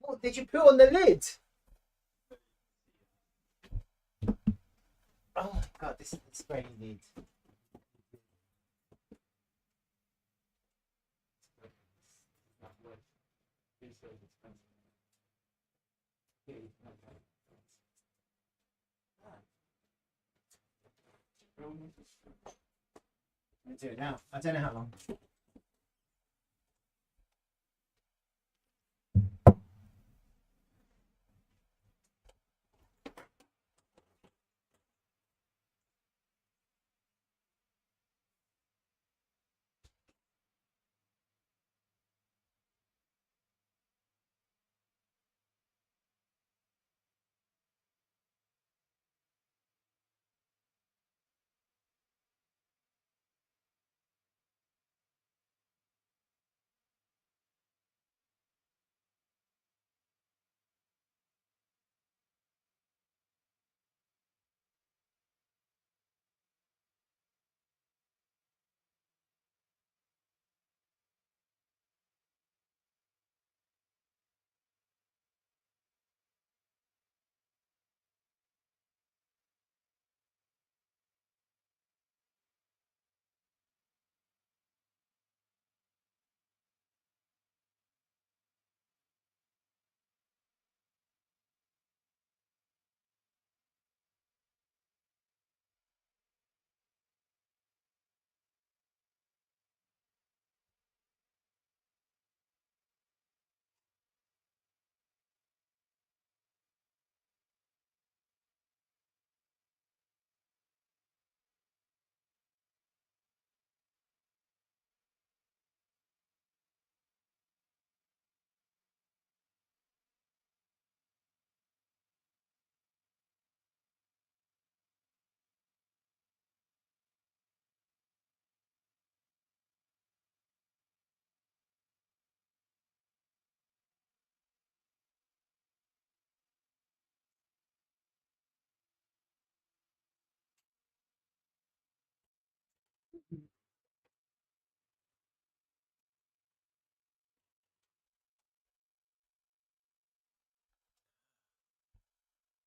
What did you put on the lid? Oh my god, this is the spray you need. I'll do it now. I don't know how long.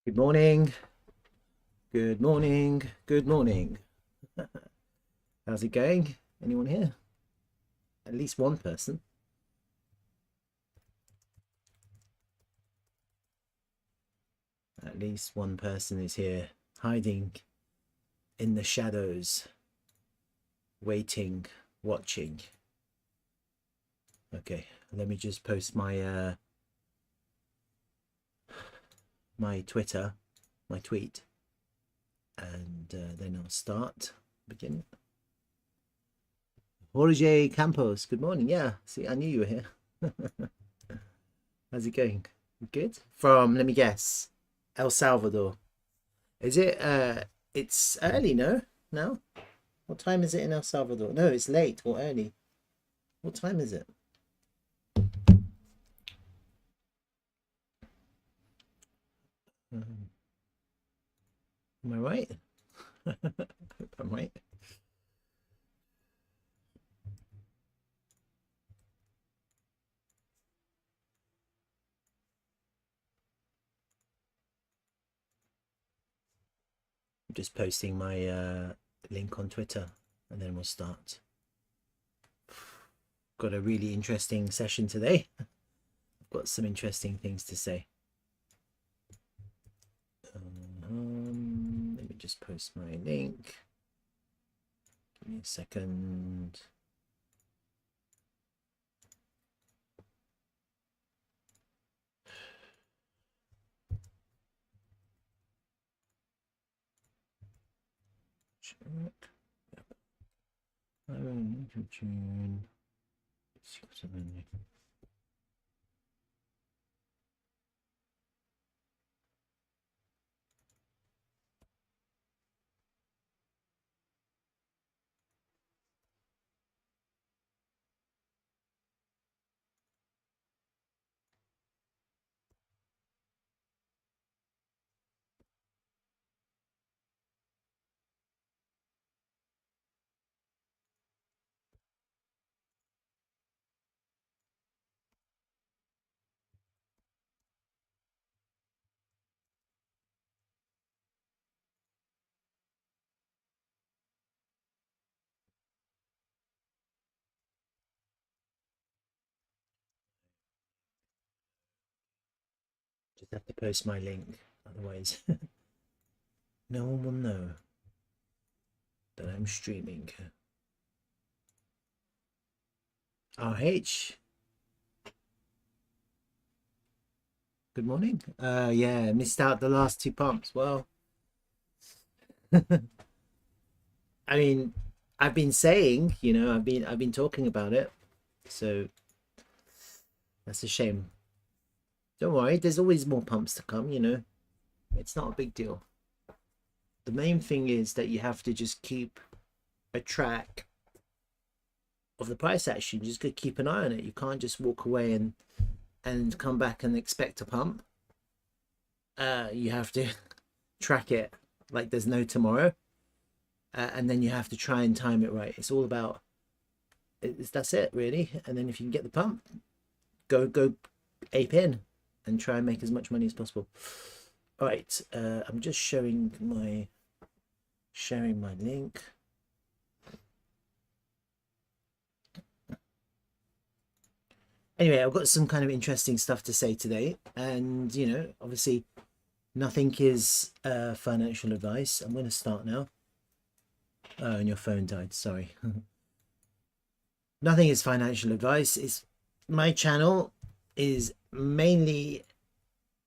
Good morning. Good morning. Good morning. How's it going? Anyone here? At least one person. At least one person is here, hiding in the shadows, waiting, watching. Okay, let me just post my my Twitter, my tweet, and then I'll start. Begin. Jorge Campos, good morning. Yeah, see, I knew you were here. How's it going? Good. From, let me guess, El Salvador. Is it? It's early, no? Now? What time is it in El Salvador? No, it's late or early. What time is it? Am I right? I'm right. I'm just posting my link on Twitter and then we'll start. Got a really interesting session today. I've got some interesting things to say. Let me just post my link. Give me a second. Check. Yep. June. Just have to post my link, otherwise no one will know that I'm streaming. RH, good morning. Yeah, missed out the last 2 pumps. Well, I mean, I've been saying, you know, I've been talking about it, so that's a shame. Don't worry, there's always more pumps to come, you know. It's not a big deal. The main thing is that you have to just keep a track of the price action. You just got to keep an eye on it. You can't just walk away and come back and expect a pump. You have to track it like there's no tomorrow, and then you have to try and time it right. It's all about that's it really. And then if you can get the pump, go ape in and try and make as much money as possible. All right, I'm just sharing my link. Anyway, I've got some kind of interesting stuff to say today, and you know, obviously nothing is financial advice. I'm going to start now. Oh, and your phone died, sorry. Nothing is financial advice. It's my channel is mainly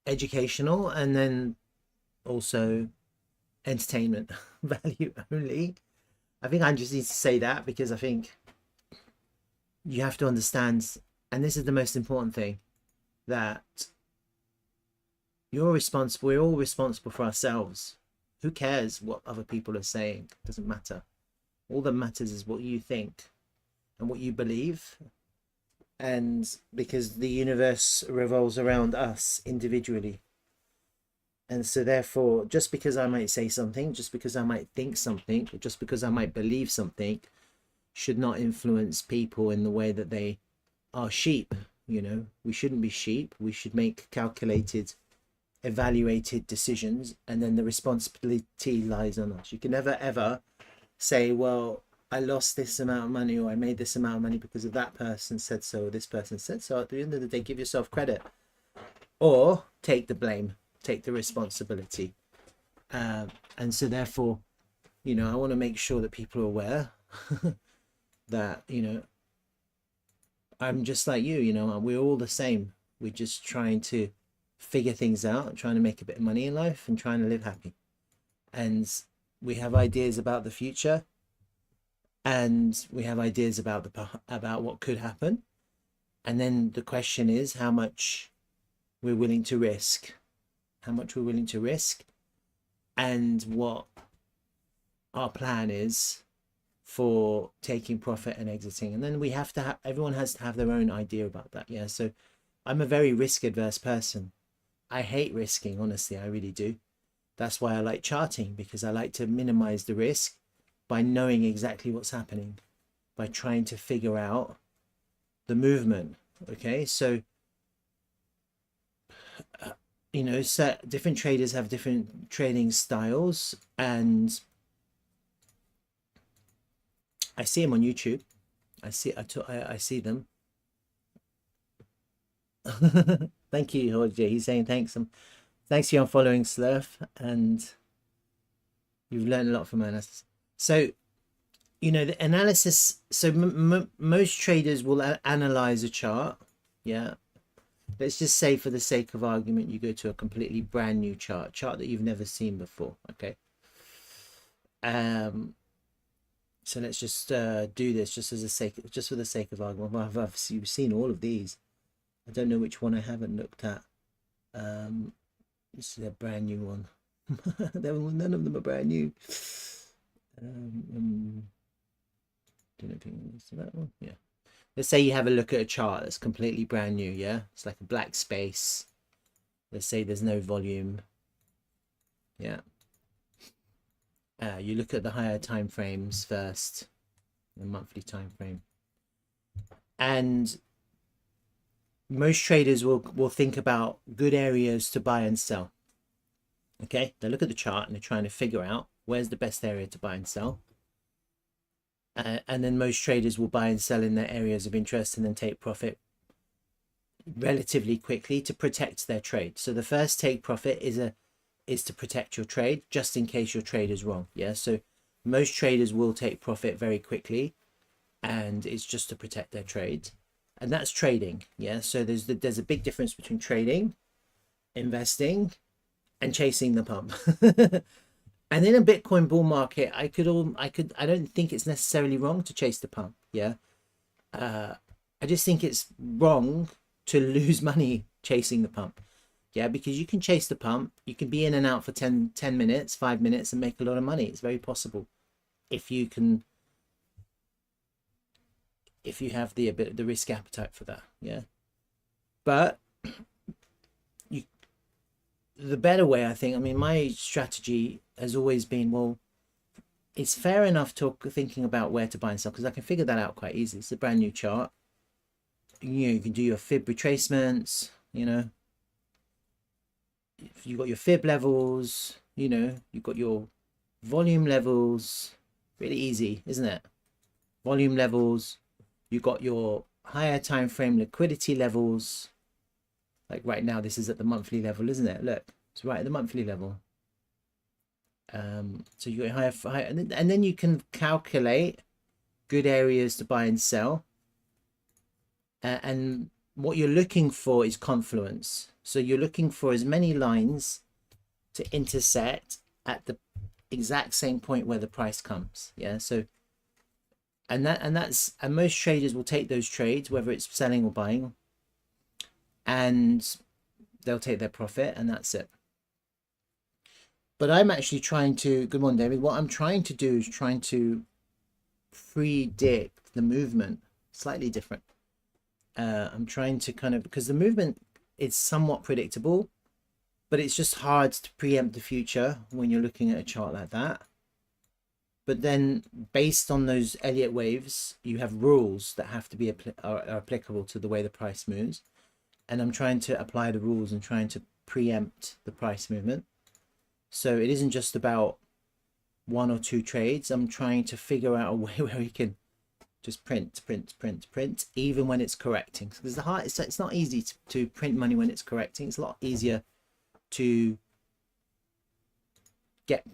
educational and then also entertainment value only. I think I just need to say that because I think you have to understand, and this is the most important thing, that you're responsible. We're all responsible for ourselves. Who cares what other people are saying? It doesn't matter. All that matters is what you think and what you believe. And because the universe revolves around us individually. And so therefore, just because I might say something, just because I might think something, or just because I might believe something, should not influence people in the way that they are sheep. You know, we shouldn't be sheep. We should make calculated, evaluated decisions, and then the responsibility lies on us. You can never ever say, well, I lost this amount of money, or I made this amount of money because of that person said so, or this person said so. At the end of the day, give yourself credit, or take the blame, take the responsibility. And so therefore, you know, I want to make sure that people are aware that, you know, I'm just like you know, we're all the same. We're just trying to figure things out, trying to make a bit of money in life and trying to live happy. And we have ideas about the future, and we have ideas about what could happen. And then the question is how much we're willing to risk, and what our plan is for taking profit and exiting. And then we have to have, everyone has to have their own idea about that. Yeah. So I'm a very risk adverse person. I hate risking, honestly, I really do. That's why I like charting, because I like to minimize the risk by knowing exactly what's happening, by trying to figure out the movement. Okay, so you know, so different traders have different trading styles, and I see them on YouTube. I see them. Thank you, Jorge. He's saying thanks. Thanks you on following Slerf, and you've learned a lot from us. So, you know, the analysis. So most traders will analyze a chart. Yeah. Let's just say, for the sake of argument, you go to a completely brand new chart that you've never seen before. Okay. So let's just do this just for the sake of argument. Well, I've seen all of these. I don't know which one I haven't looked at. This is a brand new one. None of them are brand new. Don't think it's that one. Yeah. Let's say you have a look at a chart that's completely brand new. Yeah, it's like a black space. Let's say there's no volume. Yeah. You look at the higher time frames first, the monthly time frame, and most traders will think about good areas to buy and sell. Okay, they look at the chart and they're trying to figure out where's the best area to buy and sell. And then most traders will buy and sell in their areas of interest and then take profit relatively quickly to protect their trade. So the first take profit is to protect your trade, just in case your trade is wrong. Yeah, so most traders will take profit very quickly, and it's just to protect their trade, and that's trading. Yeah, so there's a big difference between trading, investing, and chasing the pump. And in a Bitcoin bull market, I don't think it's necessarily wrong to chase the pump. Yeah, I just think it's wrong to lose money chasing the pump. Yeah, because you can chase the pump, you can be in and out for 10 minutes, 5 minutes, and make a lot of money. It's very possible if you have the risk appetite for that. Yeah, but the better way, I think, I mean, my strategy has always been, well, it's fair enough to thinking about where to buy and sell, because I can figure that out quite easily. It's a brand new chart. You can do your fib retracements. If you got your fib levels, you've got your volume levels. Really easy, isn't it? Volume levels. You got your higher time frame liquidity levels. Like right now, this is at the monthly level, isn't it? Look, it's right at the monthly level. So you got higher, and then you can calculate good areas to buy and sell. And what you're looking for is confluence. So you're looking for as many lines to intersect at the exact same point where the price comes. Yeah. So and most traders will take those trades, whether it's selling or buying, and they'll take their profit, and that's it. But I'm actually trying to, good morning, David. What I'm trying to do is trying to predict the movement. Slightly different. I'm trying to because the movement is somewhat predictable, but it's just hard to preempt the future when you're looking at a chart like that. But then based on those Elliott waves, you have rules that have to be are applicable to the way the price moves. And I'm trying to apply the rules and trying to preempt the price movement. So it isn't just about one or two trades. I'm trying to figure out a way where we can just print, even when it's correcting. Because it's not easy to print money when it's correcting. It's a lot easier to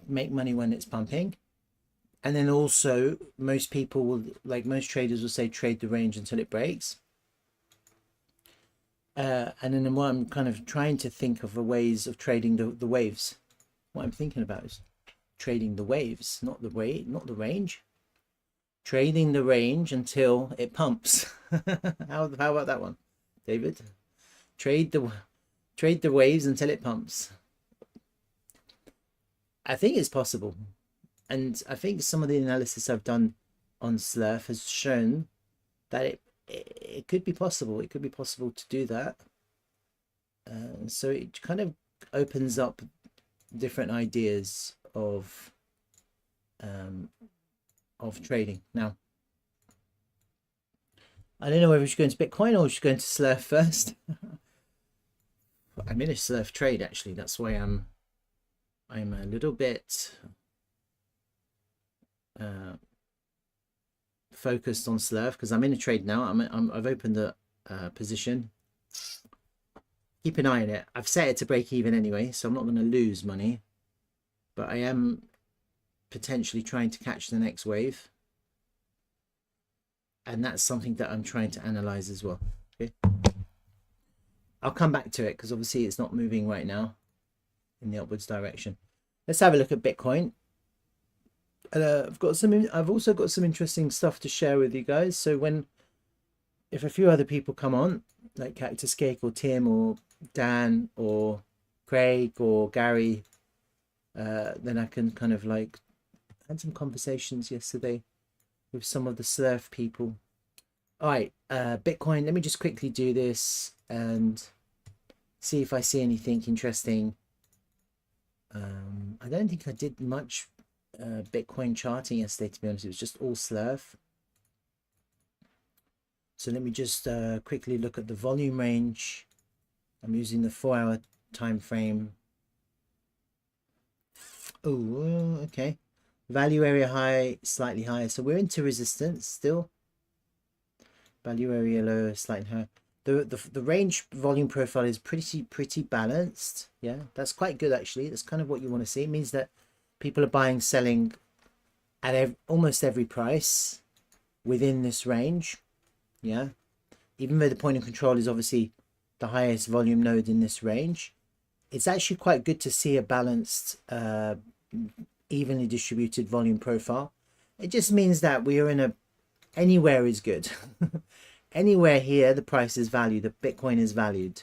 make money when it's pumping. And then also most people will, like most traders will say, trade the range until it breaks. And then what I'm kind of trying to think of ways of trading the waves. What I'm thinking about is trading the waves, not the range. Trading the range until it pumps. How about that one, David? Trade the waves until it pumps. I think it's possible, and I think some of the analysis I've done on Slerf has shown that it could be possible. It could be possible to do that. So it kind of opens up different ideas of trading. Now, I don't know whether we should go into Bitcoin or we should go into Slerf first. I'm in a Slerf trade actually. That's why I'm a little bit focused on Slerf, because I'm in a trade now. I've opened a position. Keep an eye on it. I've set it to break even anyway, so I'm not going to lose money, but I am potentially trying to catch the next wave, and that's something that I'm trying to analyze as well. Okay, I'll come back to it because obviously it's not moving right now in the upwards direction. Let's have a look at Bitcoin. I've also got some interesting stuff to share with you guys. So if a few other people come on, like Cactus Cake or Tim or Dan or Craig or Gary, then I can kind of like, I had some conversations yesterday with some of the Slerf people. All right, Bitcoin, let me just quickly do this and see if I see anything interesting. I don't think I did much Bitcoin charting yesterday, to be honest. It was just all Slerf. So let me just quickly look at the volume range. I'm using the 4-hour time frame. Oh, okay. Value area high, slightly higher. So we're into resistance still. Value area low, slightly higher. the range volume profile is pretty balanced. Yeah, that's quite good actually. That's kind of what you want to see. It means that people are buying, selling at almost every price within this range. Yeah, even though the point of control is obviously the highest volume node in this range, it's actually quite good to see a balanced, evenly distributed volume profile. It just means that we are in a, anywhere is good. Anywhere here, the price is valued, the Bitcoin is valued.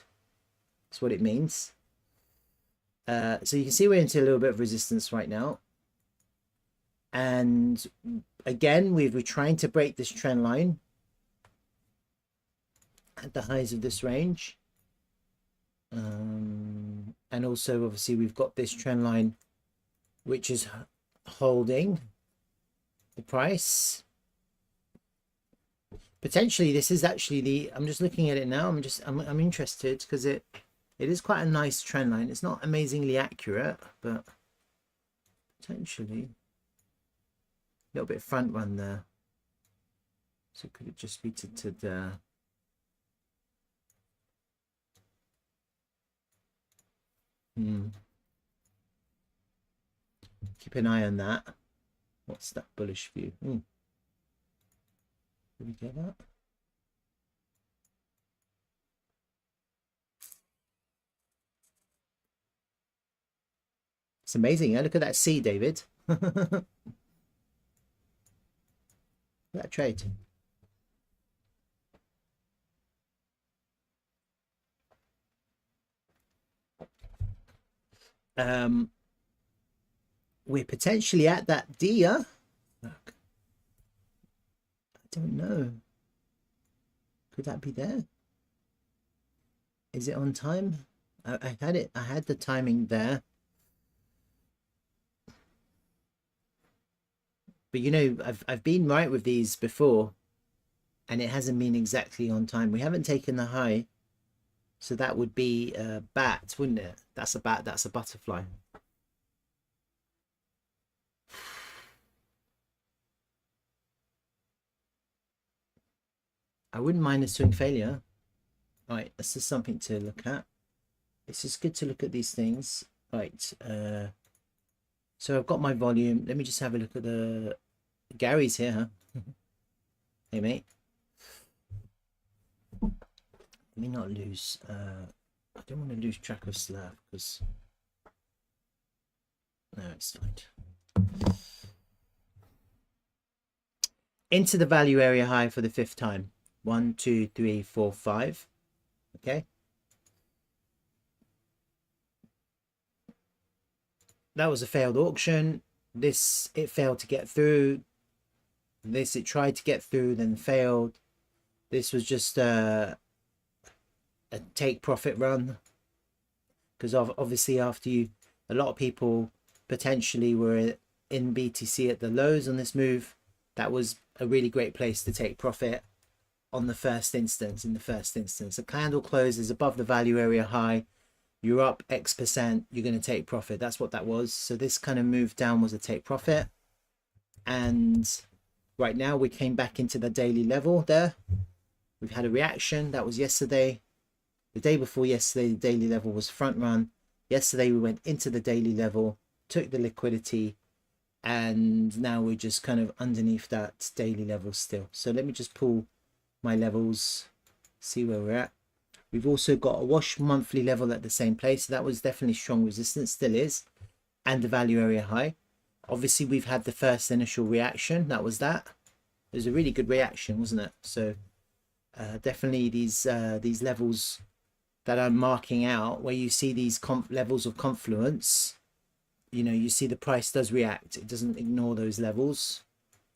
That's what it means. So you can see we're into a little bit of resistance right now. And again, we're trying to break this trend line at the highs of this range. And also, obviously, we've got this trend line, which is holding the price. Potentially this is actually the, I'm just looking at it now, I'm interested because it is quite a nice trend line. It's not amazingly accurate, but potentially a little bit front run there. So could it just be to the keep an eye on that. What's that bullish view? Did we get that? It's amazing. Look at that C, David. That trade. We're potentially at that D, huh? Look. I don't know. Could that be there? Is it on time? I had it. I had the timing there. But you know, I've been right with these before, and it hasn't been exactly on time. We haven't taken the high, so that would be a bat, wouldn't it? That's a bat. That's a butterfly. I wouldn't mind a swing failure. Right, this is something to look at. It's just good to look at these things. Right, so I've got my volume. Let me just have a look at the Gary's here, huh? Hey mate. Let me not lose I don't want to lose track of Slerf because no, it's fine. Into the value area high for the 5th time. 1, 2, 3, 4, 5. Okay. That was a failed auction. This, it failed to get through. This, it tried to get through, then failed. This was just a take profit run. Because obviously after you, a lot of people potentially were in BTC at the lows on this move. That was a really great place to take profit on the first instance. In the first instance, a candle closes above the value area high, you're up X%, you're going to take profit. That's what that was. So this kind of move down was a take profit, and right now we came back into the daily level there. We've had a reaction. That was yesterday. The day before yesterday, the daily level was front run. Yesterday we went into the daily level, took the liquidity, and now we're just kind of underneath that daily level still. So let me just pull my levels, see where we're at. We've also got a wash monthly level at the same place. So that was definitely strong resistance, still is, and the value area high. Obviously we've had the first initial reaction. That was that. It was a really good reaction, wasn't it? So definitely these levels that I'm marking out, where you see these levels of confluence, you know, you see the price does react. It doesn't ignore those levels.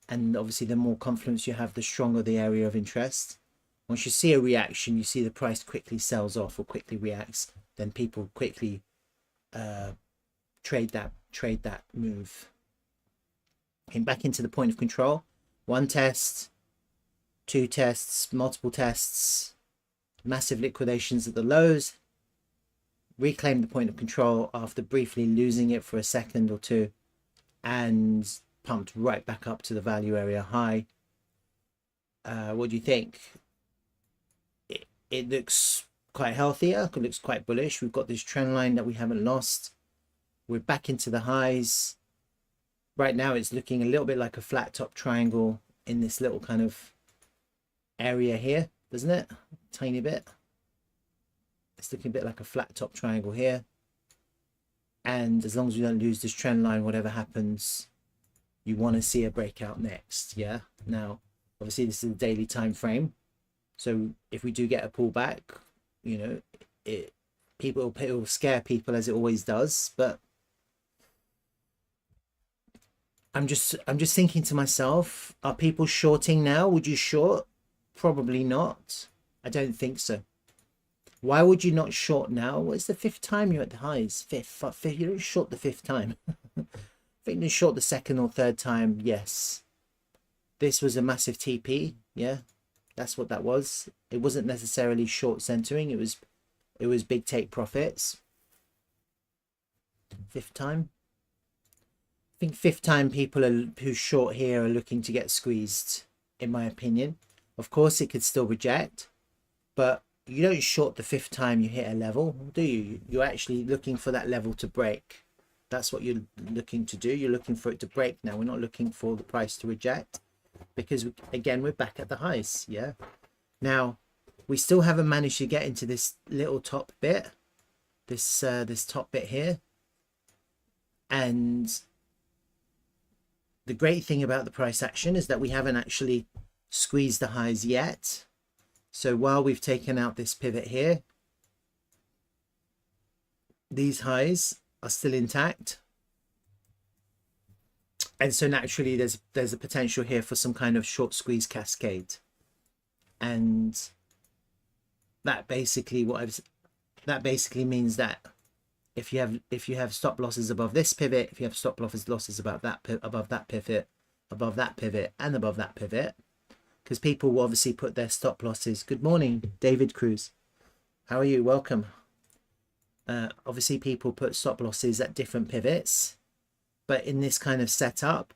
And obviously the more confluence you have, the stronger the area of interest. Once you see a reaction, you see the price quickly sells off or quickly reacts, then people quickly trade that move. Came back into the point of control. 1 test, 2 tests, multiple tests, massive liquidations at the lows. Reclaimed the point of control after briefly losing it for a second or two, and pumped right back up to the value area high. What do you think? it looks quite healthier. It looks quite bullish. We've got this trend line that we haven't lost. We're back into the highs. Right now it's looking a little bit like a flat top triangle in this little kind of area here, doesn't it? Tiny bit. It's looking a bit like a flat top triangle here. And as long as we don't lose this trend line, whatever happens, you want to see a breakout next. Yeah. Now, obviously, this is a daily time frame. So if we do get a pullback, you know, it will scare people, as it always does. But I'm just thinking to myself, are people shorting now? Would you short? Probably not. I don't think so. Why would you not short now? Well, it's the fifth time you're at the highs. Fifth. You don't short the fifth time. I think you short the second or third time. Yes. This was a massive TP. Yeah, that's what that was. It wasn't necessarily short centering. It was big take profits. Fifth time. I think fifth time people who short here are looking to get squeezed, in my opinion. Of course, it could still reject, but you don't short the fifth time you hit a level, do you? You're actually looking for that level to break. That's what you're looking to do. You're looking for it to break now. We're not looking for the price to reject, because again, we're back at the highs. Yeah. Now, we still haven't managed to get into this little top bit, this top bit here. And the great thing about the price action is that we haven't actually squeezed the highs yet. So while we've taken out this pivot here, these highs are still intact. And so naturally there's a potential here for some kind of short squeeze cascade. And that basically means that if you have stop losses above this pivot, if you have stop losses above that pivot, and above that pivot, because people will obviously put their stop losses. Good morning, David Cruz. How are you? Welcome. Obviously, people put stop losses at different pivots, but in this kind of setup,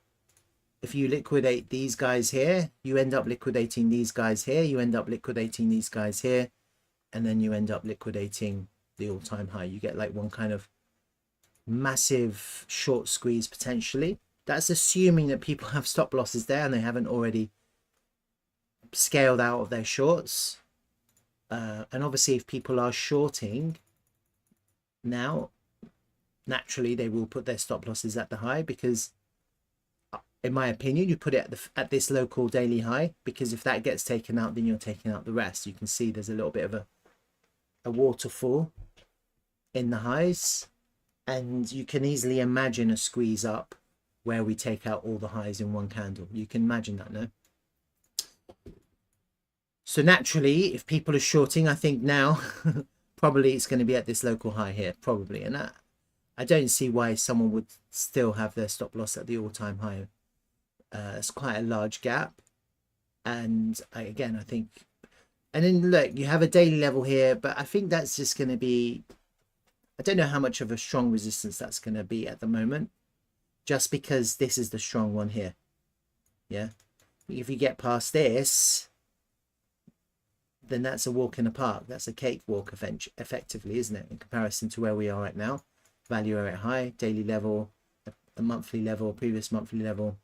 if you liquidate these guys here, you end up liquidating these guys here, you end up liquidating these guys here, and then you end up liquidating the all-time high. You get like one kind of massive short squeeze potentially. That's assuming that people have stop losses there and they haven't already scaled out of their shorts. And obviously if people are shorting now, naturally they will put their stop losses at the high, because in my opinion you put it at this local daily high, because if that gets taken out, then you're taking out the rest. You can see there's a little bit of a waterfall in the highs, and you can easily imagine a squeeze up where we take out all the highs in one candle. You can imagine that, no? So naturally, if people are shorting, I think now probably it's going to be at this local high here, probably. And I don't see why someone would still have their stop loss at the all-time high. It's quite a large gap. And again, I think, and then look, you have a daily level here, but I think that's just going to be, I don't know how much of a strong resistance that's going to be at the moment, just because this is the strong one here. Yeah. If you get past this, then that's a walk in the park. That's a cakewalk effectively, isn't it? In comparison to where we are right now. Value area high, daily level, a monthly level, previous monthly level.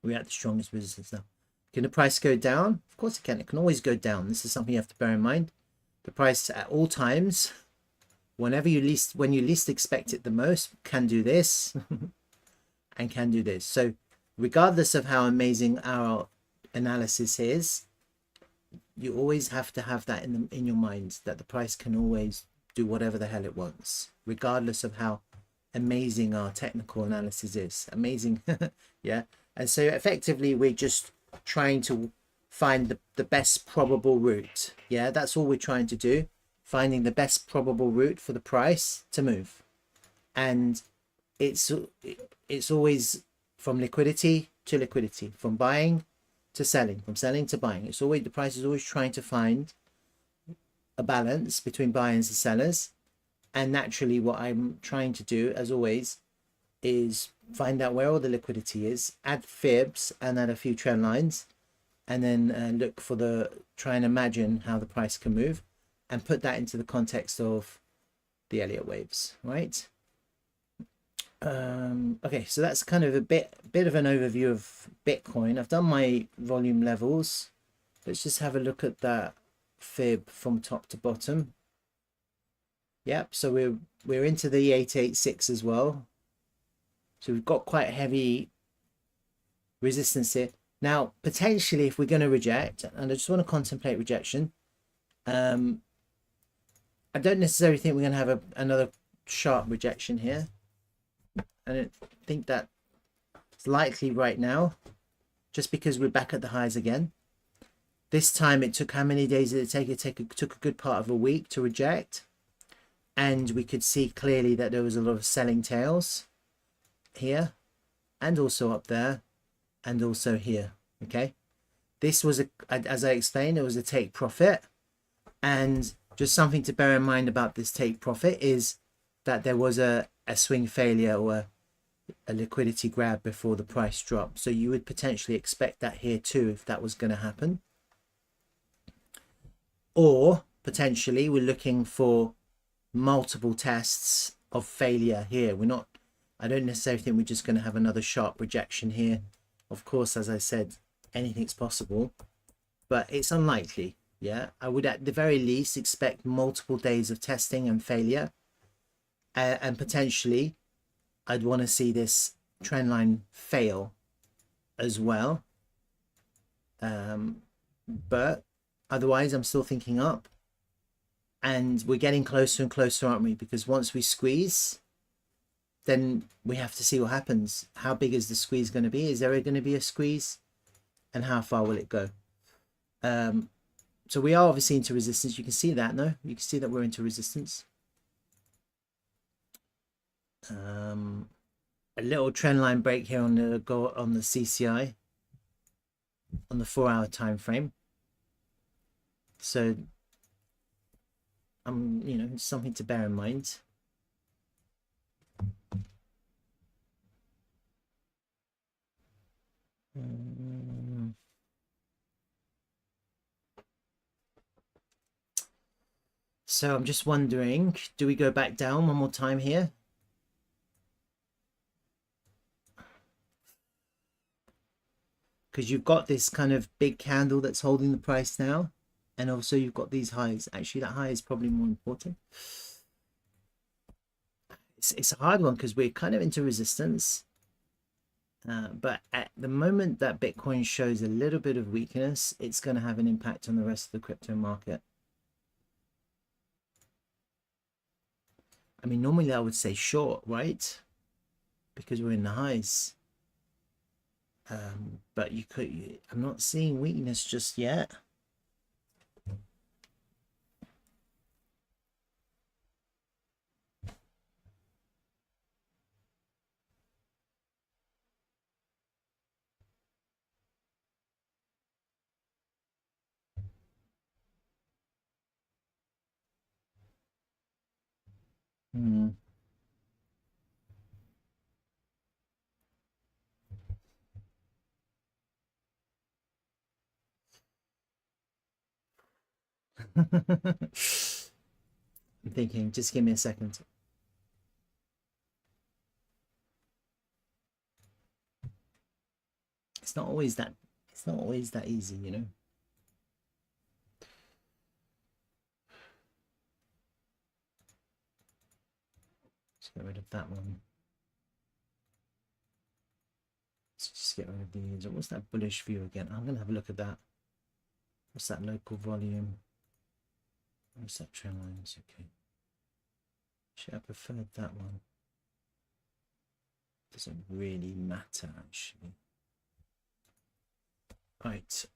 We're at the strongest resistance now. Can the price go down? Of course it can. It can always go down. This is something you have to bear in mind. The price at all times, when you least expect it the most, can do this and can do this. So regardless of how amazing our analysis is, you always have to have that in your mind, that the price can always do whatever the hell it wants, regardless of how amazing our technical analysis is. Amazing. Yeah. And so effectively we're just trying to find the best probable route. Yeah, that's all we're trying to do, finding the best probable route for the price to move. And it's always from liquidity to liquidity, from buying to selling, from selling to buying. It's always, the price is always trying to find a balance between buyers and sellers. And naturally what I'm trying to do, as always, is find out where all the liquidity is, add fibs and add a few trend lines, and then look for try and imagine how the price can move and put that into the context of the Elliott waves, right? Okay, so that's kind of a bit of an overview of Bitcoin. I've done my volume levels. Let's just have a look at that fib from top to bottom. Yep, so we're into the 886 as well. So we've got quite heavy resistance here. Now, potentially, if we're going to reject, and I just want to contemplate rejection, I don't necessarily think we're going to have another sharp rejection here. I don't think that it's likely right now, just because we're back at the highs again. This time it took, how many days did it take? It took a good part of a week to reject. And we could see clearly that there was a lot of selling tails here and also up there and also here. Okay. This was, as I explained, it was a take profit. And just something to bear in mind about this take profit is that there was a swing failure or a liquidity grab before the price dropped. So you would potentially expect that here too if that was going to happen. Or potentially we're looking for multiple tests of failure here. I don't necessarily think we're just going to have another sharp rejection here. Of course, as I said, anything's possible, but it's unlikely. Yeah, I would at the very least expect multiple days of testing and failure, and potentially I'd want to see this trend line fail as well. But otherwise, I'm still thinking up. And we're getting closer and closer, aren't we? Because once we squeeze, then we have to see what happens. How big is the squeeze going to be? Is there going to be a squeeze? And how far will it go? So we are obviously into resistance. You can see that, no? You can see that we're into resistance. A little trend line break here on the CCI on the 4-hour time frame. So you know, something to bear in mind. So I'm just wondering, do we go back down one more time here? Because you've got this kind of big candle that's holding the price now. And also you've got these highs. Actually, that high is probably more important. It's a hard one because we're kind of into resistance. But at the moment that Bitcoin shows a little bit of weakness, it's going to have an impact on the rest of the crypto market. I mean, normally I would say short, right? Because we're in the highs. But I'm not seeing weakness just yet. I'm thinking, just give me a second. It's not always that easy, you know. Let's get rid of that one. Let's just get rid of these. What's that bullish view again? I'm gonna have a look at that. What's that local volume? What's that trend lines? Okay. Should I preferred that one? Doesn't really matter actually. Right.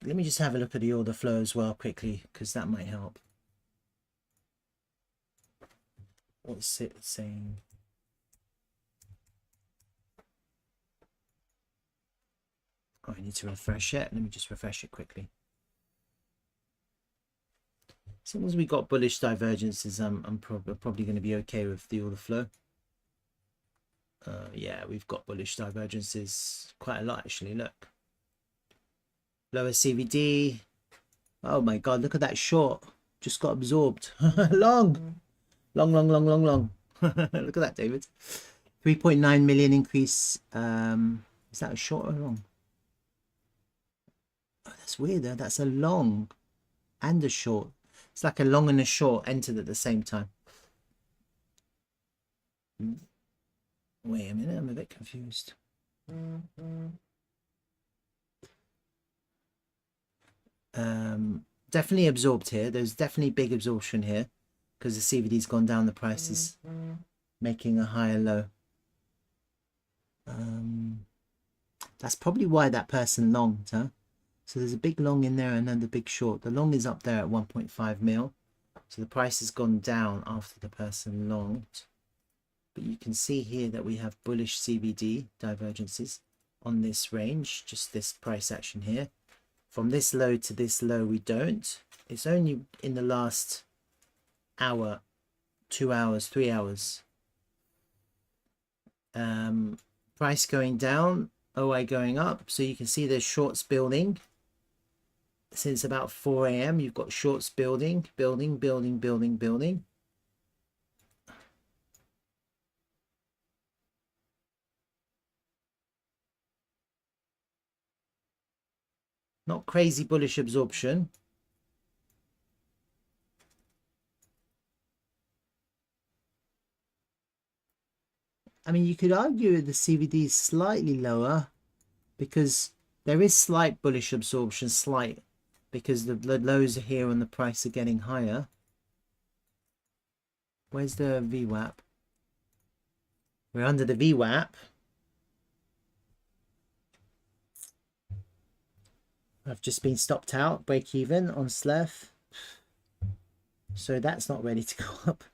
Let me just have a look at the order flow as well quickly, because that might help. What's it saying? Oh, I need to refresh it. Let me just refresh it quickly. As long as we got bullish divergences, I'm probably going to be okay with the order flow. Yeah, we've got bullish divergences quite a lot actually. Look, lower CVD. Oh my god, look at that short, just got absorbed. long. Look at that, David. 3.9 million increase. Is that a short or long? Oh, that's weird though. That's a long and a short. It's like a long and a short entered at the same time. Wait a minute, I'm a bit confused. Definitely absorbed here. There's definitely big absorption here because the CVD's gone down, the price is making a higher low. That's probably why that person longed, huh? So there's a big long in there and then the big short. The long is up there at 1.5 mil. So the price has gone down after the person longed. But you can see here that we have bullish CVD divergences on this range, just this price action here. From this low to this low, we don't. It's only in the last hour, 2 hours, 3 hours. Price going down, OI going up. So you can see there's shorts building. Since about 4 a.m. you've got shorts building. Not crazy bullish absorption. I mean, you could argue the CVD is slightly lower because there is slight bullish absorption, slight, because the lows are here and the price are getting higher. Where's the VWAP? We're under the VWAP. I've just been stopped out, break even on Slerf. So that's not ready to go up.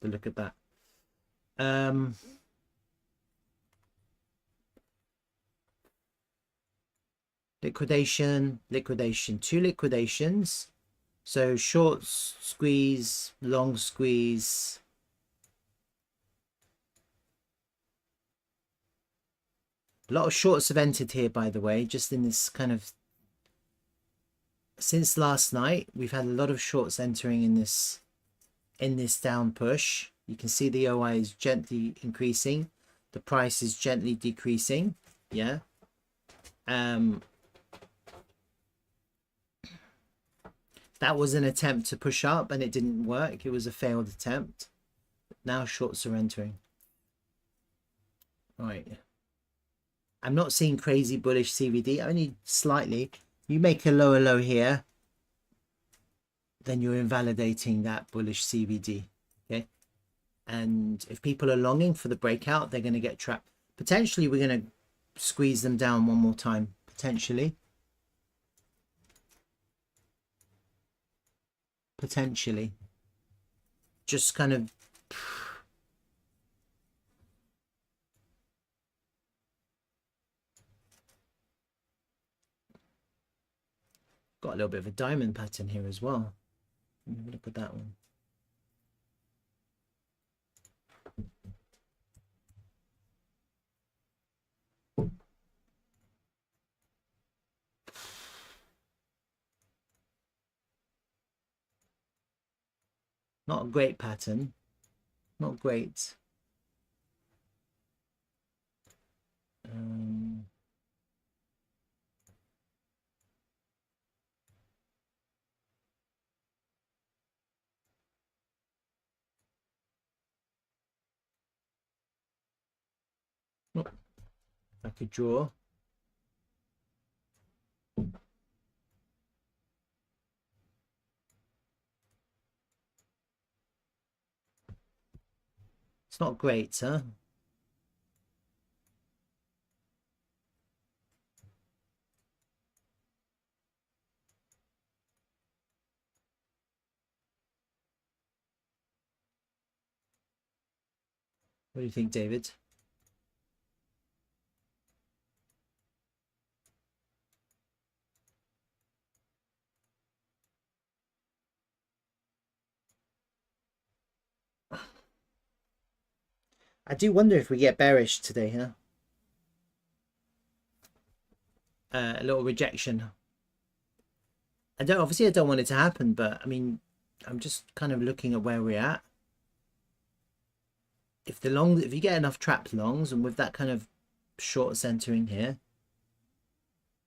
To look at that. Liquidation, 2 liquidations. So shorts squeeze, long squeeze. A lot of shorts have entered here, by the way, just in this kind of, since last night, we've had a lot of shorts entering in this down push. You can see the OI is gently increasing. The price is gently decreasing. Yeah. That was an attempt to push up and it didn't work. It was a failed attempt. Now shorts are entering. All right. I'm not seeing crazy bullish CVD, only slightly. You make a lower low here, then you're invalidating that bullish CVD. Okay. And if people are longing for the breakout, they're going to get trapped. Potentially, we're going to squeeze them down one more time. Potentially. Just kind of got a little bit of a diamond pattern here as well. Look at that one. Not a great pattern. Not great. I could draw. It's not great, huh? What do you think, David? I do wonder if we get bearish today, huh? A little rejection. Obviously I don't want it to happen, but I mean, I'm just kind of looking at where we're at. If you get enough trapped longs, and with that kind of short centering here,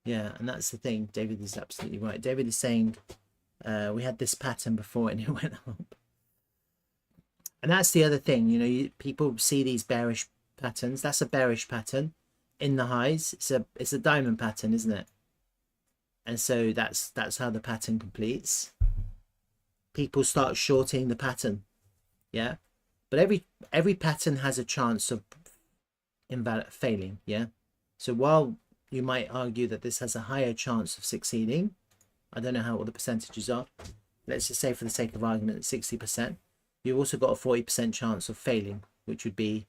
yeah, and that's the thing. David is absolutely right. David is saying we had this pattern before and it went up. And that's the other thing, you know, people see these bearish patterns. That's a bearish pattern in the highs. It's a diamond pattern, isn't it? And so that's how the pattern completes. People start shorting the pattern, yeah. But every pattern has a chance of failing, yeah. So while you might argue that this has a higher chance of succeeding, I don't know what the percentages are. Let's just say for the sake of argument, 60%. You've also got a 40% chance of failing, which would be,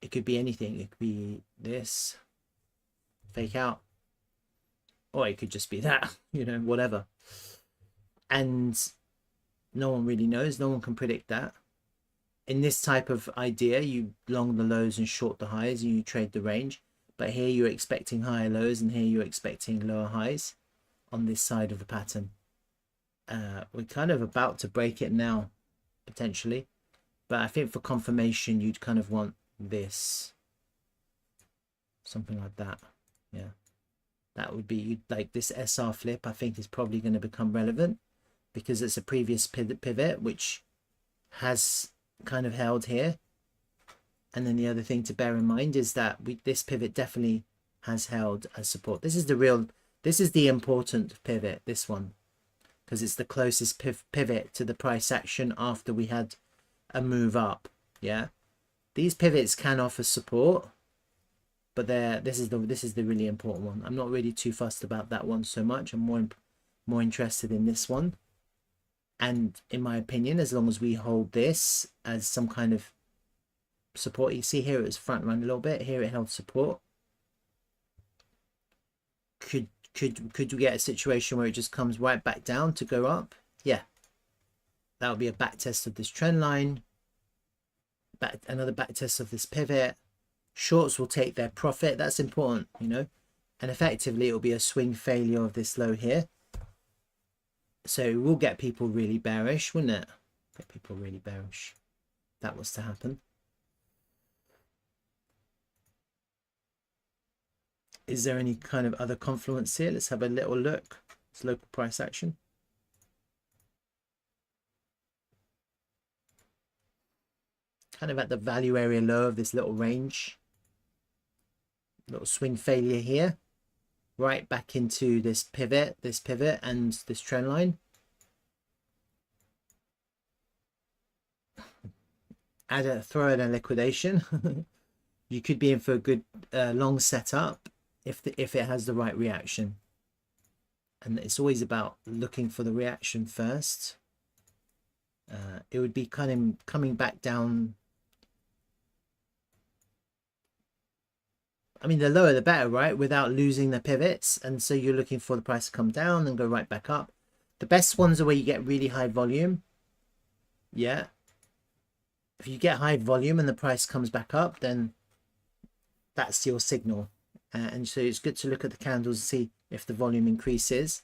it could be anything. It could be this, fake out, or it could just be that, you know, whatever. And no one really knows. No one can predict that. In this type of idea, you long the lows and short the highs, and you trade the range. But here you're expecting higher lows, and here you're expecting lower highs on this side of the pattern. We're kind of about to break it now, potentially. But I think for confirmation, you'd kind of want this. Something like that. Yeah. That would be like this SR flip, I think, is probably going to become relevant because it's a previous pivot which has kind of held here. And then the other thing to bear in mind is that this pivot definitely has held as support. This is the important pivot, this one, because it's the closest pivot to the price action after we had a move up. Yeah, these pivots can offer support, but this is the really important one. I'm not really too fussed about that one so much. I'm more interested in this one. And in my opinion, as long as we hold this as some kind of support, you see here it was front run a little bit. Here it held support. Could we get a situation where it just comes right back down to go up? Yeah, that would be a back test of this trend line. Another back test of this pivot. Shorts will take their profit. That's important, you know. And effectively, it will be a swing failure of this low here. So we'll get people really bearish, wouldn't it? Get people really bearish. That was to happen. Is there any kind of other confluence here? Let's have a little look. It's local price action. Kind of at the value area low of this little range. Little swing failure here. Right back into this pivot and this trend line. Throw in a liquidation. You could be in for a good long setup if it has the right reaction. And it's always about looking for the reaction first. It would be kind of coming back down. I mean, the lower the better, right? Without losing the pivots. And so you're looking for the price to come down and go right back up. The best ones are where you get really high volume. Yeah. If you get high volume and the price comes back up, then that's your signal. And so it's good to look at the candles and see if the volume increases.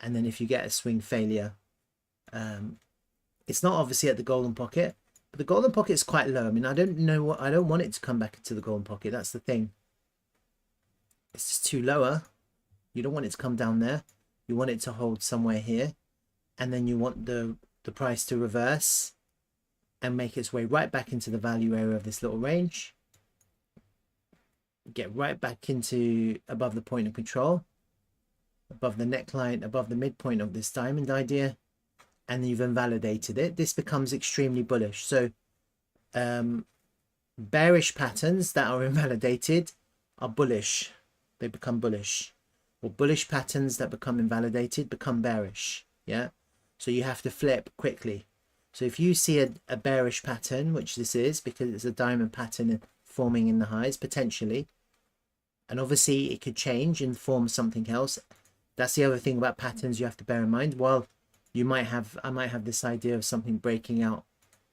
And then if you get a swing failure. It's not obviously at the golden pocket. But the golden pocket is quite low. I mean, I don't want it to come back into the golden pocket. That's the thing. It's just too lower. You don't want it to come down there. You want it to hold somewhere here. And then you want the price to reverse and make its way right back into the value area of this little range. Get right back into above the point of control. Above the neckline, above the midpoint of this diamond idea. And you've invalidated it. This becomes extremely bullish. So bearish patterns that are invalidated are bullish. They become bullish. Or bullish patterns that become invalidated become bearish. Yeah. So you have to flip quickly. So if you see a bearish pattern, which this is because it's a diamond pattern forming in the highs potentially, and obviously it could change and form something else. That's the other thing about patterns you have to bear in mind. While I might have this idea of something breaking out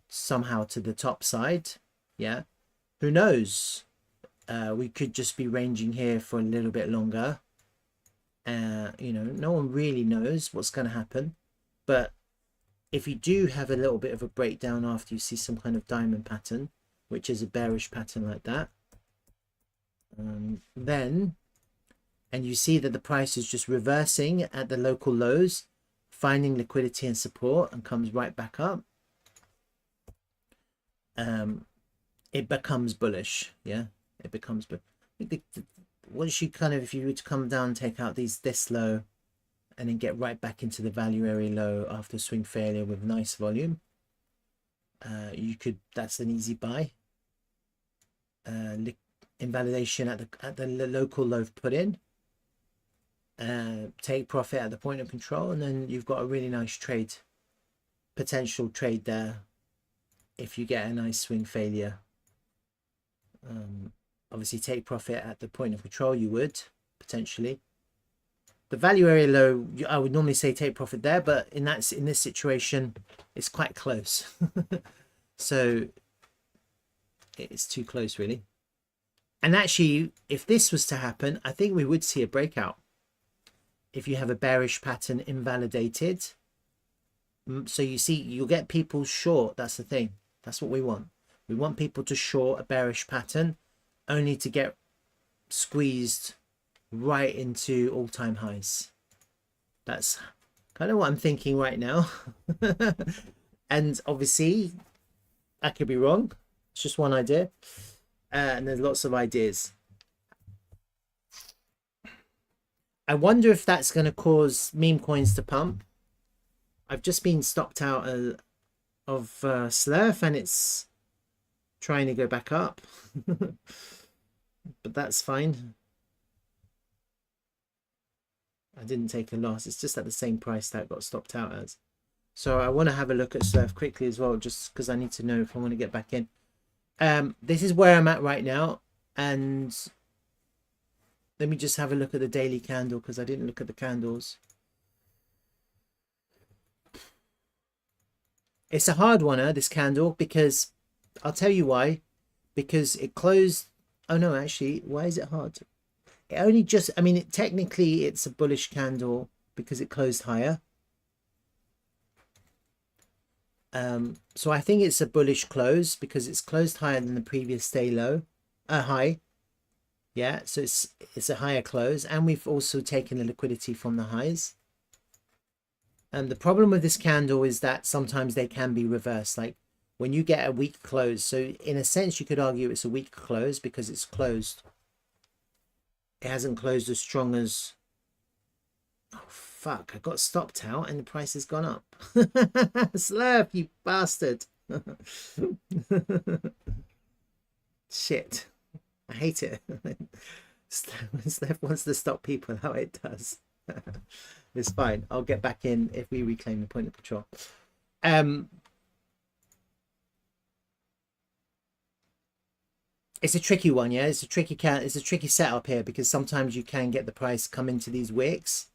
somehow to the top side, yeah, who knows? We could just be ranging here for a little bit longer. You know, no one really knows what's going to happen. But if you do have a little bit of a breakdown after you see some kind of diamond pattern, which is a bearish pattern like that, then, and you see that the price is just reversing at the local lows, finding liquidity and support, and comes right back up, it becomes bullish. Yeah, it becomes once you kind of, if you were to come down, take out this low, and then get right back into the value area low after swing failure with nice volume, you could, that's an easy buy. Invalidation at the local low put in, take profit at the point of control, and then you've got a really nice trade, potential trade there if you get a nice swing failure. Obviously take profit at the point of control, you would potentially. The value area low, I would normally say take profit there, but in this situation it's quite close. So it's too close really. And actually, if this was to happen, I think we would see a breakout. If you have a bearish pattern invalidated, so you see, you'll get people short. That's the thing. That's what we want. We want people to short a bearish pattern, only to get squeezed right into all-time highs. That's kind of what I'm thinking right now. And obviously, I could be wrong. It's just one idea. And there's lots of ideas. I wonder if that's going to cause meme coins to pump. I've just been stopped out of Slerf, and it's trying to go back up. But that's fine. I didn't take a loss. It's just at the same price that got stopped out as. So I want to have a look at Slerf quickly as well, just because I need to know if I want to get back in. This is where I'm at right now, and let me just have a look at the daily candle, because I didn't look at the candles. It's a hard one, this candle, because I'll tell you why. Because it closed. Oh no, actually, why is it hard? It only just, I mean, technically it's a bullish candle because it closed higher. So I think it's a bullish close because it's closed higher than the previous day low, high. Yeah, so it's a higher close, and we've also taken the liquidity from the highs. And the problem with this candle is that sometimes they can be reversed. Like when you get a weak close, so in a sense you could argue it's a weak close because it's closed. It hasn't closed as strong as, oh fuck, I got stopped out and the price has gone up. Slerf, you bastard. Shit, I hate it. Slerf wants to stop people, how it does. It's fine, I'll get back in if we reclaim the point of control. It's a tricky one, yeah. It's a tricky setup here, because sometimes you can get the price come into these wicks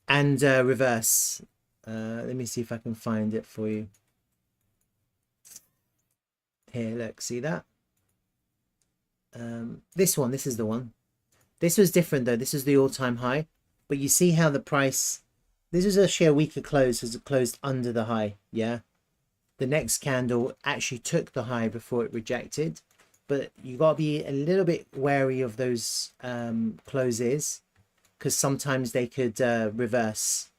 and reverse. Let me see if I can find it for you. Here, look, see that? This is the one. This was different though. This is the all-time high, but you see how the price, this is actually a weaker close, as it closed under the high, yeah. The next candle actually took the high before it rejected, but you got to be a little bit wary of those closes, because sometimes they could reverse.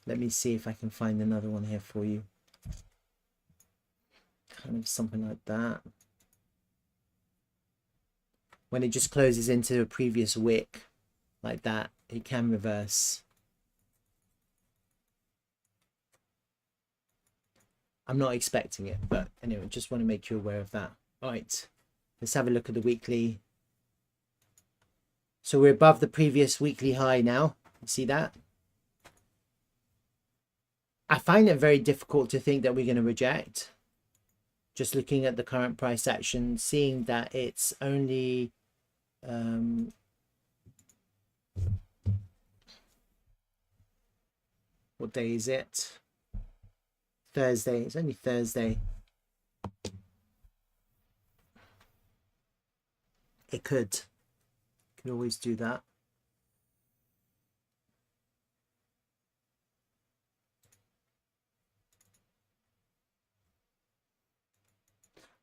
Let me see if I can find another one here for you. Kind of something like that. When it just closes into a previous wick like that, it can reverse. I'm not expecting it, but anyway, just want to make you aware of that. All right, let's have a look at the weekly. So we're above the previous weekly high now. You see that? I find it very difficult to think that we're going to reject. Just looking at the current price action, seeing that it's only what day is it? Thursday. It's only Thursday. It could always do that.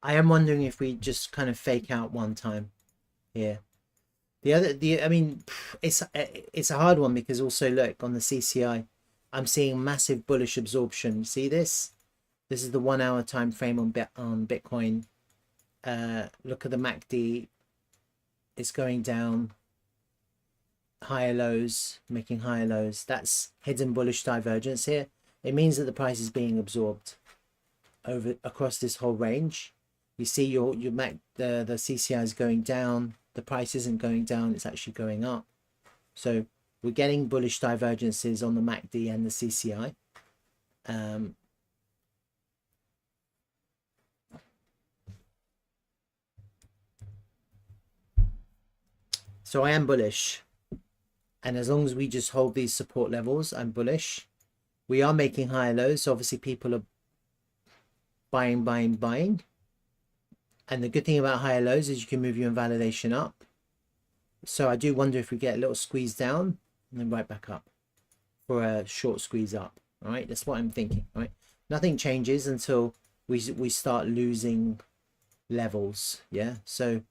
I am wondering if we just kind of fake out one time here. I mean, it's a hard one because also look on the CCI, I'm seeing massive bullish absorption. See this? This is the 1 hour time frame on Bitcoin. Look at the MACD. It's going down. Higher lows, making higher lows. That's hidden bullish divergence here. It means that the price is being absorbed across this whole range. You see your the CCI is going down. The price isn't going down, it's actually going up. So we're getting bullish divergences on the MACD and the CCI. So I am bullish. And as long as we just hold these support levels, I'm bullish. We are making higher lows. So obviously people are buying. And the good thing about higher lows is you can move your invalidation up. So I do wonder if we get a little squeeze down and then right back up for a short squeeze up. All right, that's what I'm thinking. All right, nothing changes until we start losing levels. Yeah, so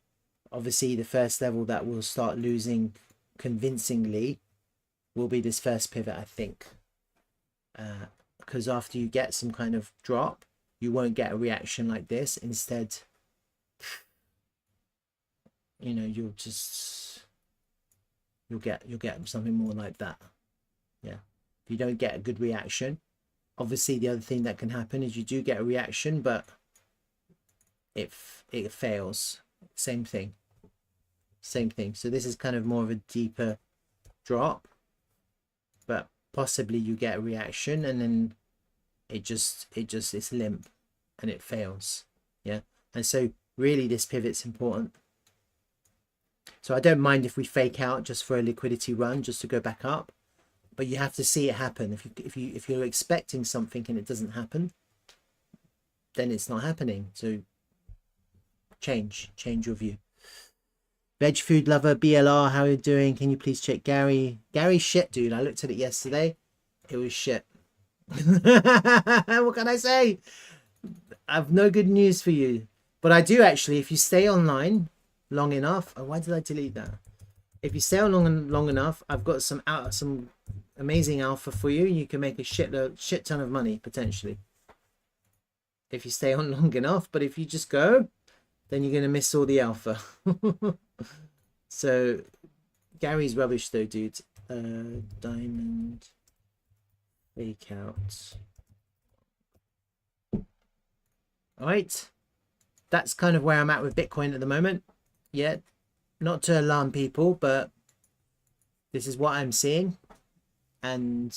obviously the first level that we'll start losing convincingly will be this first pivot, I think, because after you get some kind of drop, you won't get a reaction like this. Instead, you know, you'll get something more like that. Yeah, if you don't get a good reaction, obviously the other thing that can happen is you do get a reaction, but it fails. Same thing. So this is kind of more of a deeper drop, but possibly you get a reaction and then it's limp and it fails. Yeah, and so really this pivot's important. So I don't mind if we fake out just for a liquidity run, just to go back up, but you have to see it happen. If you're expecting something and it doesn't happen, then it's not happening. So change your view. Veg food lover BLR, how are you doing? Can you please check Gary? Gary's shit, dude. I looked at it yesterday. It was shit. What can I say? I've no good news for you. But I do actually, if you stay online long enough. Oh, why did I delete that? If you stay on long enough, I've got some amazing alpha for you. You can make a shit ton of money potentially if you stay on long enough. But if you just go, then you're gonna miss all the alpha. So Gary's rubbish though, dude. Diamond fake out. All right, that's kind of where I'm at with Bitcoin at the moment. Yeah, not to alarm people, but this is what I'm seeing. And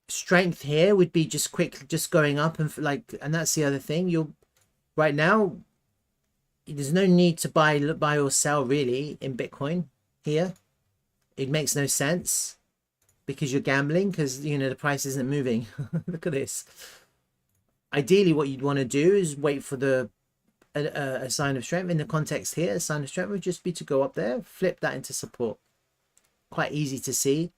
strength here would be just going up and and that's the other thing. Right now, there's no need to buy or sell really in Bitcoin here. It makes no sense because you're gambling, because you know the price isn't moving. Look at this. Ideally, what you'd want to do is wait for a sign of strength. In the context here, a sign of strength would just be to go up there, flip that into support. Quite easy to see.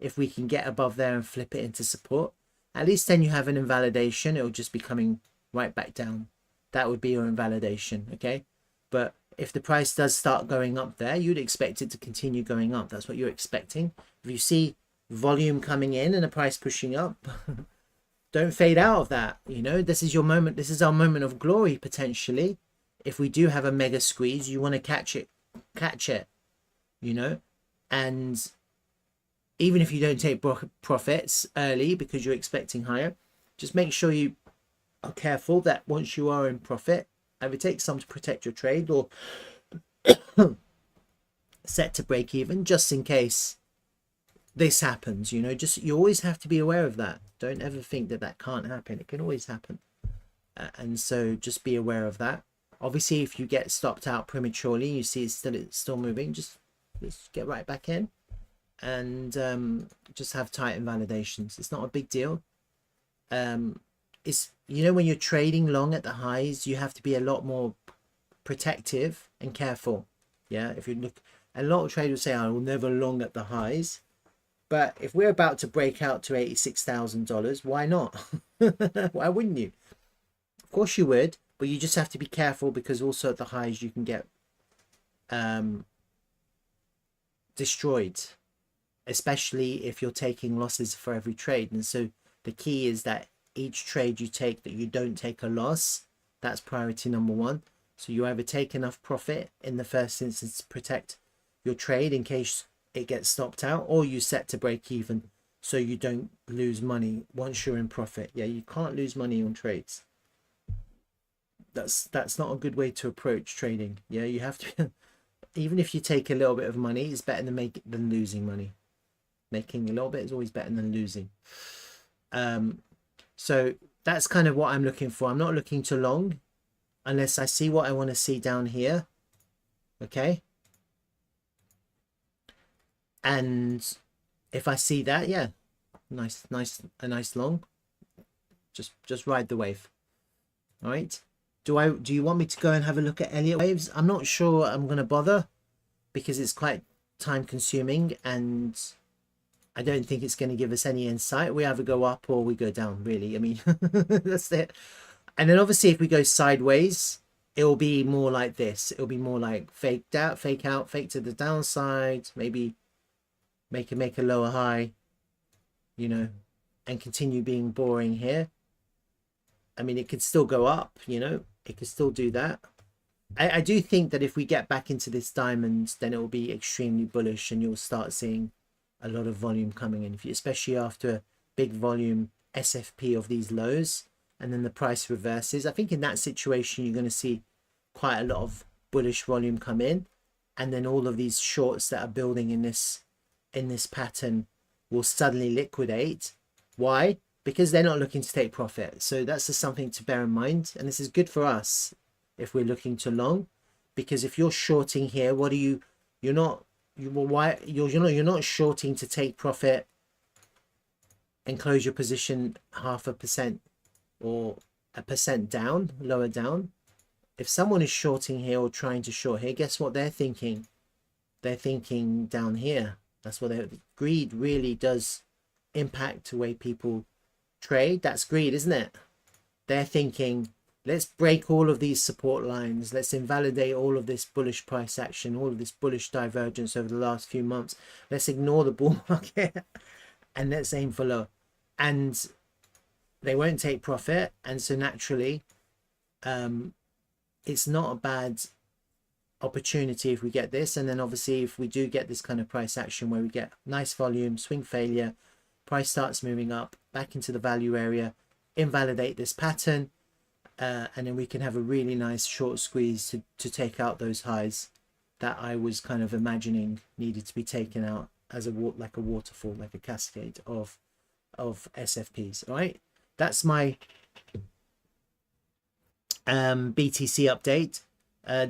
If we can get above there and flip it into support, at least then you have an invalidation. It'll just be coming right back down. That would be your invalidation, okay? But if the price does start going up there, you'd expect it to continue going up. That's what you're expecting. If you see volume coming in and the price pushing up, don't fade out of that. You know, this is your moment. This is our moment of glory potentially. If we do have a mega squeeze, you want to catch it, you know, and even if you don't take profits early because you're expecting higher, just make sure you are careful that once you are in profit, either take some to protect your trade or set to break even just in case this happens. You know, you always have to be aware of that. Don't ever think that can't happen. It can always happen. And so just be aware of that. Obviously, if you get stopped out prematurely, you see it's still moving, just get right back in. And just have tight invalidations. It's not a big deal. It's, you know, when you're trading long at the highs, you have to be a lot more protective and careful. Yeah, if you look, a lot of traders say I will never long at the highs, but if we're about to break out to $86,000, why not? Why wouldn't you? Of course you would, but you just have to be careful, because also at the highs you can get destroyed, especially if you're taking losses for every trade. And so the key is that each trade you take, that you don't take a loss. That's priority number one. So you either take enough profit in the first instance to protect your trade in case it gets stopped out, or you set to break even so you don't lose money once you're in profit. Yeah, you can't lose money on trades. That's not a good way to approach trading. Yeah, you have to even if you take a little bit of money, it's better than losing money. Making a little bit is always better than losing. So that's kind of what I'm looking for. I'm not looking to long unless I see what I want to see down here. Okay. And if I see that, yeah, a nice long. Just ride the wave. All right. Do you want me to go and have a look at Elliott waves? I'm not sure I'm going to bother, because it's quite time consuming and I don't think it's going to give us any insight. We either go up or we go down, really. I mean, that's it. And then obviously if we go sideways, it will be more like this. It'll be more like fake out, fake to the downside, maybe make a lower high, you know, and continue being boring here. I mean, it could still go up, you know, it could still do that. I do think that if we get back into this diamond, then it will be extremely bullish and you'll start seeing a lot of volume coming in, especially after a big volume SFP of these lows and then the price reverses. I think in that situation, you're going to see quite a lot of bullish volume come in, and then all of these shorts that are building in this pattern will suddenly liquidate. Why? Because they're not looking to take profit. So that's just something to bear in mind. And this is good for us if we're looking to long, because if you're shorting here, you're not shorting to take profit and close your position 0.5% or 1% down, lower down. If someone is shorting here or trying to short here, guess what they're thinking? They're thinking down here. That's what greed really does impact the way people trade. That's greed, isn't it? They're thinking, let's break all of these support lines, let's invalidate all of this bullish price action, all of this bullish divergence over the last few months, let's ignore the bull market and let's aim for low. And they won't take profit, and so naturally it's not a bad opportunity if we get this. And then obviously if we do get this kind of price action where we get nice volume, swing failure, price starts moving up back into the value area, invalidate this pattern, and then we can have a really nice short squeeze to take out those highs that I was kind of imagining needed to be taken out as like a waterfall, like a cascade of SFPs. All right, that's my BTC update.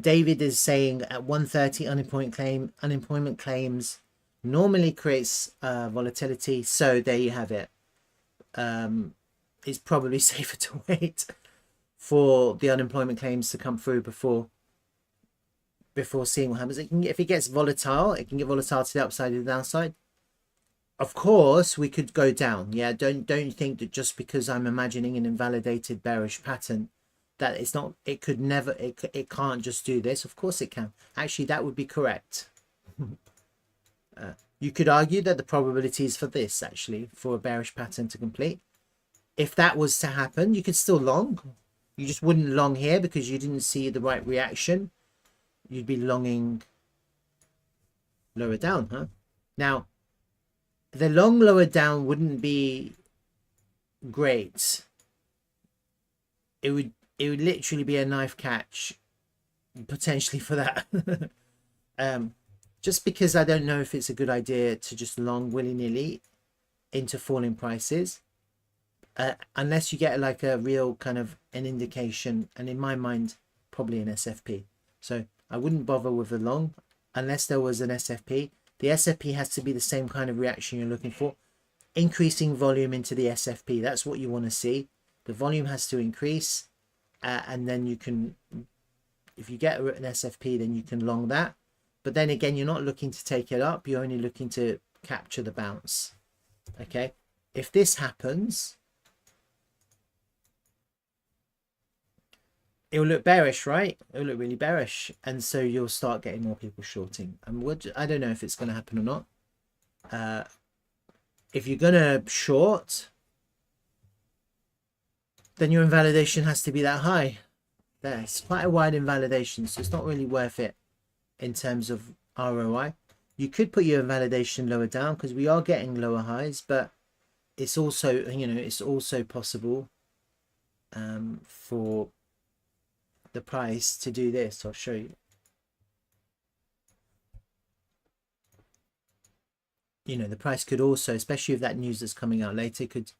David is saying at 1:30 unemployment claims normally creates volatility, so there you have it. It's probably safer to wait for the unemployment claims to come through before seeing what happens. If it gets volatile, it can get volatile to the upside and the downside. Of course, we could go down. Yeah, don't think that just because I'm imagining an invalidated bearish pattern that it can't just do this. Of course it can. Actually, that would be correct. You could argue that the probabilities for this, actually, for a bearish pattern to complete, if that was to happen, you could still long. You just wouldn't long here because you didn't see the right reaction. You'd be longing lower down, huh? Now, the long lower down wouldn't be great. It would literally be a knife catch potentially for that. Just because I don't know if it's a good idea to just long willy-nilly into falling prices, unless you get like a real kind of an indication, and in my mind probably an SFP. So I wouldn't bother with the long unless there was an SFP. The SFP has to be the same kind of reaction you're looking for, increasing volume into the SFP. That's what you want to see. The volume has to increase, and then you can if you get an SFP, then you can long that. But then again, you're not looking to take it up. You're only looking to capture the bounce. Okay. If this happens, it'll look bearish, right? It'll look really bearish. And so you'll start getting more people shorting. And I don't know if it's going to happen or not. If you're going to short, then your invalidation has to be that high. It's quite a wide invalidation, so it's not really worth it in terms of ROI. You could put your invalidation lower down because we are getting lower highs, but it's also, you know, it's also possible for the price to do this. I'll show you. You know, the price could also, especially if that news that's coming out later, could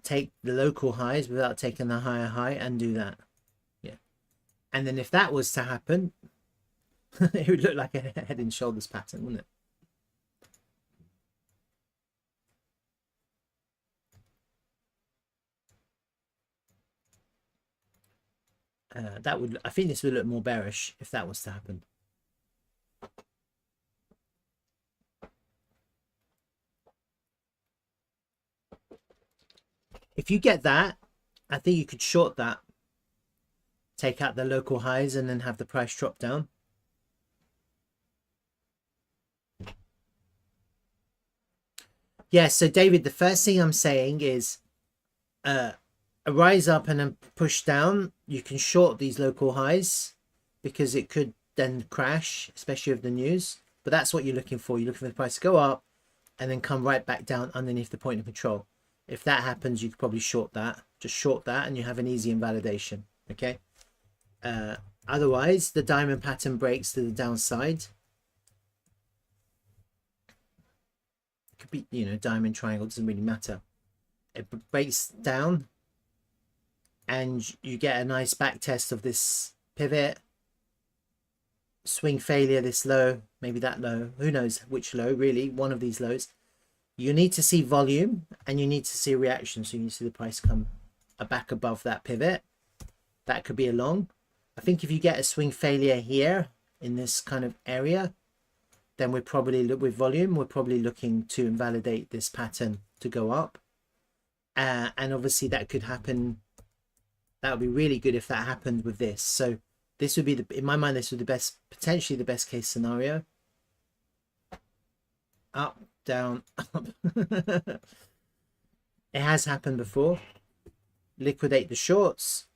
take the local highs without taking the higher high and do that. Yeah. And then if that was to happen, it would look like a head and shoulders pattern, wouldn't it? That would, I think this would look more bearish if that was to happen. If you get that, I think you could short that, take out the local highs and then have the price drop down. Yeah, so David, the first thing I'm saying is a rise up and then push down. You can short these local highs because it could then crash, especially with the news. But that's what you're looking for. You're looking for the price to go up and then come right back down underneath the point of control. If that happens, you could probably short that. Just short that and you have an easy invalidation. Okay. Otherwise, the diamond pattern breaks to the downside. It could be, you know, diamond triangle, doesn't really matter. It breaks down and you get a nice back test of this pivot. Swing failure, this low, maybe that low. Who knows which low, really. One of these lows. You need to see volume and you need to see a reaction. So you need to see the price come back above that pivot. That could be a long. I think if you get a swing failure here in this kind of area, then we're probably, with volume, we're probably looking to invalidate this pattern to go up. And obviously that could happen. That would be really good if that happened with this. So this would be, in my mind, this would be the best, potentially the best case scenario. Up, down, up. It has happened before. Liquidate the shorts,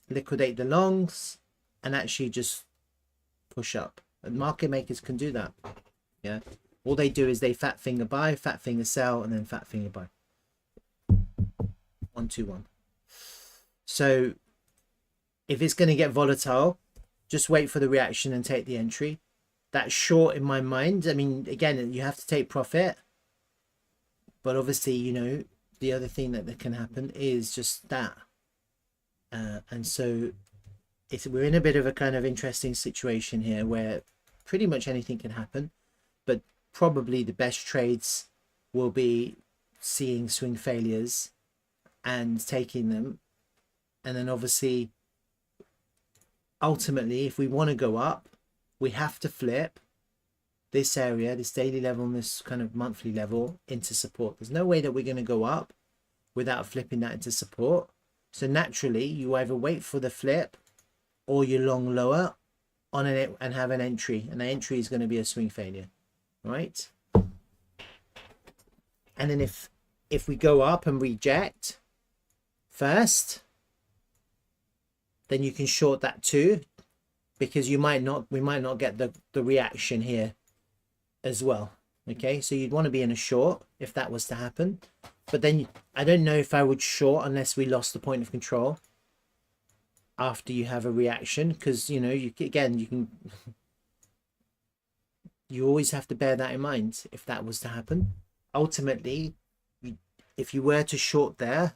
liquidate the longs, and actually just push up. And market makers can do that. Yeah. All they do is they fat finger buy, fat finger sell, and then fat finger buy. 1, 2, 1. So if it's going to get volatile, just wait for the reaction and take the entry. That's short in my mind. I mean, again, you have to take profit. But obviously, you know, the other thing that can happen is just that. And so we're in a bit of a kind of interesting situation here where pretty much anything can happen. But probably the best trades will be seeing swing failures and taking them. And then obviously, ultimately, if we want to go up, we have to flip this area, this daily level and this kind of monthly level into support. There's no way that we're going to go up without flipping that into support. So naturally, you either wait for the flip or you long lower on it and have an entry. And the entry is going to be a swing failure, right? And then if we go up and reject first, then you can short that too, because we might not get the reaction here as well. Okay, so you'd want to be in a short if that was to happen. But then I don't know if I would short unless we lost the point of control after you have a reaction, because you know, you can you always have to bear that in mind if that was to happen. Ultimately, if you were to short there,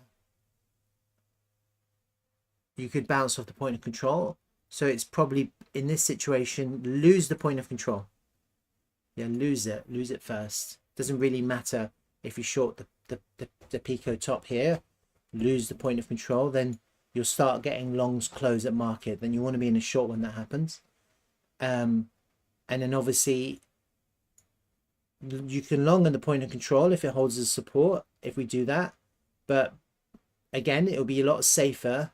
you could bounce off the point of control. So it's probably, in this situation, lose the point of control. Yeah, lose it first. Doesn't really matter if you short the pico top here, lose the point of control, then you'll start getting longs close at market. Then you want to be in a short when that happens. And then obviously you can long on the point of control if it holds as support, if we do that. But again, it'll be a lot safer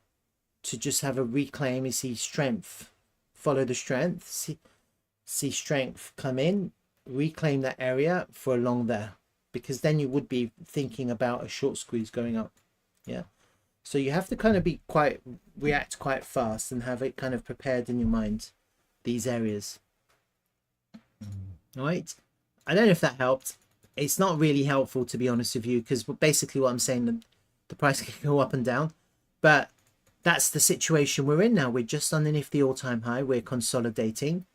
to just have a reclaim. You see strength, follow the strength, see strength come in, reclaim that area for a long there, because then you would be thinking about a short squeeze going up. Yeah, so you have to kind of react quite fast and have it kind of prepared in your mind, these areas. All right, I don't know if that helped. It's not really helpful, to be honest with you, because basically what I'm saying, the price can go up and down, but that's the situation we're in now. We're just underneath the all-time high. We're consolidating.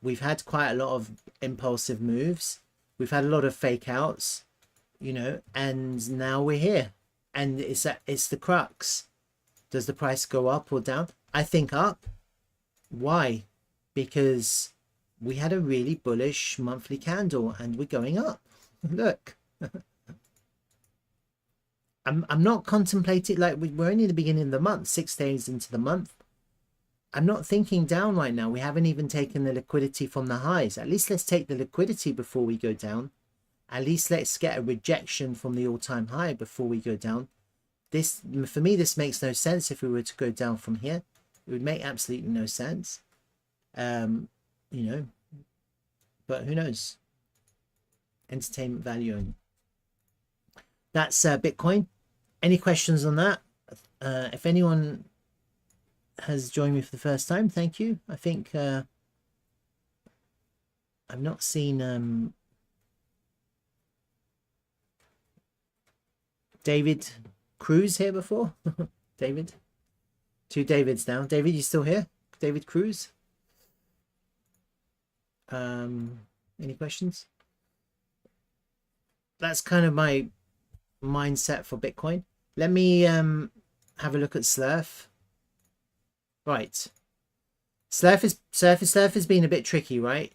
We've had quite a lot of impulsive moves. We've had a lot of fake outs, you know, and now we're here. And it's the crux. Does the price go up or down? I think up. Why? Because we had a really bullish monthly candle and we're going up. Look. I'm not contemplating, like, we're only at the beginning of the month, 6 days into the month. I'm not thinking down right now. We haven't even taken the liquidity from the highs. At least let's take the liquidity before we go down. At least let's get a rejection from the all-time high before we go down. This, for me, this makes no sense. If we were to go down from here, it would make absolutely no sense. You know, but who knows? Entertainment value only. That's Bitcoin. Any questions on that? If anyone has joined me for the first time, thank you. I think I've not seen David Cruz here before. David, 2 Davids now. David, you still here? David Cruz. Any questions? That's kind of my mindset for Bitcoin. Let me have a look at Slerf. Right, Slerf has been a bit tricky, right?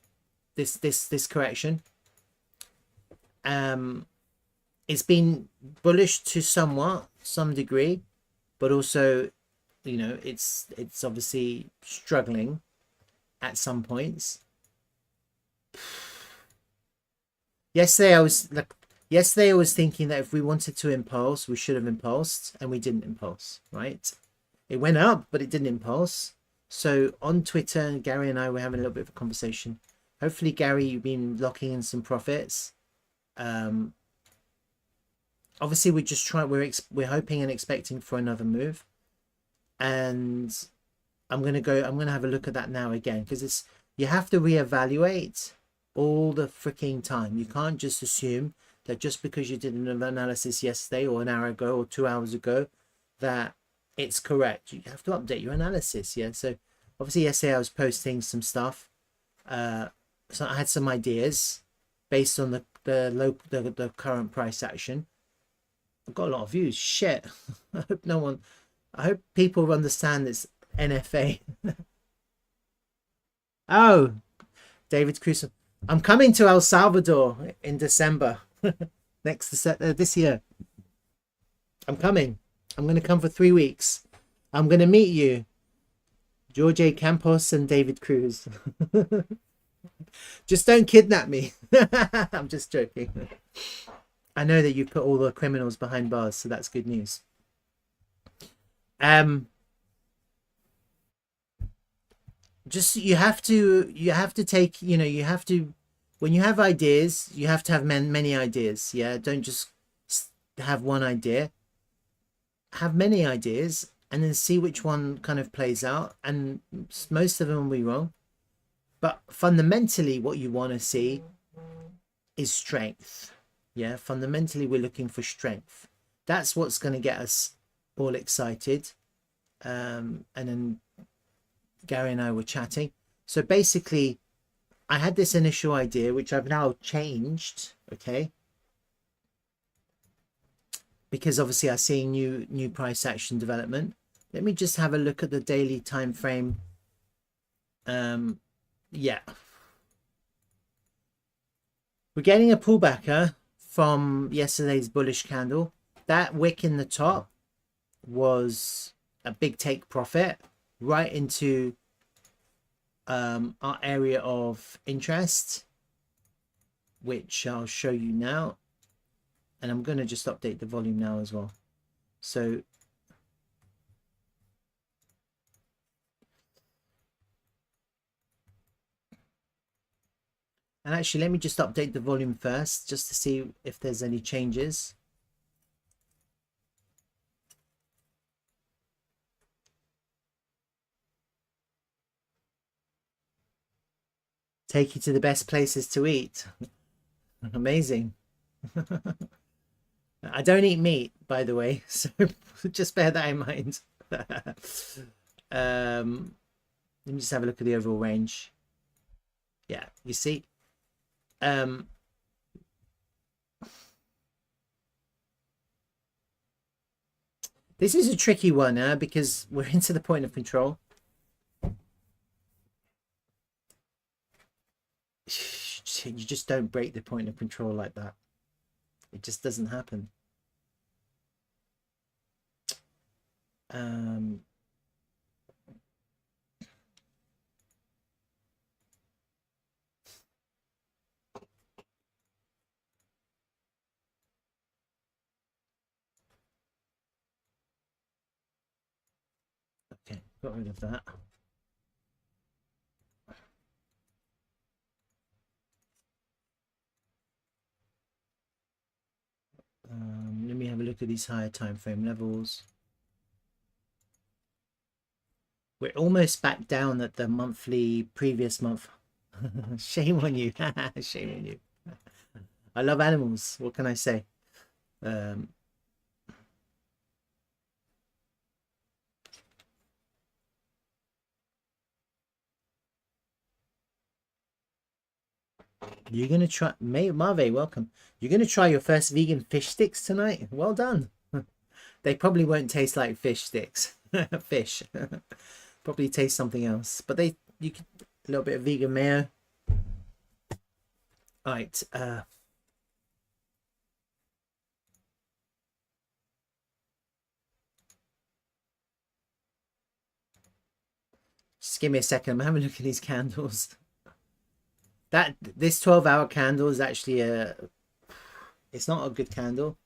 This correction. It's been bullish to some degree, but also, you know, it's obviously struggling at some points. Yesterday I was thinking that if we wanted to impulse, we should have impulsed, and we didn't impulse, right? It went up, but it didn't impulse. So on Twitter, Gary and I were having a little bit of a conversation. Hopefully, Gary, you've been locking in some profits. Obviously, we're just trying. We're hoping and expecting for another move, and I'm gonna have a look at that now again, because you have to reevaluate all the freaking time. You can't just assume that just because you did an analysis yesterday or an hour ago or 2 hours ago that it's correct. You have to update your analysis. Yeah, so obviously yesterday I was posting some stuff, so I had some ideas based on the current price action. I've got a lot of views. Shit. I hope people understand this NFA. Oh, David Cruz, I'm coming to El Salvador in December this year. I'm coming. I'm going to come for 3 weeks. I'm going to meet you, George A. Campos and David Cruz. Just don't kidnap me. I'm just joking. I know that you put all the criminals behind bars, so that's good news. Just you have to take, you know, you have to, when you have ideas, you have to have many ideas. Yeah, don't just have one idea. Have many ideas and then see which one kind of plays out, and most of them will be wrong, but fundamentally what you want to see is strength. Yeah, fundamentally we're looking for strength. That's what's going to get us all excited. And then Gary and I were chatting, so basically I had this initial idea which I've now changed, okay, because obviously I see new price action development. Let me just have a look at the daily time frame. Yeah, we're getting a pullbacker from yesterday's bullish candle. That wick in the top was a big take profit right into our area of interest, which I'll show you now. And I'm going to just update the volume now as well. So and actually, let me just update the volume first, just to see if there's any changes. Take you to the best places to eat. Amazing. I don't eat meat, by the way, so just bear that in mind. Let me just have a look at the overall range. Yeah, you see. This is a tricky one, because we're into the point of control. You just don't break the point of control like that. It just doesn't happen. Okay, got rid of that. Let me have a look at these higher time frame levels. We're almost back down at the monthly previous month. Shame on you. Shame on you. I love animals. What can I say? You're gonna try, Marve, welcome. You're gonna try your first vegan fish sticks tonight. Well done. They probably won't taste like fish sticks. Fish. Probably taste something else. But you could a little bit of vegan mayo. All right. Just give me a second. I'm having a look at these candles. This 12-hour candle is actually it's not a good candle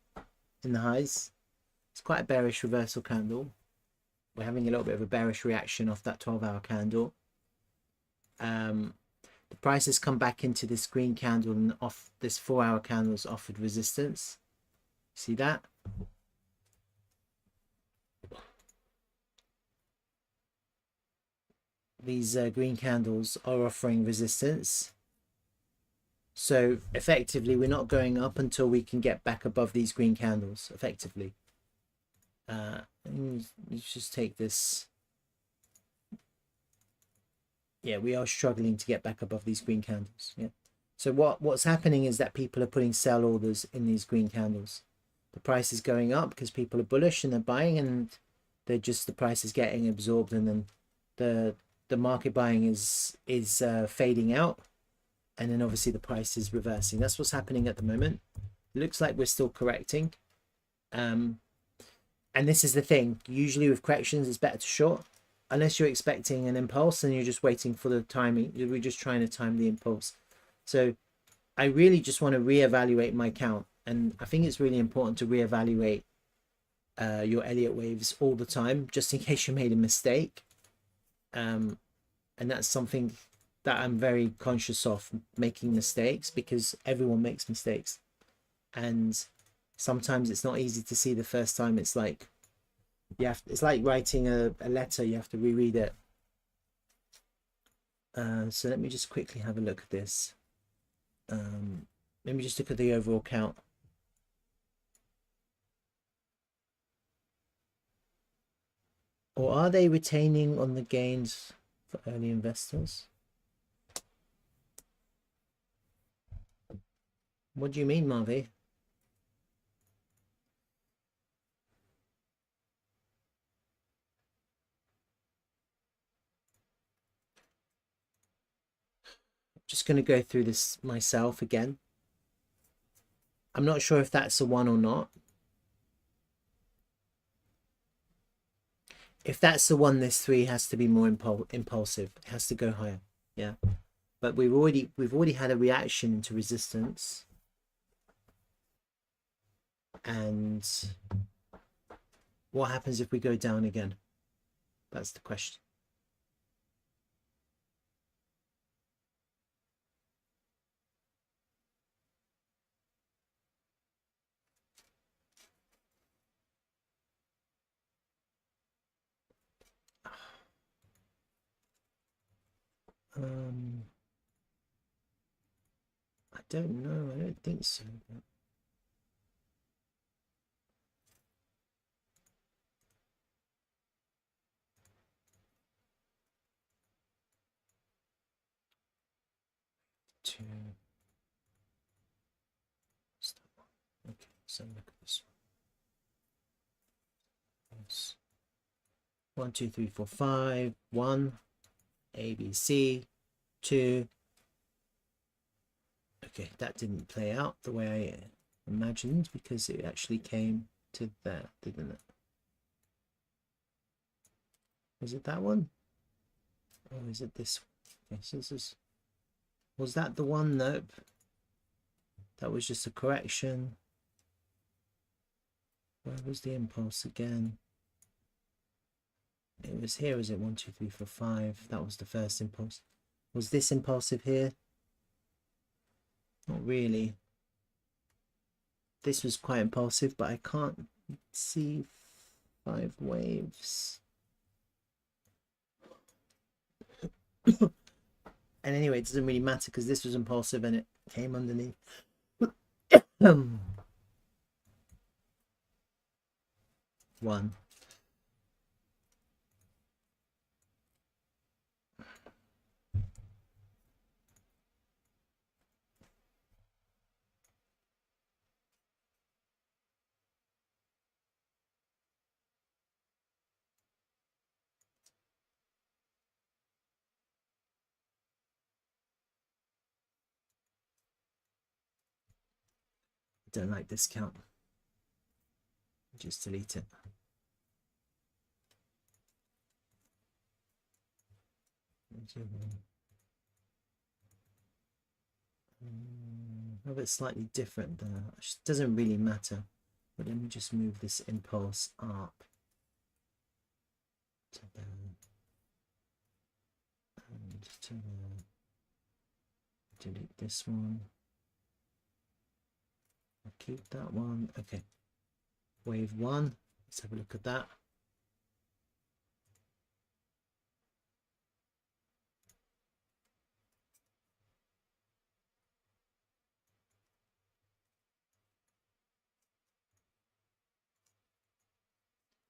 in the highs. It's quite a bearish reversal candle. We're having a little bit of a bearish reaction off that 12-hour candle. The price has come back into this green candle, and off this 4-hour candle has offered resistance. See that? These green candles are offering resistance. So effectively, we're not going up until we can get back above these green candles, effectively. Let's just take this. Yeah, we are struggling to get back above these green candles. Yeah. So what's happening is that people are putting sell orders in these green candles. The price is going up because people are bullish and they're buying, and the price is getting absorbed, and then the market buying is fading out, and then obviously the price is reversing. That's what's happening at the moment. It looks like we're still correcting. And this is the thing. Usually with corrections, it's better to short. Unless you're expecting an impulse and you're just waiting for the timing. We're just trying to time the impulse. So I really just want to reevaluate my count. And I think it's really important to reevaluate your Elliott waves all the time, just in case you made a mistake. And that's something that I'm very conscious of, making mistakes, because everyone makes mistakes. And sometimes it's not easy to see the first time. It's like it's like writing a letter. You have to reread it. So let me just quickly have a look at this. Let me just look at the overall count. Or are they retaining on the gains for early investors? What do you mean, Marvy? Just going to go through this myself again. I'm not sure if that's a one or not. If that's the one, this 3 has to be more impulsive. It has to go higher. Yeah. But we've already had a reaction to resistance. And what happens if we go down again? That's the question. I don't know. I don't think so. But... Okay, so look at this one. Yes. 1, 2, 3, 4, 5. 1, A, B, C. 2. Okay, that didn't play out the way I imagined because it actually came to there, didn't it? Was it that one? Or is it this one? Okay, so this is... Was that the one? Nope. That was just a correction. Where was the impulse again? It was here, was it? 1, 2, 3, 4, 5. That was the first impulse. Was this impulsive here? Not really. This was quite impulsive, but I can't see 5 waves. And anyway, it doesn't really matter because this was impulsive and it came underneath. 1. Don't like this count. Just delete it. A bit slightly different there. It doesn't really matter. But let me just move this impulse up to there and to there. Delete this one. I'll keep that one. Okay. Wave 1. Let's have a look at that.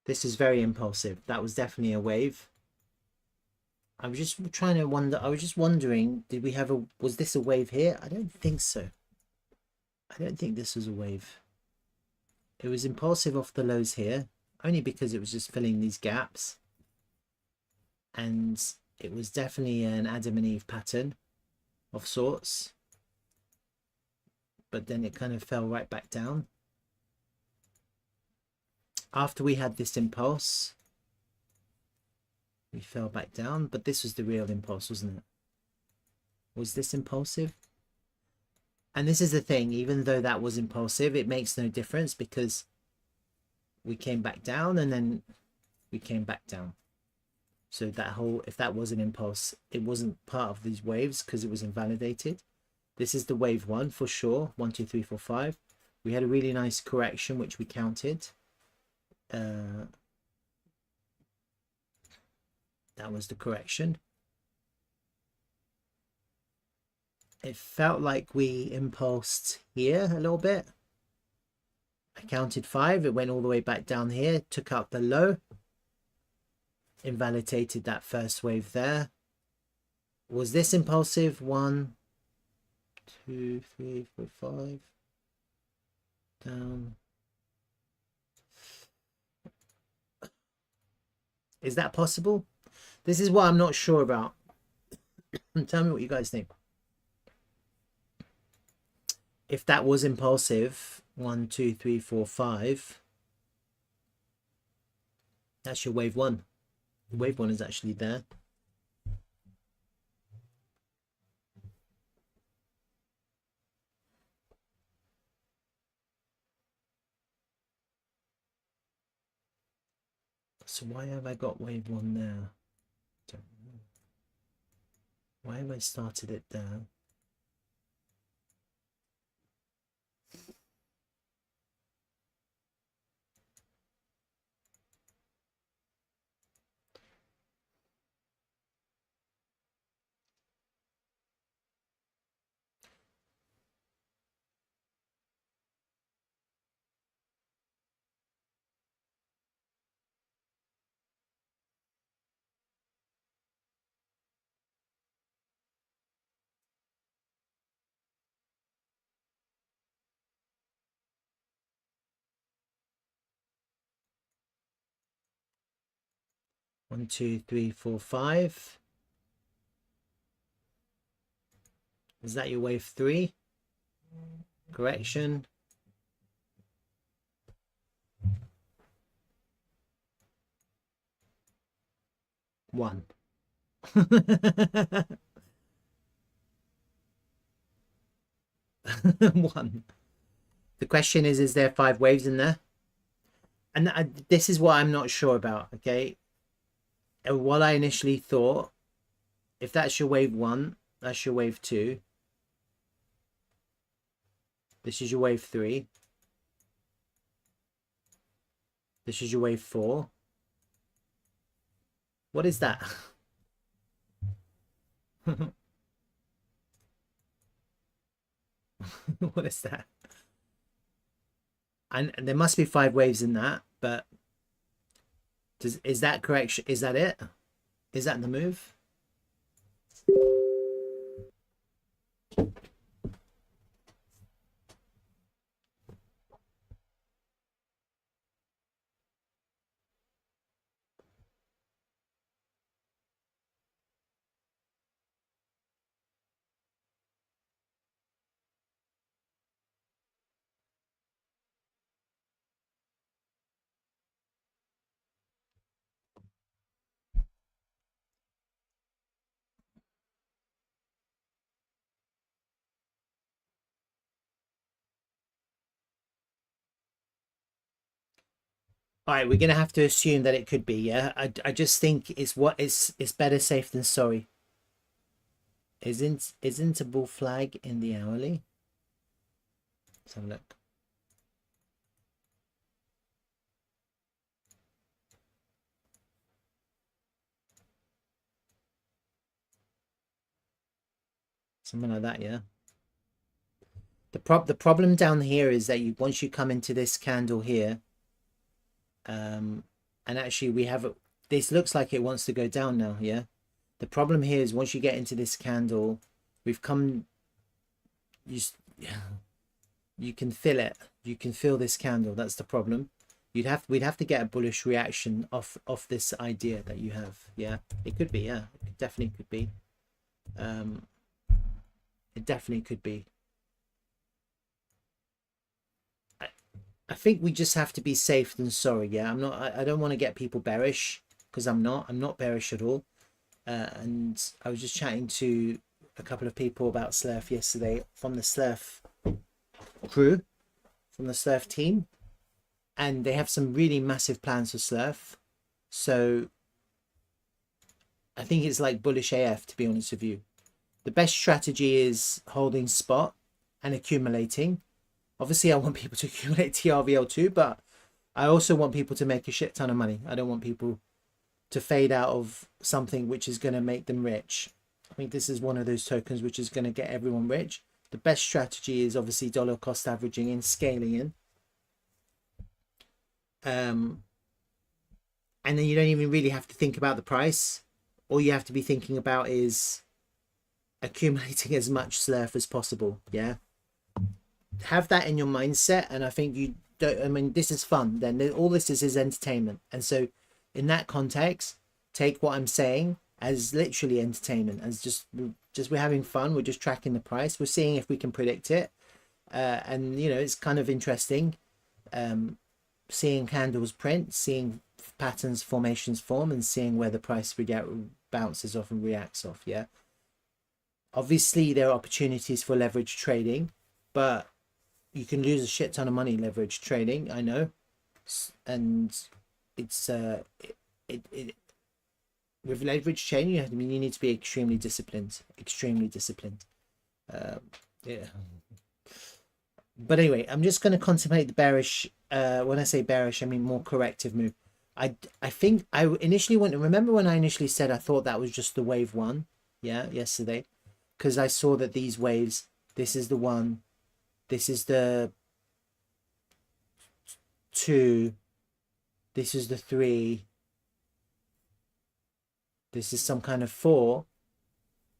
This is very impulsive. That was definitely a wave. I was just trying to wonder. I was just wondering, did we have a... Was this a wave here? I don't think so. I don't think this was a wave. It was impulsive off the lows here, only because it was just filling these gaps. And it was definitely an Adam and Eve pattern of sorts. But then it kind of fell right back down. After we had this impulse, we fell back down, but this was the real impulse, wasn't it? Was this impulsive? And this is the thing, even though that was impulsive, it makes no difference because we came back down and then we came back down. So that whole, if that was an impulse, it wasn't part of these waves because it was invalidated. This is the wave 1 for sure. 1, 2, 3, 4, 5. We had a really nice correction, which we counted. That was the correction. It felt like we impulsed here a little bit. I counted 5. It went all the way back down here, took out the low, invalidated that first wave there. Was this impulsive? 1, 2, 3, 4, 5. Down. Is that possible? This is what I'm not sure about. Tell me what you guys think. If that was impulsive, 1, 2, 3, 4, 5. That's your wave 1. Wave 1 is actually there. So why have I got wave 1 there? Don't know. Why have I started it there? One, two, three, four, five. Is that your wave 3? Correction. One. One. The question is there 5 waves in there? And this is what I'm not sure about, okay? What I initially thought, if that's your wave 1, that's your wave 2. This is your wave 3. This is your wave 4. What is that? What is that? And there must be 5 waves in that, but is that correction? Is that it? Is that the move? All right, we're gonna have to assume that it could be. Yeah, I just think it's better safe than sorry. Isn't a bull flag in the hourly? Let's have a look. Something like that, yeah. The problem down here is that once you come into this candle here, and actually we have this looks like it wants to go down now, yeah. The problem here is once you get into this candle, we've come, you can feel it. You can feel this candle. That's the problem. We'd have to get a bullish reaction off this idea that you have. Yeah, it could be. Yeah, it definitely could be. It definitely could be. I think we just have to be safe than sorry. Yeah, I don't want to get people bearish, because I'm not bearish at all. And I was just chatting to a couple of people about Slerf yesterday from the Slerf crew, from the Slerf team, and they have some really massive plans for Slerf. So I think it's like bullish AF, to be honest with you. The best strategy is holding spot and accumulating. Obviously, I want people to accumulate TRVL too, but I also want people to make a shit ton of money. I don't want people to fade out of something which is going to make them rich. I think this is one of those tokens which is going to get everyone rich. The best strategy is obviously dollar cost averaging in, scaling in. And then you don't even really have to think about the price. All you have to be thinking about is accumulating as much Slerf as possible. Yeah, have that in your mindset, and I think you don't. I mean, this is fun. Then all this is entertainment, and so in that context, take what I'm saying as literally entertainment, as just we're having fun. We're just tracking the price. We're seeing if we can predict it, and you know, it's kind of interesting. seeing candles print, seeing patterns, formations form, and seeing where the price bounces off and reacts off. Yeah, obviously there are opportunities for leverage trading, but you can lose a shit ton of money leverage trading, I know. And it's with leverage trading, you need to be extremely disciplined. Yeah. But anyway, I'm just going to contemplate the bearish. When I say bearish, I mean more corrective move. I think I initially remember when I initially said I thought that was just the wave one, yeah, yesterday, because I saw that these waves, this is the one, this is the two, this is the three, this is some kind of four,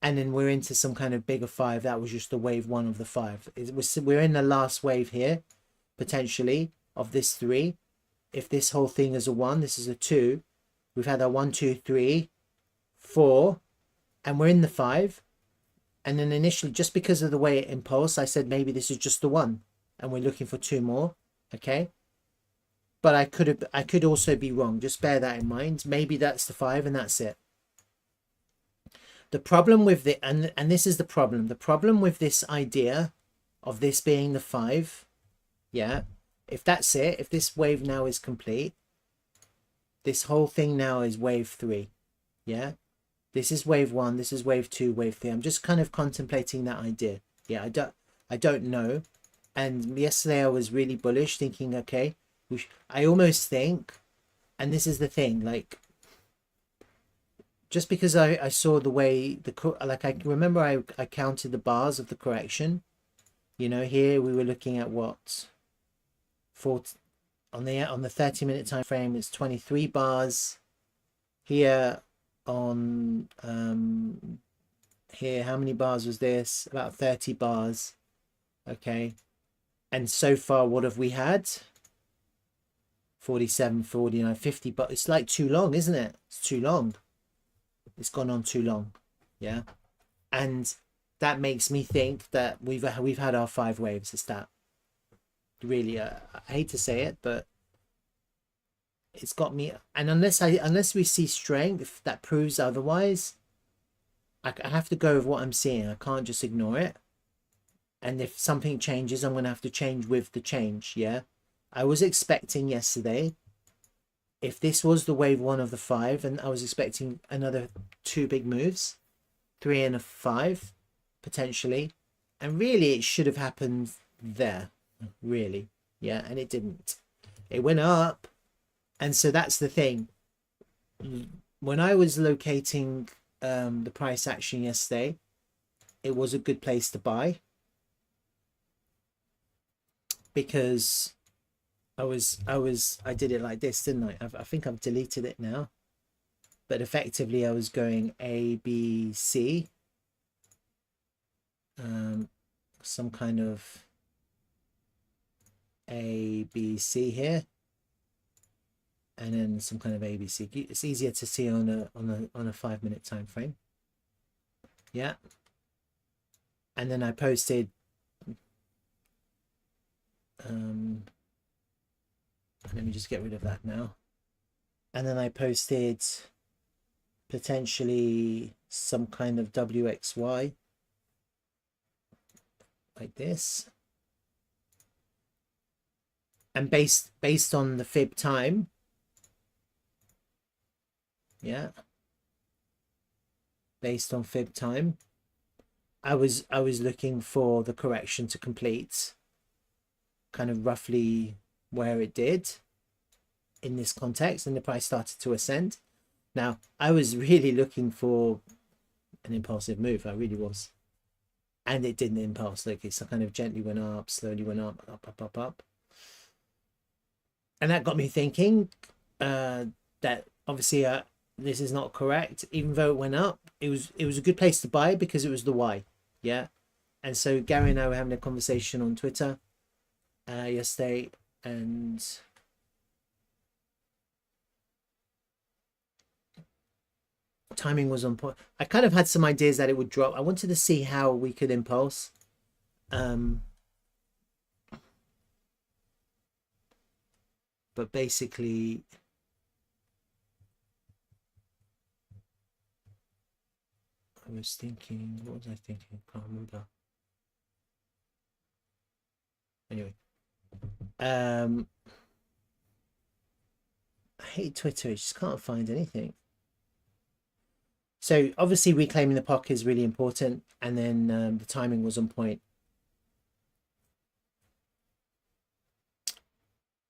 and then we're into some kind of bigger five. That was just the wave one of the five. We're in the last wave here, potentially, of this three. If this whole thing is a one, this is a two. We've had our 1, 2, 3, 4, and we're in the five. And then initially, just because of the way it impulsed, I said maybe this is just the one, and we're looking for two more. Okay, but I could also be wrong. Just bear that in mind. Maybe that's the five, and that's it. The problem with the and this is the problem. The problem with this idea of this being the five, yeah. If that's it, if this wave now is complete, this whole thing now is wave three, yeah. This is wave one. This is wave two, wave three. I'm just kind of contemplating that idea. Yeah, I don't know. And yesterday I was really bullish, thinking, okay, I almost think, and this is the thing, like, just because I saw the way like I remember I counted the bars of the correction. You know, here we were looking at what, on the 30-minute time frame, it's 23 bars. Here on here, how many bars was this? About 30 bars. Okay, and so far what have we had? 47, 49, 50, but it's like too long, isn't it? It's too long. It's gone on too long, yeah. And that makes me think that we've had our 5 waves. It's that really, I hate to say it, but it's got me. And unless we see strength that proves otherwise, I have to go with what I'm seeing. I can't just ignore it. And if something changes, I'm gonna have to change with the change. Yeah, I was expecting yesterday, if this was the wave one of the 5, and I was expecting another 2 big moves, 3 and a 5 potentially, and really it should have happened there, really, yeah, and it didn't. It went up, and so that's the thing. When I was locating the price action yesterday, it was a good place to buy, because I did it like this, didn't I? I think I've deleted it now, but effectively I was going A, B, C, some kind of A, B, C here, and then some kind of A, B, C. It's easier to see on a 5-minute time frame, yeah. And then I posted let me just get rid of that now. And then I posted potentially some kind of WXY like this. And based on the fib time, yeah, based on fib time, I was looking for the correction to complete kind of roughly where it did in this context, and the price started to ascend. Now, I was really looking for an impulsive move. I really was. And it didn't impulse. Like, it's kind of gently went up, slowly went up, up, up, up, up. And that got me thinking that obviously this is not correct. Even though it went up, it was a good place to buy because it was the Y. Yeah. And so Gary and I were having a conversation on Twitter yesterday, and timing was on point. I kind of had some ideas that it would drop. I wanted to see how we could impulse. But but basically I was thinking, what was I thinking? I can't remember. Anyway, I hate Twitter. I just can't find anything. So obviously reclaiming the pocket is really important, and then the timing was on point.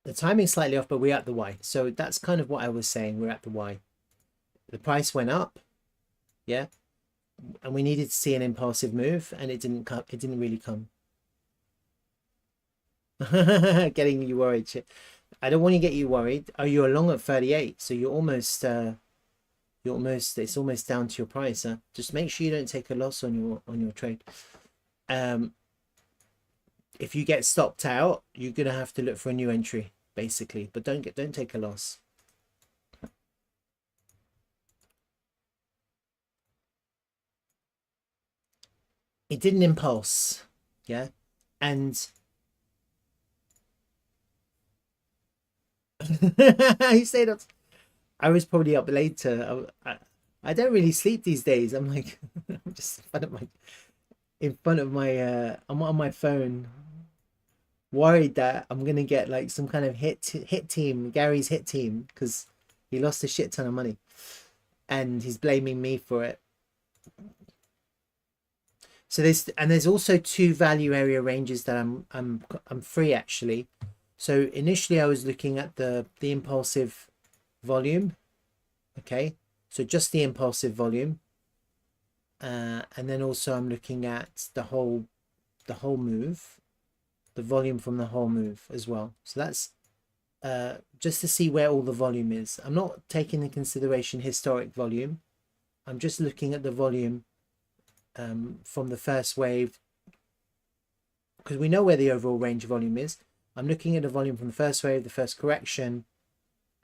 The timing's slightly off, but we're at the Y. So that's kind of what I was saying. We're at the Y. The price went up, yeah, and we needed to see an impulsive move, and it didn't come. It didn't really come. Getting you worried. I don't want to get you worried. Oh, you're long at 38, so you're almost. It's almost down to your price. Huh? Just make sure you don't take a loss on your trade. If you get stopped out, you're gonna have to look for a new entry, basically. But don't take a loss. It didn't impulse, yeah, and you say that. I was probably up later. I don't really sleep these days. I'm like, I'm just in front of my I'm on my phone, worried that I'm gonna get like some kind of hit team, Gary's hit team, because he lost a shit ton of money, and he's blaming me for it. So there's also two value area ranges that I'm free actually. So initially I was looking at the impulsive volume, okay, so just the impulsive volume, and then also I'm looking at the whole move, the volume from the whole move as well. So that's just to see where all the volume is. I'm not taking into consideration historic volume. I'm just looking at the volume from the first wave, because we know where the overall range volume is. I'm looking at the volume from the first wave, the first correction,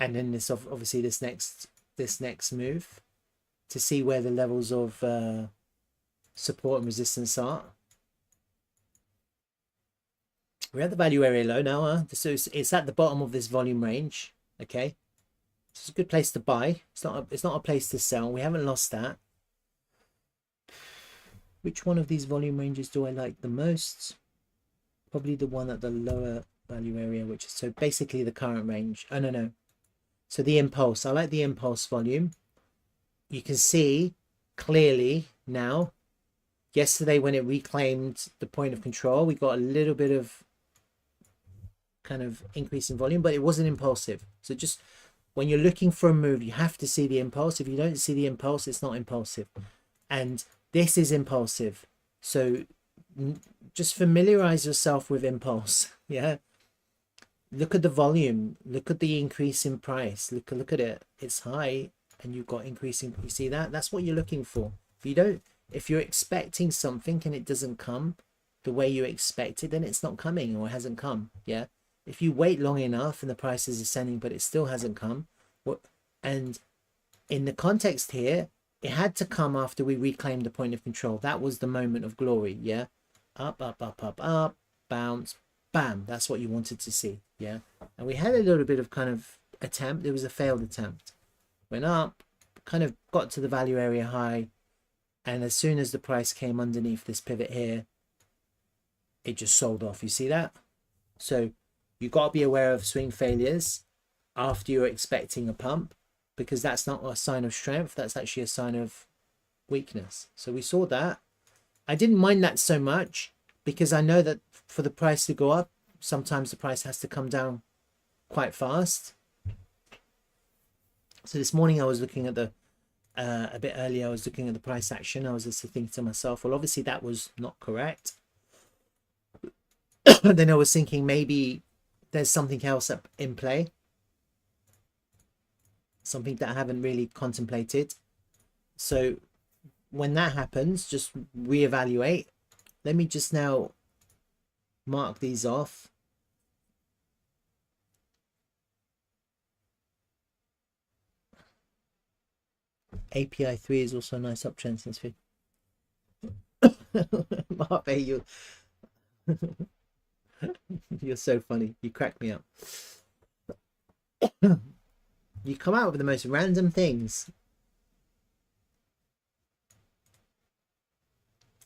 and then this obviously this next move, to see where the levels of support and resistance are. We're at the value area low now, huh? So it's at the bottom of this volume range. Okay, it's a good place to buy. It's not a place to sell. We haven't lost that. Which one of these volume ranges do I like the most? Probably the one at the lower value area, which is so basically the current range. Oh no. So the impulse. I like the impulse volume. You can see clearly now. Yesterday when it reclaimed the point of control, we got a little bit of kind of increase in volume, but it wasn't impulsive. So just when you're looking for a move, you have to see the impulse. If you don't see the impulse, it's not impulsive. And this is impulsive. So just familiarize yourself with impulse. Yeah. Look at the volume. Look at the increase in price. Look at it. It's high, and you've got increasing. You see that? That's what you're looking for. If you're expecting something and it doesn't come the way you expected, then it's not coming, or it hasn't come. Yeah. If you wait long enough and the price is ascending, but it still hasn't come, and in the context here, it had to come after we reclaimed the point of control. That was the moment of glory. Yeah. Up, bounce, bam. That's what you wanted to see. Yeah. And we had a little bit of kind of attempt. It was a failed attempt. Went up, kind of got to the value area high, and as soon as the price came underneath this pivot here, it just sold off. You see that? So you've got to be aware of swing failures after you're expecting a pump, because that's not a sign of strength. That's actually a sign of weakness. So we saw that. I didn't mind that so much, because I know that for the price to go up, sometimes the price has to come down quite fast. So this morning I was looking at the a bit earlier, I was looking at the price action. I was just thinking to myself, well, obviously that was not correct. Then I was thinking maybe there's something else in play, something that I haven't really contemplated. So when that happens, just reevaluate. Let me just now mark these off. API 3 is also a nice uptrend since we Marpe, you're so funny. You crack me up. You come out with the most random things.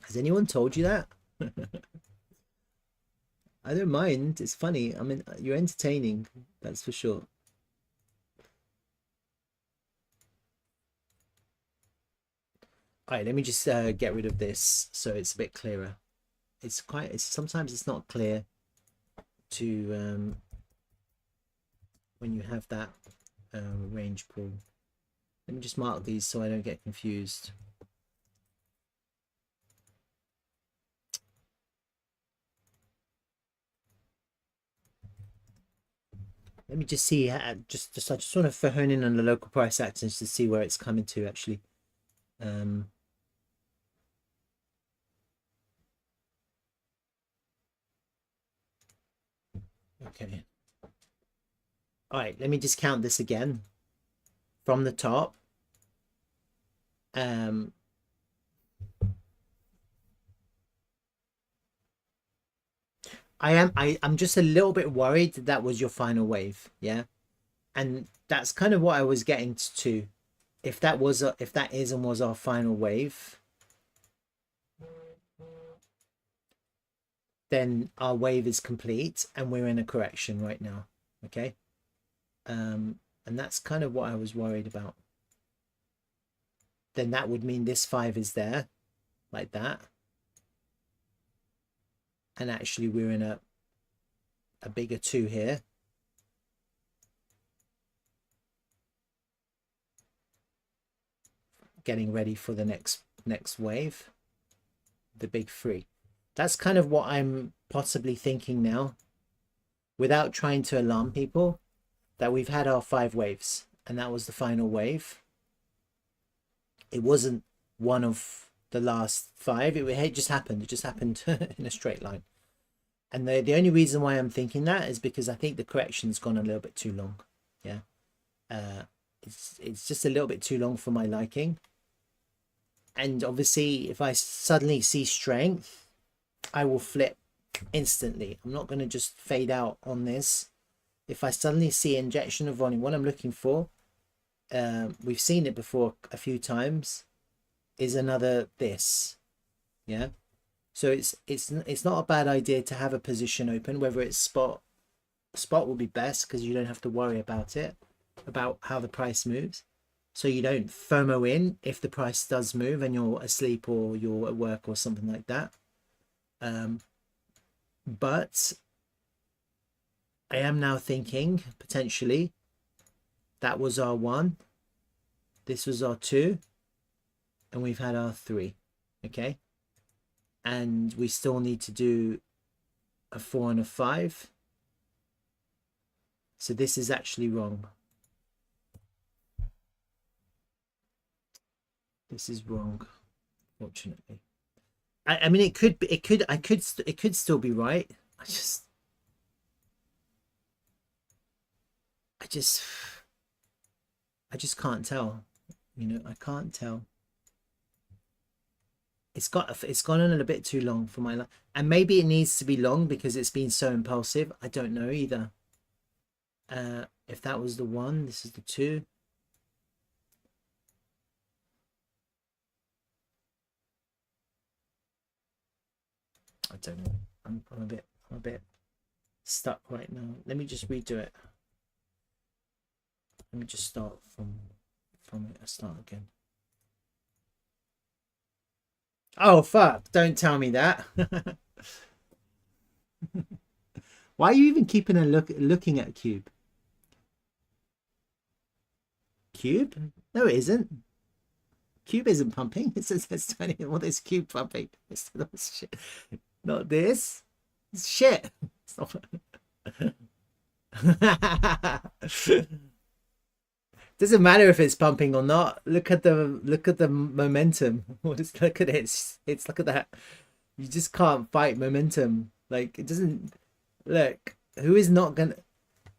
Has anyone told you that? I don't mind. It's funny. I mean, you're entertaining. That's for sure. All right, let me just get rid of this so it's a bit clearer. It's sometimes it's not clear to when you have that range pool. Let me just mark these so I don't get confused. Let me just see. I just want to hone in on the local price actions to see where it's coming to actually. Okay. All right, let me just count this again from the top. I'm just a little bit worried that was your final wave, yeah, and that's kind of what I was getting to. If that is and was our final wave, then our wave is complete and we're in a correction right now. Okay. And that's kind of what I was worried about. Then that would mean this 5 is there like that. And actually we're in a bigger 2 here. Getting ready for the next wave, the big 3. That's kind of what I'm possibly thinking now, without trying to alarm people, that we've had our 5 waves and that was the final wave. It wasn't one of the last 5. It just happened. It just happened in a straight line. And the only reason why I'm thinking that is because I think the correction's gone a little bit too long. Yeah. It's just a little bit too long for my liking. And obviously, if I suddenly see strength, I will flip instantly. I'm not going to just fade out on this. If I suddenly see injection of volume, what I'm looking for, we've seen it before a few times, is another this. Yeah. So it's not a bad idea to have a position open, whether it's spot. Spot will be best because you don't have to worry about it, about how the price moves. So you don't FOMO in if the price does move and you're asleep or you're at work or something like that. But I am now thinking potentially that was our 1, this was our 2, and we've had our 3. Okay, and we still need to do a 4 and a 5. So this is actually wrong. This is wrong, fortunately. I mean, it could still be right. I just can't tell. You know, I can't tell. It's gone on a bit too long for my life, and maybe it needs to be long because it's been so impulsive. I don't know either. If that was the 1, this is the 2. I don't know. I'm a bit stuck right now. Let me just redo it. Let me just start from it. I start again. Oh fuck! Don't tell me that. Why are you even keeping a looking at Cube? Cube? No, it isn't. Cube isn't pumping. It says it's 20. What is Cube pumping? It's not shit. Not this. It's shit. Stop. Doesn't matter if it's pumping or not. Look at the momentum. Just look at it. It's look at that. You just can't fight momentum. Like it doesn't look. Who is not gonna?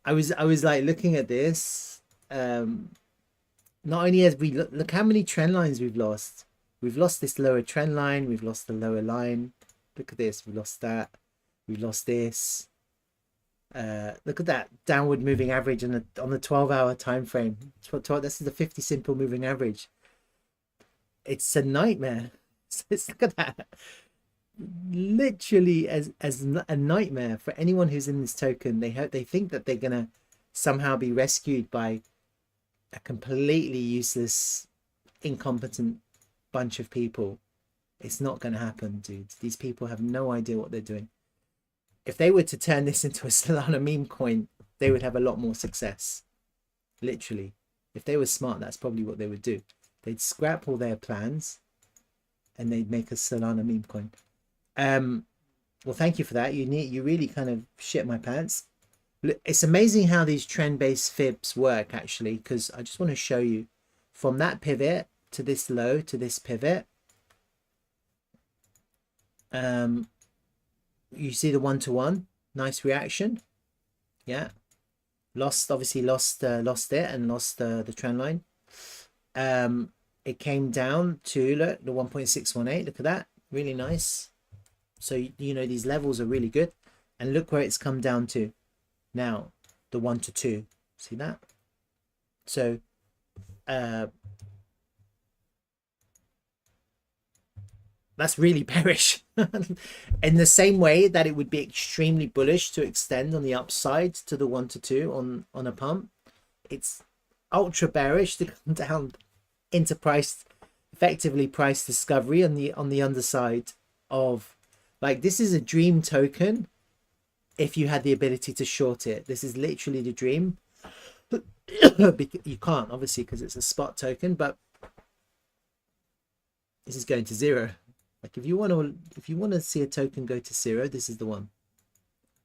I was like looking at this. Not only as we look how many trend lines we've lost. We've lost this lower trend line. We've lost the lower line. Look at this. We've lost that. We've lost this. Look at that downward moving average on the 12-hour time frame. This is the 50 simple moving average. It's a nightmare. Look at that. Literally as a nightmare for anyone who's in this token. They think that they're gonna somehow be rescued by a completely useless, incompetent bunch of people. It's not going to happen, dudes. These people have no idea what they're doing. If they were to turn this into a Solana meme coin, they would have a lot more success. Literally. If they were smart, that's probably what they would do. They'd scrap all their plans and they'd make a Solana meme coin. Well, thank you for that. You really kind of shit my pants. It's amazing how these trend-based fibs work, actually, because I just want to show you from that pivot to this low to this pivot. You see the one-to-one, nice reaction. Yeah, obviously lost it and lost the trend line. It came down to, look, the 1.618. Look at that, really nice. So you know these levels are really good, and look where it's come down to now, the 1 to 2. See that? So that's really bearish. In the same way that it would be extremely bullish to extend on the upside to the 1 to 2 on a pump, it's ultra bearish to come down into effectively price discovery on the underside of, like, this is a dream token if you had the ability to short it. This is literally the dream. You can't, obviously, because it's a spot token, but this is going to zero. Like, if you want to see a token go to zero, this is the one.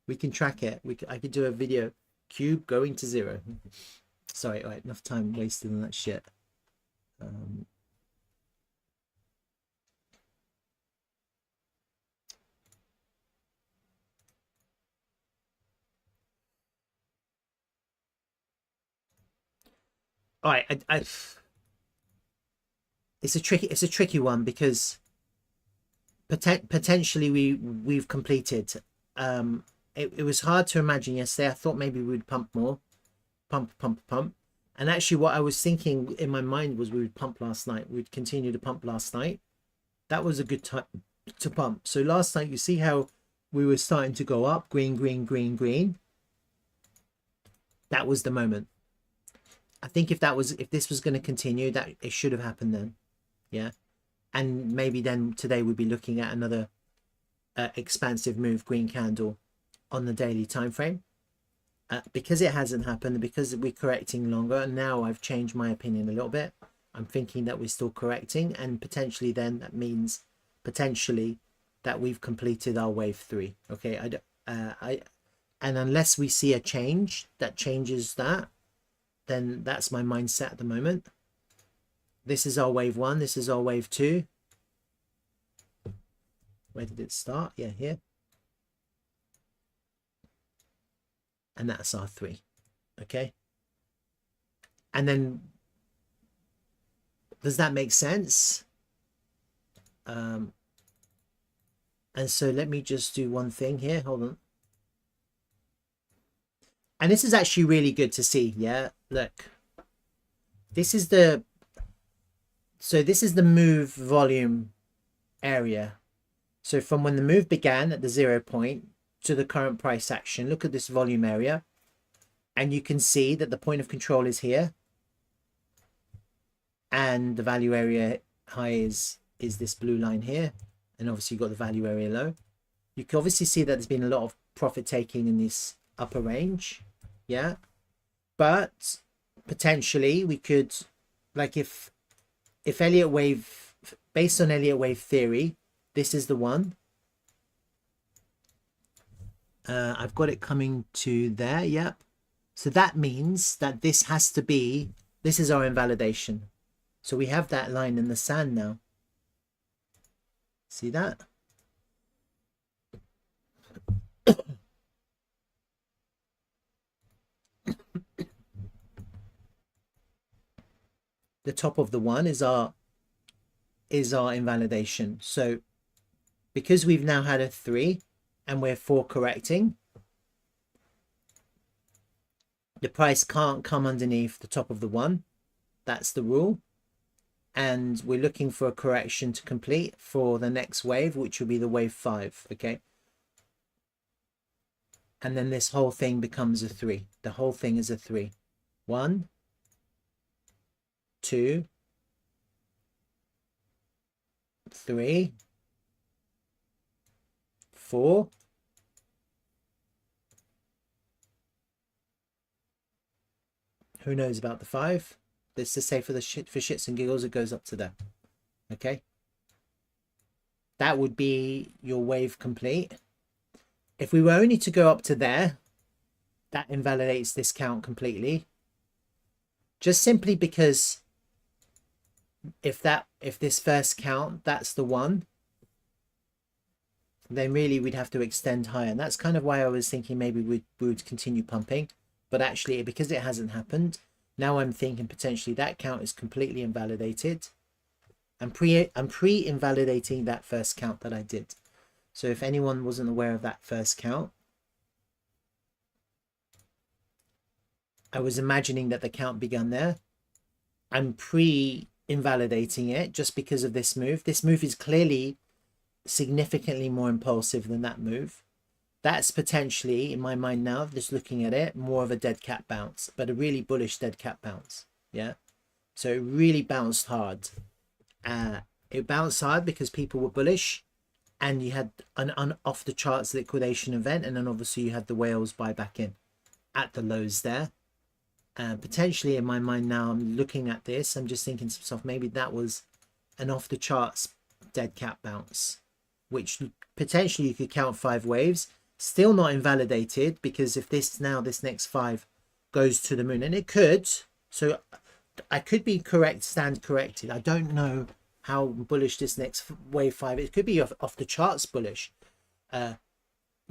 We can track it. I could do a video, cube going to zero. Sorry, all right, enough time wasted on that shit. All right, it's a tricky one, because potentially we've completed. It was hard to imagine yesterday. I thought maybe we'd pump more, pump, and actually what I was thinking in my mind was we would pump last night. We'd continue to pump last night. That was a good time to pump. So last night, you see how we were starting to go up, green. That was the moment. I think if this was going to continue, that it should have happened then. Yeah. And maybe then today we'd be looking at another expansive move, green candle on the daily time frame. Because it hasn't happened, because we're correcting longer, and now I've changed my opinion a little bit. I'm thinking that we're still correcting, and potentially then that means potentially that we've completed our wave 3. Okay, and unless we see a change that changes that, then that's my mindset at the moment. This is our wave 1, this is our wave 2. Where did it start? Yeah, here. And that's our 3. Okay. And then, does that make sense? And so let me just do one thing here. Hold on. And this is actually really good to see. Yeah, look, this is the move volume area. So from when the move began at the 0 point to the current price action, look at this volume area, and you can see that the point of control is here, and the value area high is this blue line here, and obviously you've got the value area low. You can obviously see that there's been a lot of profit taking in this upper range. Yeah, but potentially we could, like, if Elliott wave, based on Elliott wave theory, this is the one. I've got it coming to there. Yeah, so that means that this has to be, this is our invalidation. So we have that line in the sand now. See that? The top of the one is our invalidation. So because we've now had a 3 and we're 4 correcting, the price can't come underneath the top of the 1. That's the rule. And we're looking for a correction to complete for the next wave, which will be the wave 5. Okay. And then this whole thing becomes a 3. The whole thing is a 3. 1, 2, 3, 4, who knows about the 5? Let's just say for shits and giggles, it goes up to there. Okay. That would be your wave complete. If we were only to go up to there, that invalidates this count completely. Just simply because if this first count, that's the 1, then really we'd have to extend higher. And that's kind of why I was thinking maybe we would continue pumping. But actually, because it hasn't happened, now I'm thinking potentially that count is completely invalidated. I'm pre-invalidating that first count that I did. So if anyone wasn't aware of that first count, I was imagining that the count began there. I'm pre-invalidating it just because of this move. This move is clearly significantly more impulsive than that move. That's potentially, in my mind now, just looking at it, more of a dead cat bounce, but a really bullish dead cat bounce. Yeah. So it really bounced hard. It bounced hard because people were bullish, and you had an off the charts liquidation event, and then obviously you had the whales buy back in at the lows there. Potentially in my mind now, I'm looking at this, I'm just thinking to myself, maybe that was an off the charts dead cat bounce, which potentially you could count 5 waves. Still not invalidated, because if this next 5 goes to the moon, and it could, so I could be correct, stand corrected. I don't know how bullish this next wave 5, it could be off the charts bullish.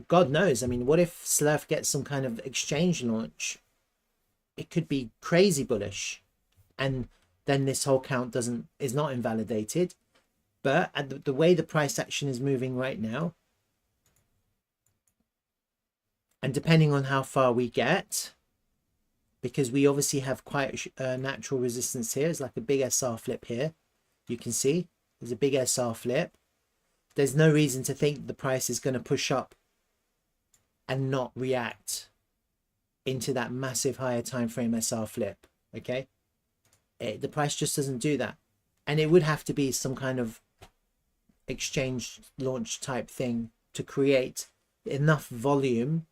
God knows. I mean, what if Slerf gets some kind of exchange launch? It could be crazy bullish, and then this whole count is not invalidated. But at the way the price action is moving right now, and depending on how far we get, because we obviously have quite a natural resistance here. It's like a big SR flip here. You can see there's a big SR flip. There's no reason to think the price is going to push up and not react into that massive higher time frame SR flip. Okay. The price just doesn't do that. And it would have to be some kind of exchange launch type thing to create enough volume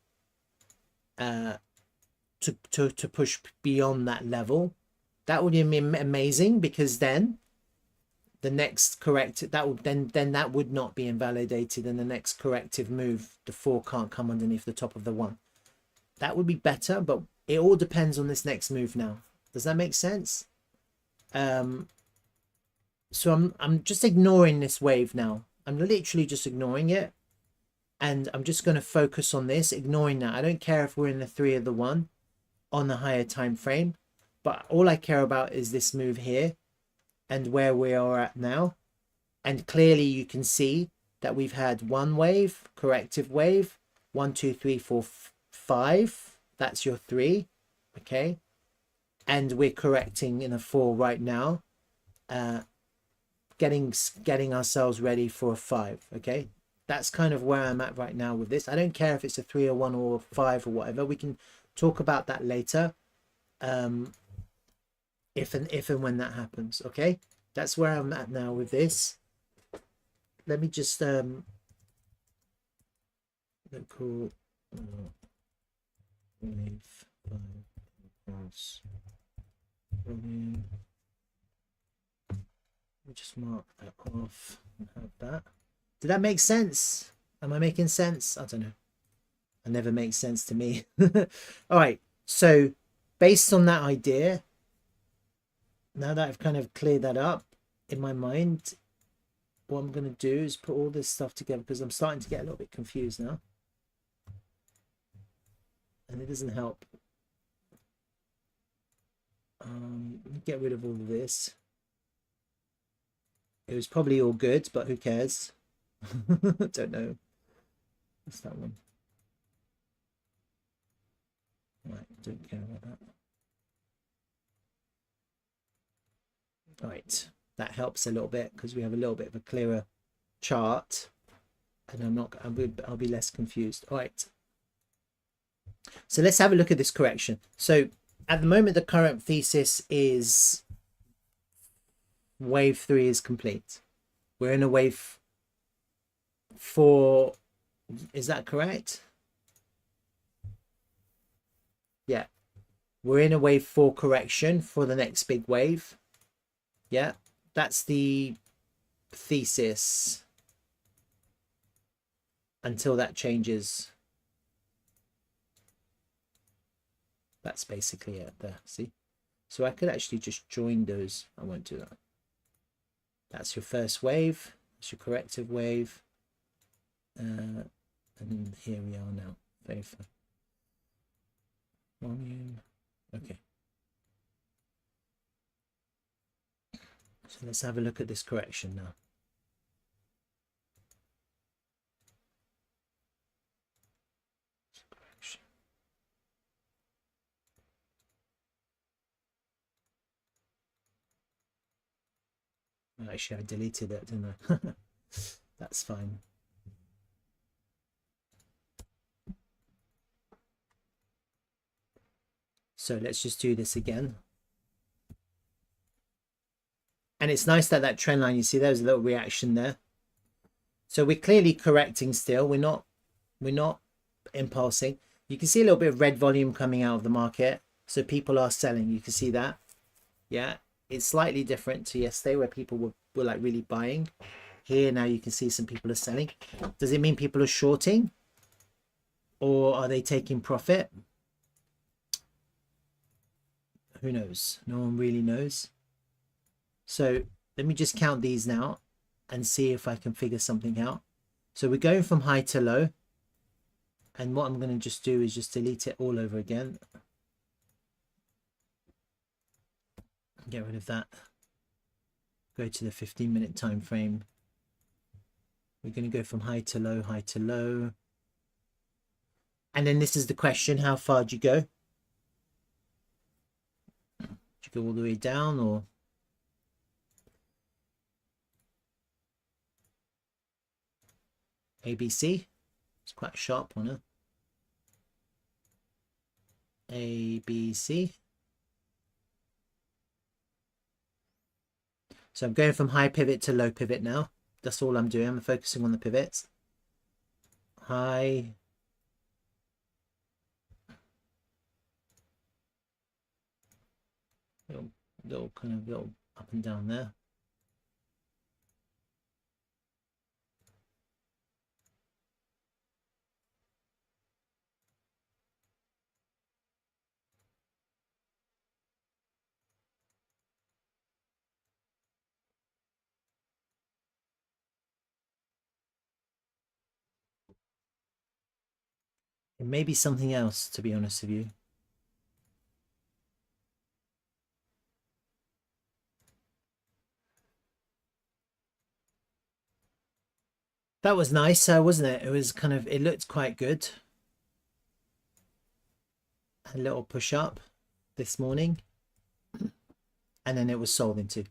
to push beyond that level. That would be amazing, because then the next that would not be invalidated, and the next corrective move, the 4 can't come underneath the top of the 1. That would be better, but it all depends on this next move now. Does that make sense? So I'm just ignoring this wave now. I'm literally just ignoring it, and I'm just going to focus on this, ignoring that. I don't care if we're in the 3 or the 1 on the higher time frame, but all I care about is this move here and where we are at now. And clearly you can see that we've had 1 wave, corrective wave, 1 2 3 4 5. That's your 3. Okay, and we're correcting in a 4 right now, getting ourselves ready for a 5. Okay, that's kind of where I'm at right now with this. I don't care if it's a 3 or 1 or 5 or whatever. We can talk about that later, if and when that happens. Okay, that's where I'm at now with this. Let me just local wave 5 across volume. Let me just mark that off and have that. Did that make sense? Am I making sense? I don't know. It never makes sense to me. All right, so based on that idea, now that I've kind of cleared that up in my mind, what I'm going to do is put all this stuff together, because I'm starting to get a little bit confused now, and it doesn't help. Let me get rid of all of this. It was probably all good, but who cares? Don't know. What's that one? Right, don't care about that. All right, that helps a little bit because we have a little bit of a clearer chart, and I'll be less confused. All right, so let's have a look at this correction. So at the moment, the current thesis is wave 3 is complete. We're in a wave 4. Is that correct? Yeah, we're in a wave 4 correction for the next big wave. Yeah, that's the thesis until that changes. That's basically it there. See, so I could actually just join those. I won't do that. That's your first wave. That's your corrective wave. And here we are now. Wave volume. Okay. So let's have a look at this correction now. Actually, I deleted it, didn't I? That's fine. So let's just do this again. And it's nice that that trend line, you see there's a little reaction there. So we're clearly correcting still. We're not impulsing. You can see a little bit of red volume coming out of the market. So people are selling. You can see that. Yeah, it's slightly different to yesterday where people were like really buying. Here now you can see some people are selling. Does it mean people are shorting? Or are they taking profit? Who knows? No one really knows. So let me just count these now and see if I can figure something out. So we're going from high to low. And what I'm going to just do is just delete it all over again. Get rid of that. Go to the 15-minute time frame. We're going to go from high to low, high to low. And then this is the question, how far do you go? Do you go all the way down or? ABC. It's quite a sharp one, huh? ABC. So I'm going from high pivot to low pivot now. That's all I'm doing. I'm focusing on the pivots. High. Little kind of little up and down there. It may be something else, to be honest with you. That was nice, wasn't it? It was kind of, it looked quite good. A little push up this morning. And then it was sold into.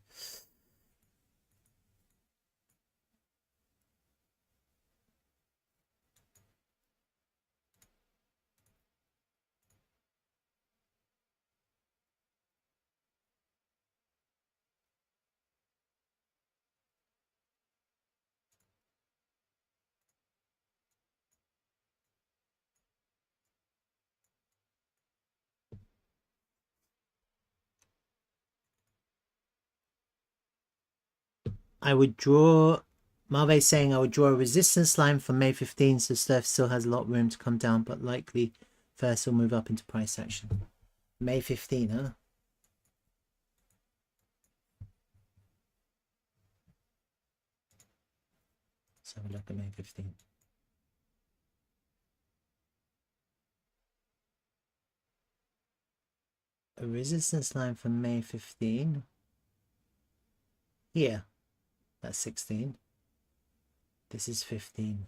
I would draw, Marve saying I would draw a resistance line from May 15, so Slerf still has a lot of room to come down, but likely first will move up into price action. May 15, huh? Let's have a look at May 15. A resistance line from May 15. Here, that's 16. This is 15.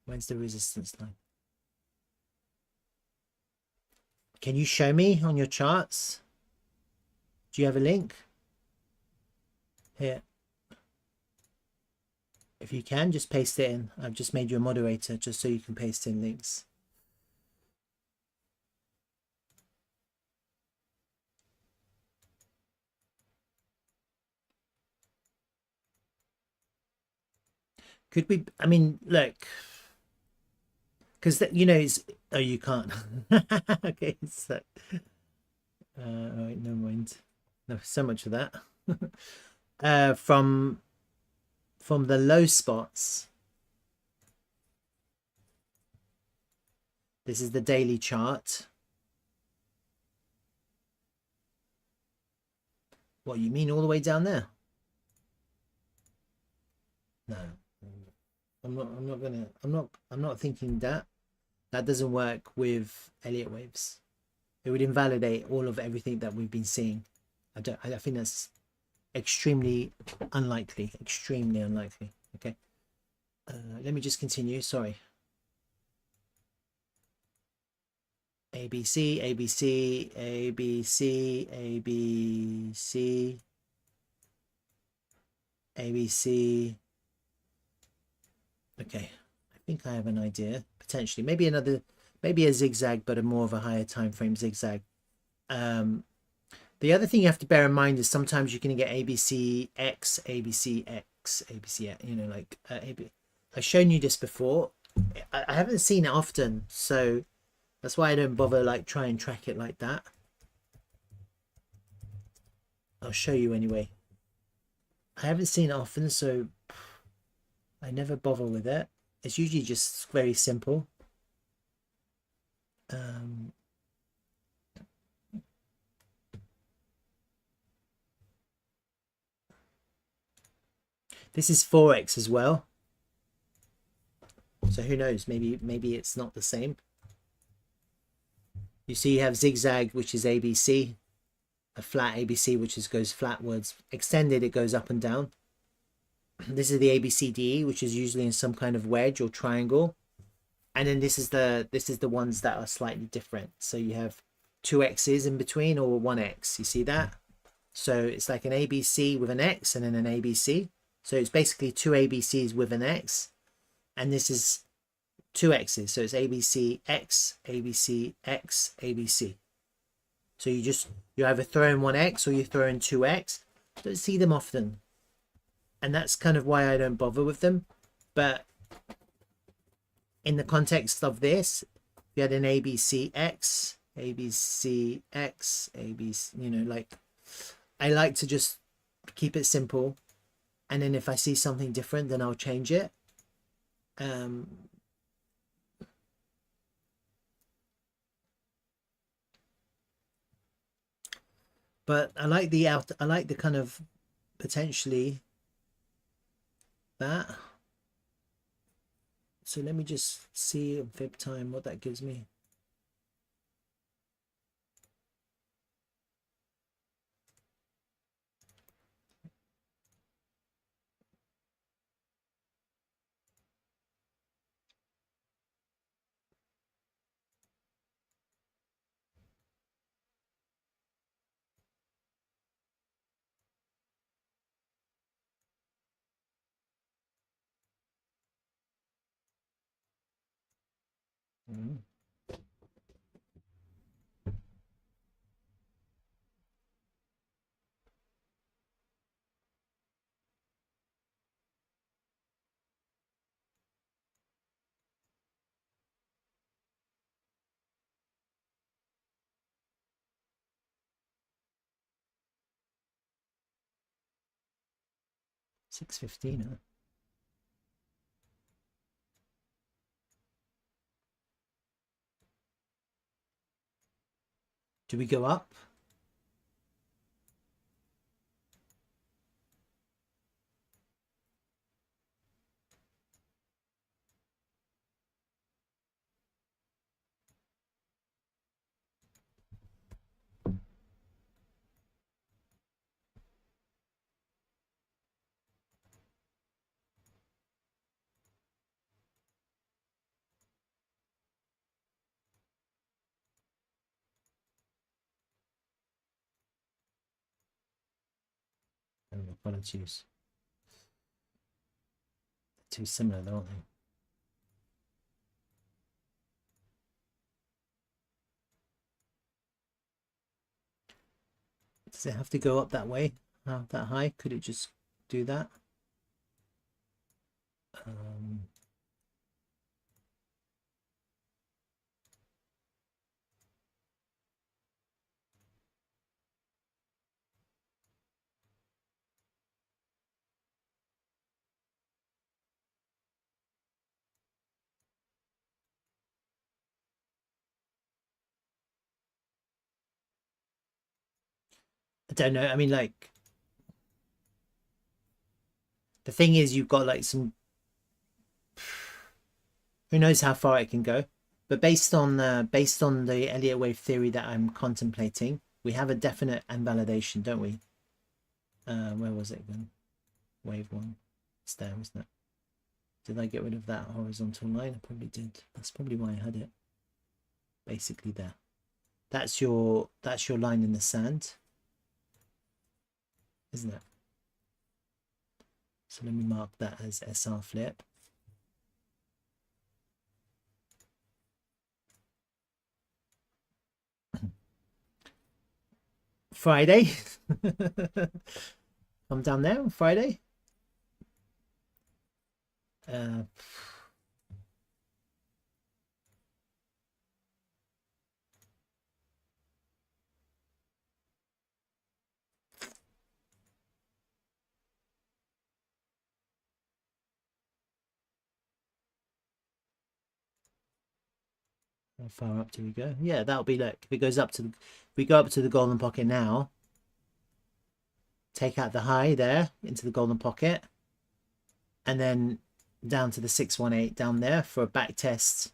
Where's the resistance line? Can you show me on your charts? Do you have a link? Here. If you can, just paste it in. I've just made you a moderator just so you can paste in links. Could we, I mean, look, because you know, it's, oh, you can't. Okay, so, all right, no mind. No, so much for that. From the low spots, this is the daily chart. What, you mean all the way down there? No, I'm not thinking that. That doesn't work with Elliott waves. It would invalidate all of everything that we've been seeing. I think that's extremely unlikely. Extremely unlikely. Okay. Let me just continue. Sorry. ABC, ABC, ABC, ABC, ABC. Okay, I think I have an idea. Potentially, maybe a zigzag, but a more of a higher time frame zigzag. The other thing you have to bear in mind is sometimes you're going to get ABC X, ABC X, ABC X. You know, like I've shown you this before. I haven't seen it often, so that's why I don't bother like try and track it like that. I'll show you anyway. I haven't seen it often, so I never bother with it. It's usually just very simple. This is Forex as well. So who knows? Maybe it's not the same. You see you have zigzag, which is ABC, a flat ABC, which goes flatwards. Extended, it goes up and down. This is the ABCDE, which is usually in some kind of wedge or triangle. And then this is the ones that are slightly different. So you have two X's in between or one X. You see that? So it's like an ABC with an X and then an ABC. So it's basically two ABCs with an X. And this is two X's. So it's ABC X, ABC X, ABC. So you either throw in one X or you throw in two X. Don't see them often. And that's kind of why I don't bother with them. But in the context of this, you had an ABC X, ABC X, ABC, you know, like I like to just keep it simple. And then if I see something different, then I'll change it. But I like the kind of potentially that. So let me just see fib time, what that gives me. Mm. $6.15, huh? Do we go up? follow twos. Too similar, though, aren't they? Does it have to go up that way? That high? Could it just do that? I don't know. I mean, like, the thing is, you've got like some, who knows how far it can go, but based on the Elliott wave theory that I'm contemplating, we have a definite invalidation, don't we? Where was it then? Wave one. It's there, isn't it? Did I get rid of that horizontal line? I probably did. That's probably why I had it. Basically there. That's your line in the sand, isn't it? So let me mark that as SR flip. Friday. I'm down there on Friday. How far up do we go? Yeah, that'll be, look, if it goes up to the, if we go up to the golden pocket now, take out the high there into the golden pocket, and then down to the 618 down there for a back test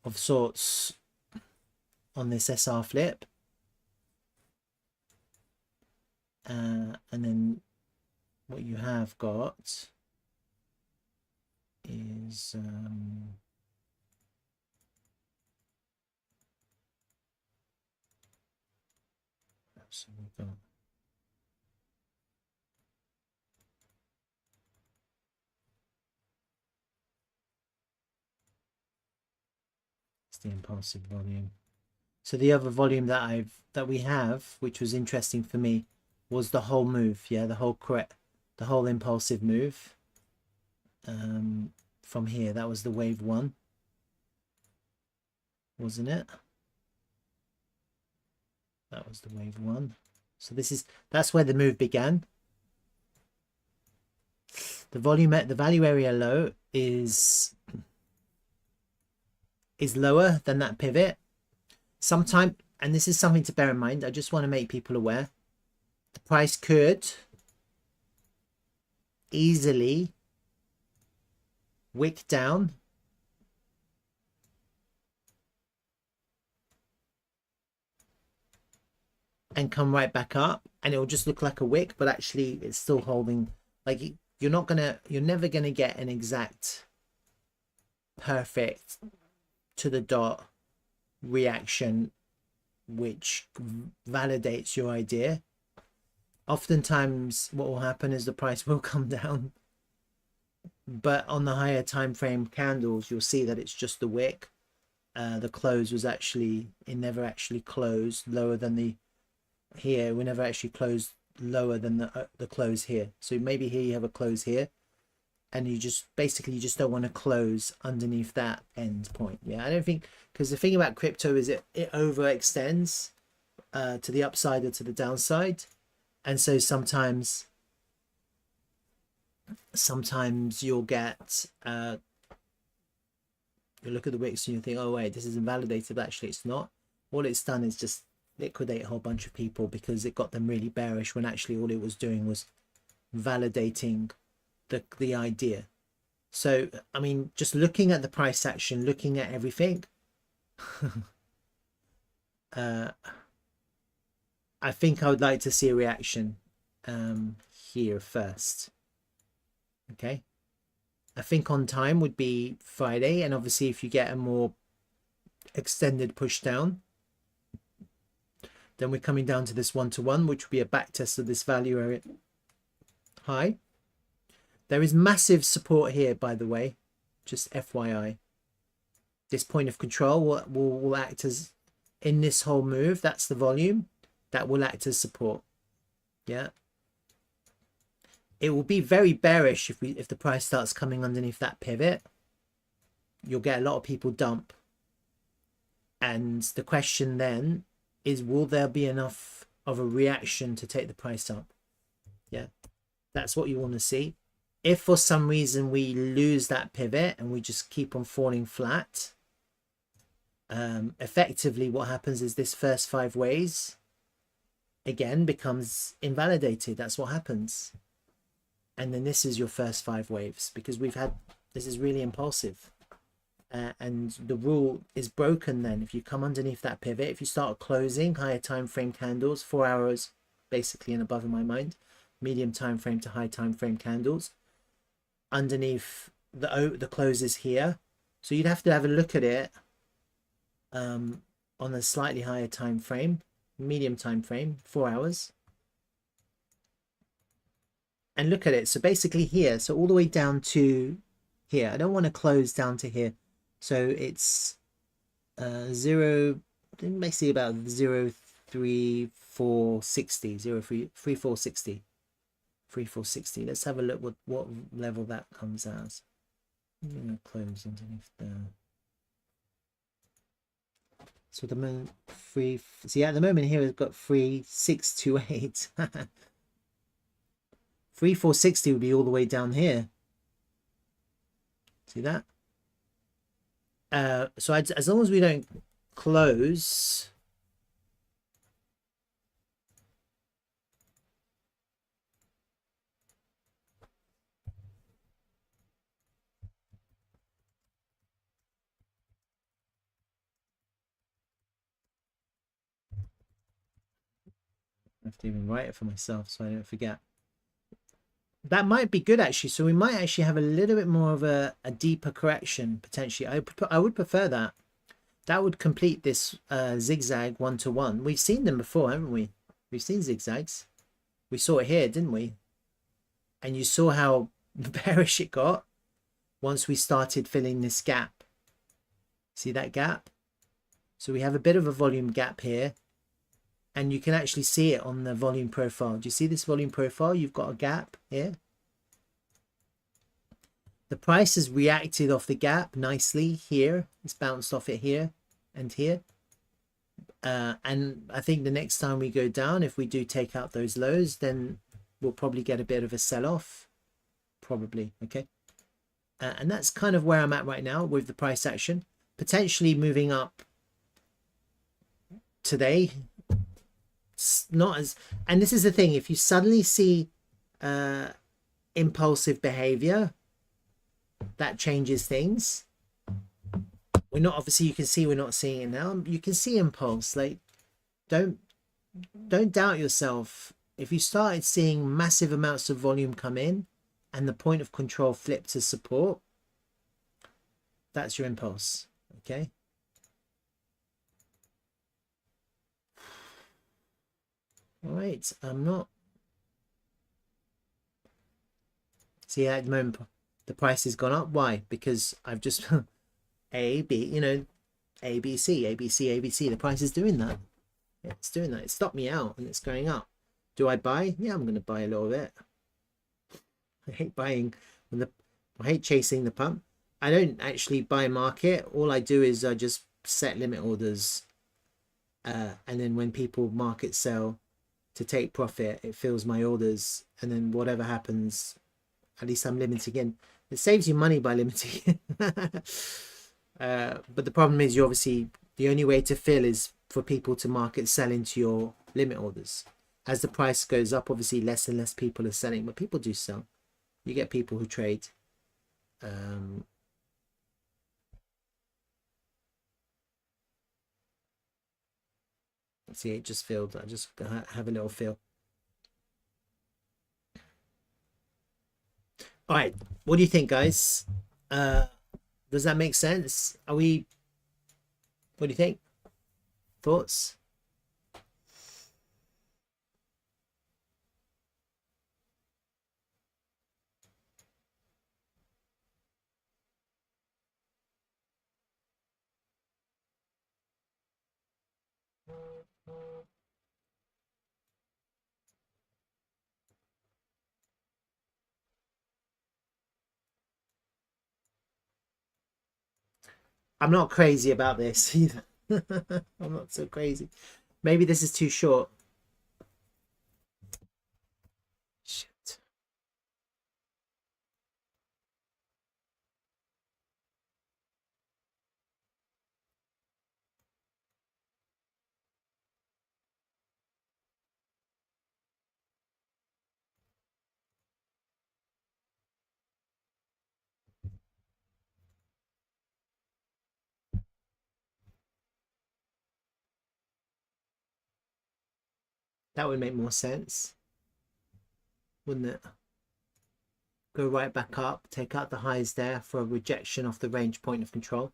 of sorts on this SR flip. And then what you have got is so we've got it's the impulsive volume. So the other volume that we have, which was interesting for me, was the whole move. Yeah, the whole impulsive move. From here, that was the wave one, wasn't it? That was the wave one. So that's where the move began. The volume at the value area low is lower than that pivot. Sometime, and this is something to bear in mind, I just want to make people aware, the price could easily wick down and come right back up, and it will just look like a wick, but actually it's still holding. Like, you're never gonna get an exact perfect to the dot reaction which validates your idea. Oftentimes what will happen is the price will come down, but on the higher time frame candles you'll see that it's just the wick. The close was actually, it never actually closed lower than the, here we never actually closed lower than the close here. So maybe here you have a close here, and you just basically, you just don't want to close underneath that end point. Yeah, I don't think, because the thing about crypto is it overextends to the upside or to the downside, and so sometimes you'll get you look at the wicks and you think, oh wait, this is invalidated, but actually it's not. All it's done is just liquidate a whole bunch of people because it got them really bearish, when actually all it was doing was validating the idea. So I mean, just looking at the price action, looking at everything, I think I would like to see a reaction here first. Okay, I think on time would be Friday, and obviously if you get a more extended push down, then we're coming down to this 1-to-1, which would be a back test of this value area high. There is massive support here, by the way, just FYI. This point of control will act as, in this whole move, that's the volume, that will act as support. Yeah. It will be very bearish if the price starts coming underneath that pivot. You'll get a lot of people dump. And the question then is, will there be enough of a reaction to take the price up? Yeah, that's what you want to see. If for some reason we lose that pivot and we just keep on falling flat, effectively what happens is this first 5 ways again becomes invalidated. That's what happens. And then this is your first 5 waves, because this is really impulsive. And the rule is broken then. If you come underneath that pivot, if you start closing higher time frame candles, 4 hours basically and above in my mind, medium time frame to high time frame candles, underneath the closes here. So you'd have to have a look at it on a slightly higher time frame, medium time frame, 4 hours. And look at it. So basically here, so all the way down to here. I don't want to close down to here. So it's basically about 0.3460, 0.3460. Let's have a look what level that comes as. I'm going to close underneath there. So the moment see at the moment here we've got 3.628. 3.460 would be all the way down here. See that? So as long as we don't close, I have to even write it for myself so I don't forget. That might be good actually. So we might actually have a little bit more of a deeper correction potentially. I would prefer that. That would complete this zigzag 1-to-1. We've seen them before, haven't we? We've seen zigzags. We saw it here, didn't we? And you saw how bearish it got once we started filling this gap. See that gap? So we have a bit of a volume gap here. And you can actually see it on the volume profile. Do you see this volume profile? You've got a gap here. The price has reacted off the gap nicely here. It's bounced off it here and here. And I think the next time we go down, if we do take out those lows, then we'll probably get a bit of a sell-off. Probably, okay? And that's kind of where I'm at right now with the price action. Potentially moving up today. Not as, and this is the thing, if you suddenly see impulsive behavior, that changes things. We're not, obviously you can see we're not seeing it now. You can see impulse. Like, don't doubt yourself. If you started seeing massive amounts of volume come in and the point of control flip to support, that's your impulse. Okay. All right, I'm not. See, at the moment, the price has gone up. Why? Because I've just A, B, you know, A, B, C, A, B, C, A, B, C. The price is doing that. Yeah, it's doing that. It stopped me out and it's going up. Do I buy? Yeah, I'm going to buy a little bit. I hate buying when I hate chasing the pump. I don't actually buy market. All I do is I just set limit orders. And then when people market sell, to take profit, it fills my orders, and then whatever happens, at least I'm limiting in. It saves you money by limiting but the problem is, you obviously, the only way to fill is for people to market sell into your limit orders. As the price goes up, obviously less and less people are selling, but people do sell. You get people who trade. See, it just filled. I just have a little feel. All right, what do you think, guys? Does that make sense? Are we, what do you think? Thoughts? I'm not crazy about this either. I'm not so crazy. Maybe this is too short. Shit. That would make more sense, wouldn't it? Go right back up, take out the highs there for a rejection off the range point of control,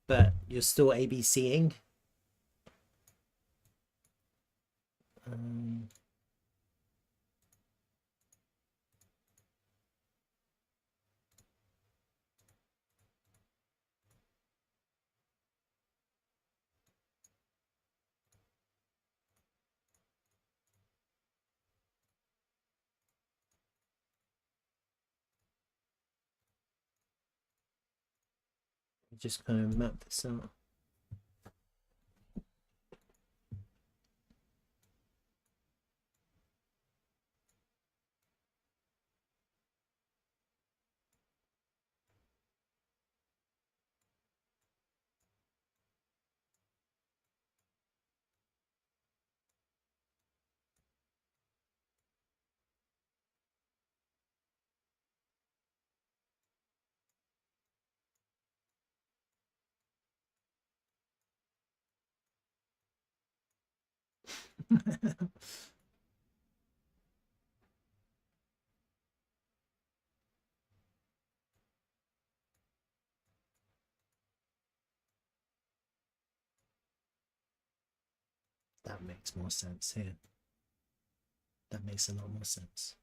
but you're still ABCing. Just kind of map this out. That makes more sense here. That makes a lot more sense.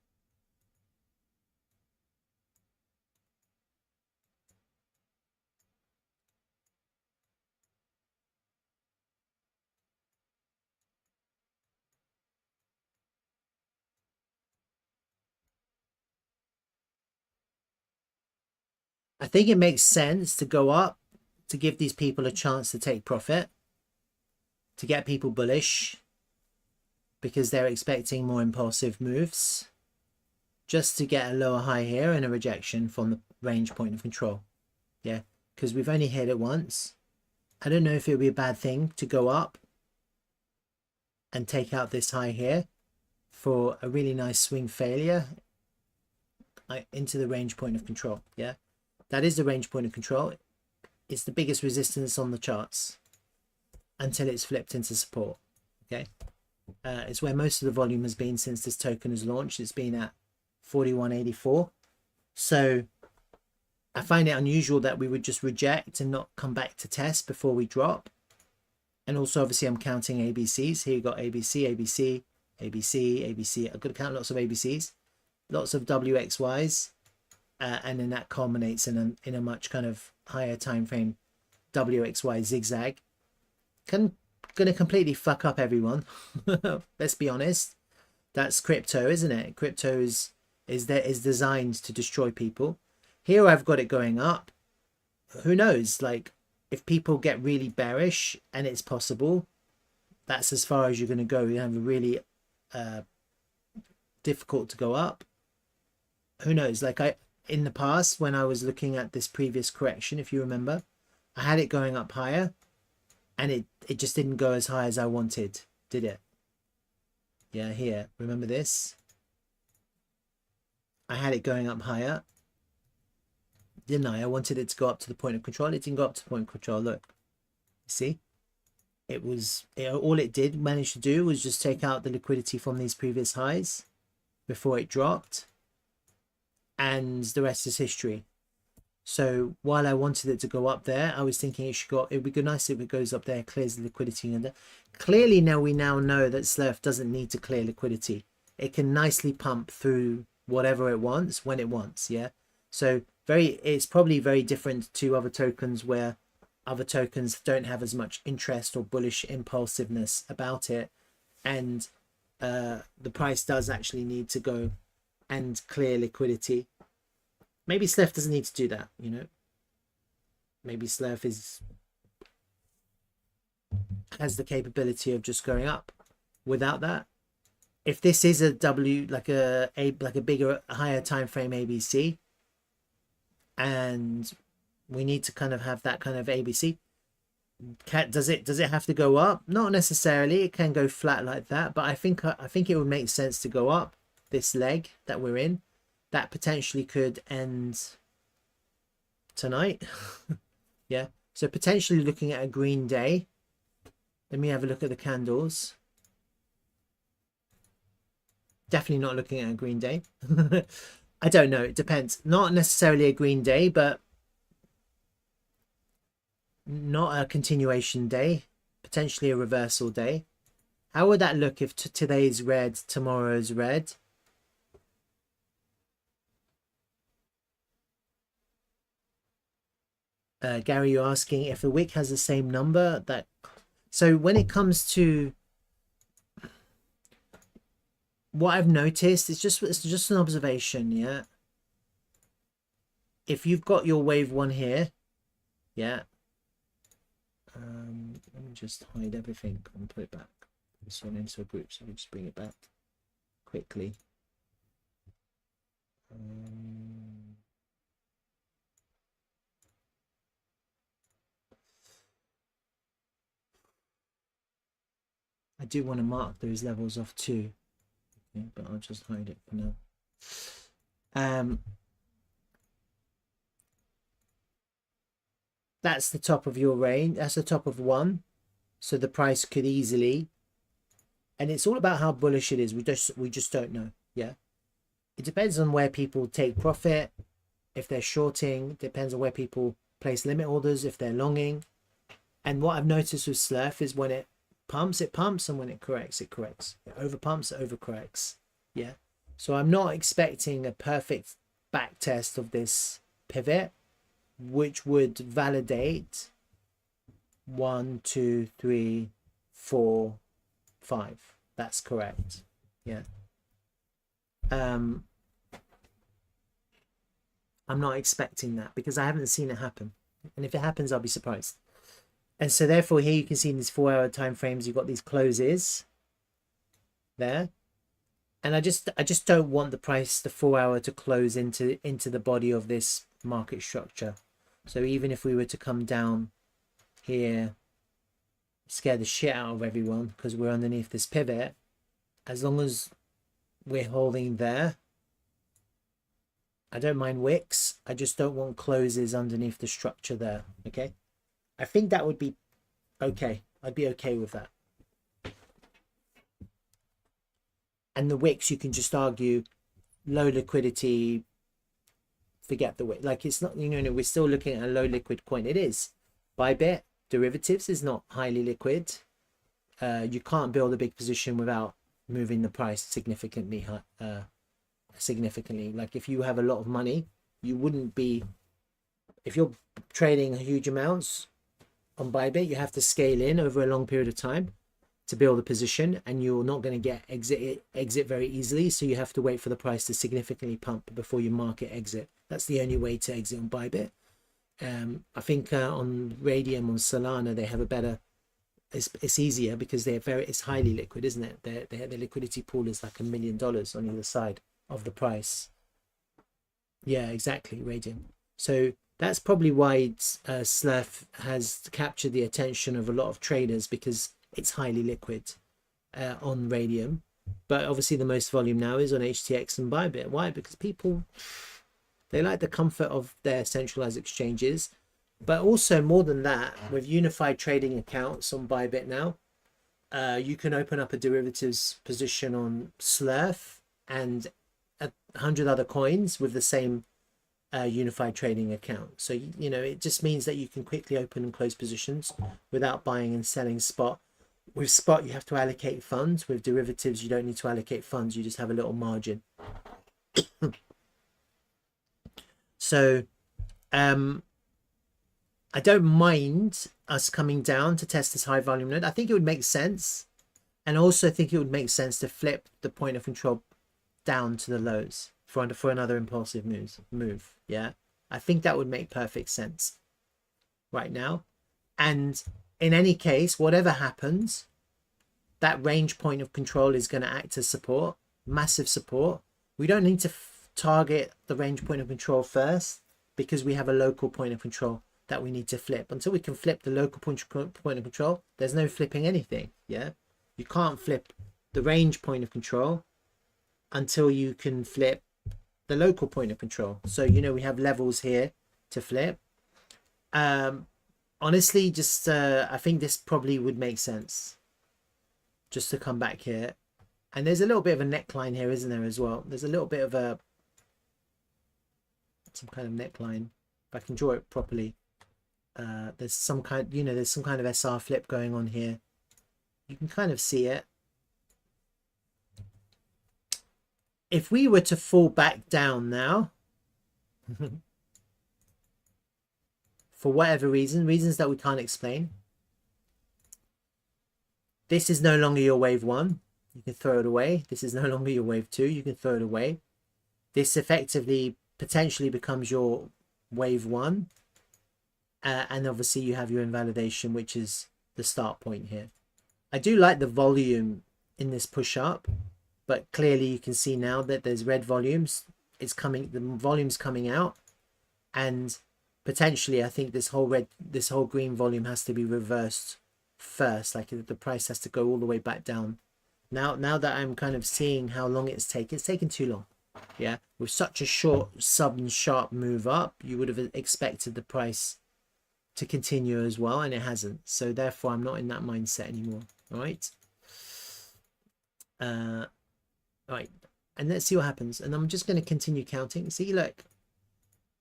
I think it makes sense to go up to give these people a chance to take profit, to get people bullish because they're expecting more impulsive moves, just to get a lower high here and a rejection from the range point of control. Yeah, because we've only hit it once. I don't know if it would be a bad thing to go up and take out this high here for a really nice swing failure into the range point of control. Yeah, that is the range point of control. It's the biggest resistance on the charts until it's flipped into support. Okay, it's where most of the volume has been since this token has launched. It's been at 41.84. So I find it unusual that we would just reject and not come back to test before we drop. And also, obviously, I'm counting ABCs. Here you got ABC, ABC, ABC, ABC. I've got to count lots of ABCs, lots of WXYs, and then that culminates in a much kind of higher time frame WXY zigzag. Gonna completely fuck up everyone. Let's be honest. That's crypto, isn't it? Crypto is designed to destroy people. Here I've got it going up. Who knows? Like, if people get really bearish, and it's possible, that's as far as you're going to go. You have a really difficult to go up. Who knows? Like, in the past, when I was looking at this previous correction, if you remember, I had it going up higher, and it just didn't go as high as I wanted, did it? Yeah, here, remember this? I had it going up higher, didn't I? I wanted it to go up to the point of control. It didn't go up to the point of control. Look, see, all it did manage to do was just take out the liquidity from these previous highs before it dropped, and the rest is history. So while I wanted it to go up there, I was thinking it would be good, nice if it goes up there, clears the liquidity. And clearly we now know that Slerf doesn't need to clear liquidity. It can nicely pump through whatever it wants when it wants. Yeah. So it's probably very different to other tokens, where other tokens don't have as much interest or bullish impulsiveness about it, and the price does actually need to go and clear liquidity. Maybe Slerf doesn't need to do that, you know. maybe Slerf has the capability of just going up without that. If this is a W, like a bigger, higher time frame ABC, and we need to kind of have that kind of ABC, does it have to go up? Not necessarily. It can go flat like that, but I think it would make sense to go up this leg that we're in. That potentially could end tonight. Yeah, so potentially looking at a green day. Let me have a look at the candles. Definitely not looking at a green day. I don't know, it depends. Not necessarily a green day, but not a continuation day, potentially a reversal day. How would that look if today's red, tomorrow's red? Gary, you're asking if the wick has the same number. That so when it comes to what I've noticed, it's just an observation, yeah. If you've got your wave one here, yeah. Let me just hide everything and put it back. This one into a group, so we just bring it back quickly. I do want to mark those levels off too, okay, but I'll just hide it for now. That's the top of your range. That's the top of one, so the price could easily, and it's all about how bullish it is. We just don't know. Yeah, it depends on where people take profit. If they're shorting, depends on where people place limit orders. If they're longing, and what I've noticed with Slerf is when it pumps, and when it corrects, it corrects. It over pumps, it over corrects. Yeah, so I'm not expecting a perfect back test of this pivot, which would validate 1, 2, 3, 4, 5. That's correct. Yeah. I'm not expecting that because I haven't seen it happen, and if it happens, I'll be surprised. And so therefore here you can see in these 4-hour time frames, you've got these closes there, and I just don't want the price, the 4-hour, to close into the body of this market structure. So even if we were to come down here, scare the shit out of everyone because we're underneath this pivot, as long as we're holding there, I don't mind wicks. I just don't want closes underneath the structure there. Okay, I think that would be okay. I'd be okay with that. And the wicks, you can just argue low liquidity, forget the wick. Like, it's not, you know, we're still looking at a low liquid coin. It is. Bybit derivatives is not highly liquid. You can't build a big position without moving the price significantly. Like, if you have a lot of money, you wouldn't be, if you're trading huge amounts on Bybit, you have to scale in over a long period of time to build a position, and you're not going to get exit very easily, so you have to wait for the price to significantly pump before you market exit. That's the only way to exit on Bybit. I think on Radium, on Solana, they have a better, it's easier because it's highly liquid, isn't it? Their liquidity pool is like $1 million on either side of the price. Yeah, exactly, Radium. So that's probably why Slerf has captured the attention of a lot of traders, because it's highly liquid on Radium. But obviously the most volume now is on HTX and Bybit. Why? Because people, they like the comfort of their centralized exchanges. But also, more than that, with unified trading accounts on Bybit now, you can open up a derivatives position on Slerf and 100 other coins with the same unified trading account. So, you know, it just means that you can quickly open and close positions without buying and selling spot. With spot, you have to allocate funds. With derivatives, you don't need to allocate funds. You just have a little margin. So I don't mind us coming down to test this high volume node. I think it would make sense. And also think it would make sense to flip the point of control down to the lows for another impulsive move. Yeah, I think that would make perfect sense. right now. And in any case, whatever happens, that range point of control is going to act as support, massive support. We don't need to target the range point of control first because we have a local point of control that we need to flip. Until we can flip the local point of control, there's no flipping anything. Yeah, you can't flip the range point of control until you can flip the local point of control. So, you know, we have levels here to flip. Honestly, just I think this probably would make sense just to come back here. And there's a little bit of a neckline here, isn't there, as well? There's a little bit of a some kind of neckline. If I can draw it properly, there's some kind, you know, there's some kind of SR flip going on here. You can kind of see it. If we were to fall back down now, for whatever reasons that we can't explain, this is no longer your wave 1. You can throw it away. This is no longer your wave 2. You can throw it away. This effectively potentially becomes your wave 1. And obviously you have your invalidation, which is the start point here. I do like the volume in this push up, but clearly you can see now that there's red volumes. It's coming, the volume's coming out, and potentially I think this whole green volume has to be reversed first. Like the price has to go all the way back down. Now that I'm kind of seeing how long it's taken too long. Yeah, with such a short sudden sharp move up, you would have expected the price to continue as well, and it hasn't. So therefore I'm not in that mindset anymore. All right. Right, and let's see what happens. And I'm just going to continue counting. See, look,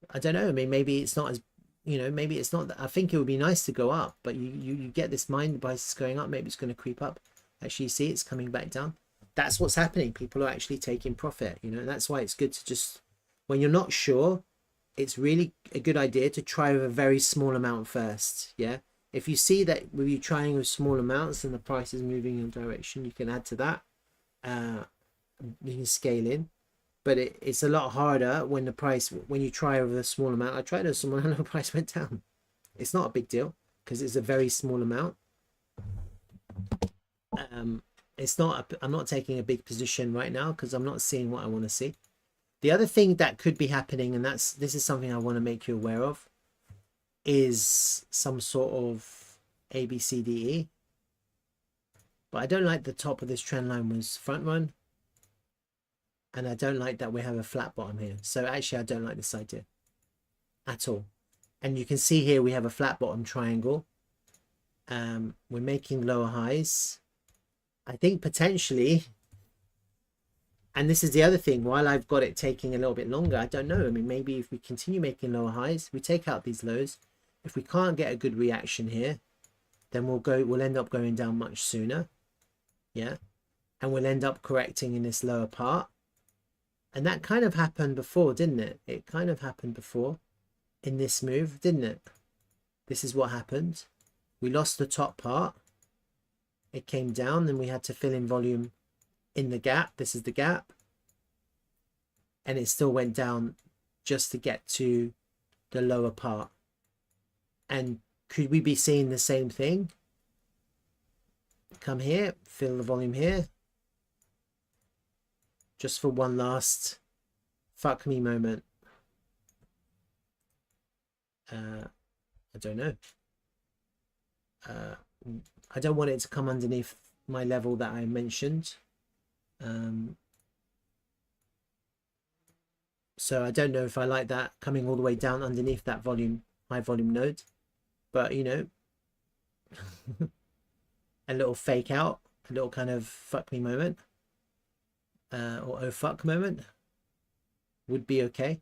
I don't know. I mean, maybe it's not as, you know, maybe it's not that. I think it would be nice to go up, but you get this mind, the price is going up. Maybe it's going to creep up. Actually, you see it's coming back down. That's what's happening. People are actually taking profit, you know, and that's why it's good to just, when you're not sure, it's really a good idea to try with a very small amount first. Yeah, if you see that with you trying with small amounts and the price is moving in your direction, you can add to that. You can scale in, but it's a lot harder when when you try with a small amount. I tried with a small amount and the price went down. It's not a big deal because it's a very small amount. It's not I'm not taking a big position right now because I'm not seeing what I want to see. The other thing that could be happening, and this is something I want to make you aware of, is some sort of ABCDE. But I don't like the top of this trend line was front run. And I don't like that we have a flat bottom here. So actually, I don't like this idea at all. And you can see here we have a flat bottom triangle. We're making lower highs. I think potentially, and this is the other thing, while I've got it taking a little bit longer, I don't know. I mean, maybe if we continue making lower highs, we take out these lows. If we can't get a good reaction here, then we'll end up going down much sooner. Yeah. And we'll end up correcting in this lower part. And that kind of happened before, didn't it? It kind of happened before in this move, didn't it? This is what happened. We lost the top part. It came down, then we had to fill in volume in the gap. This is the gap. And it still went down just to get to the lower part. And could we be seeing the same thing? Come here, fill the volume here. Just for one last fuck me moment. I don't know. I don't want it to come underneath my level that I mentioned. So I don't know if I like that coming all the way down underneath that volume, high volume node. But, you know, a little fake out, a little kind of fuck me moment. Or oh fuck moment would be okay.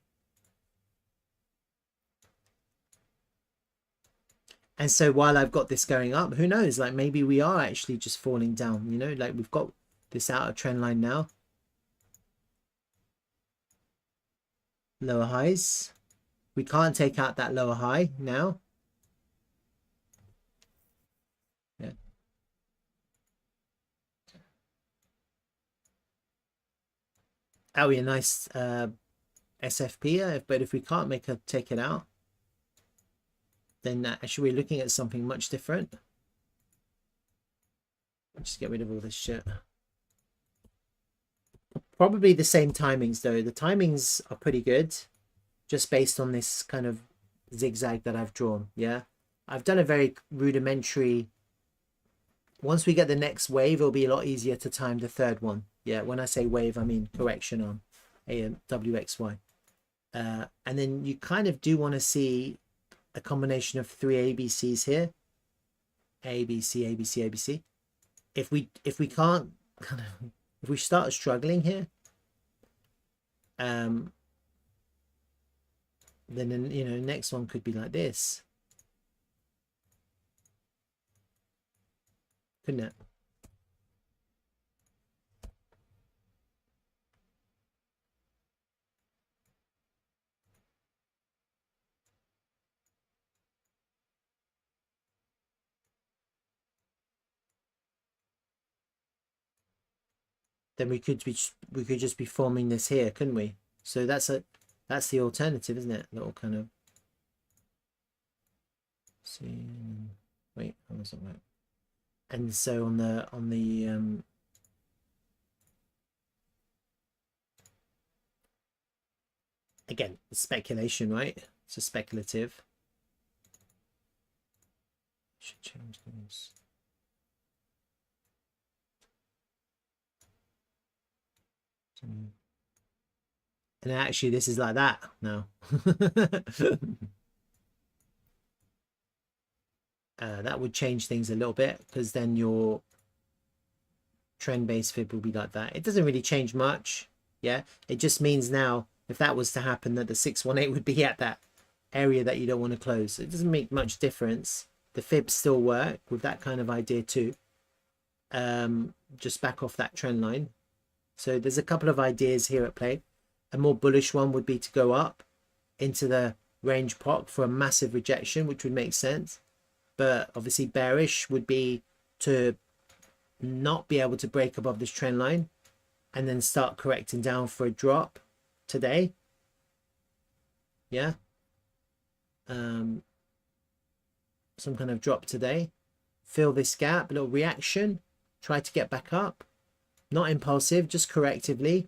And so while I've got this going up, who knows, like maybe we are actually just falling down, you know, like we've got this outer trend line now. Lower highs. We can't take out that lower high now. Yeah. That would be a nice SFP, but if we can't take it out, then actually we're looking at something much different. Just get rid of all this shit. Probably the same timings though. The timings are pretty good, just based on this kind of zigzag that I've drawn. Yeah, I've done a very rudimentary. Once we get the next wave, it'll be a lot easier to time the third one. Yeah, when I say wave, I mean correction on WXY. And then you kind of do want to see a combination of 3 ABCs here. ABC, ABC, ABC. If we can't kind of, if we start struggling here, then you know, next one could be like this, couldn't it? Then we could just be forming this here, couldn't we? So that's the alternative, isn't it? Little kind of see. Wait, that wasn't right. And so on the again, it's speculation, right? It's a speculative. Should change those. And actually this is like that now. That would change things a little bit, because then your trend-based fib will be like that. It doesn't really change much. Yeah, it just means now if that was to happen, that the 618 would be at that area that you don't want to close. It doesn't make much difference. The fibs still work with that kind of idea too. Just back off that trend line. So there's a couple of ideas here at play. A more bullish one would be to go up into the range POC for a massive rejection, which would make sense. But obviously bearish would be to not be able to break above this trend line and then start correcting down for a drop today. Yeah. Some kind of drop today. Fill this gap, a little reaction. Try to get back up. Not impulsive, just correctively.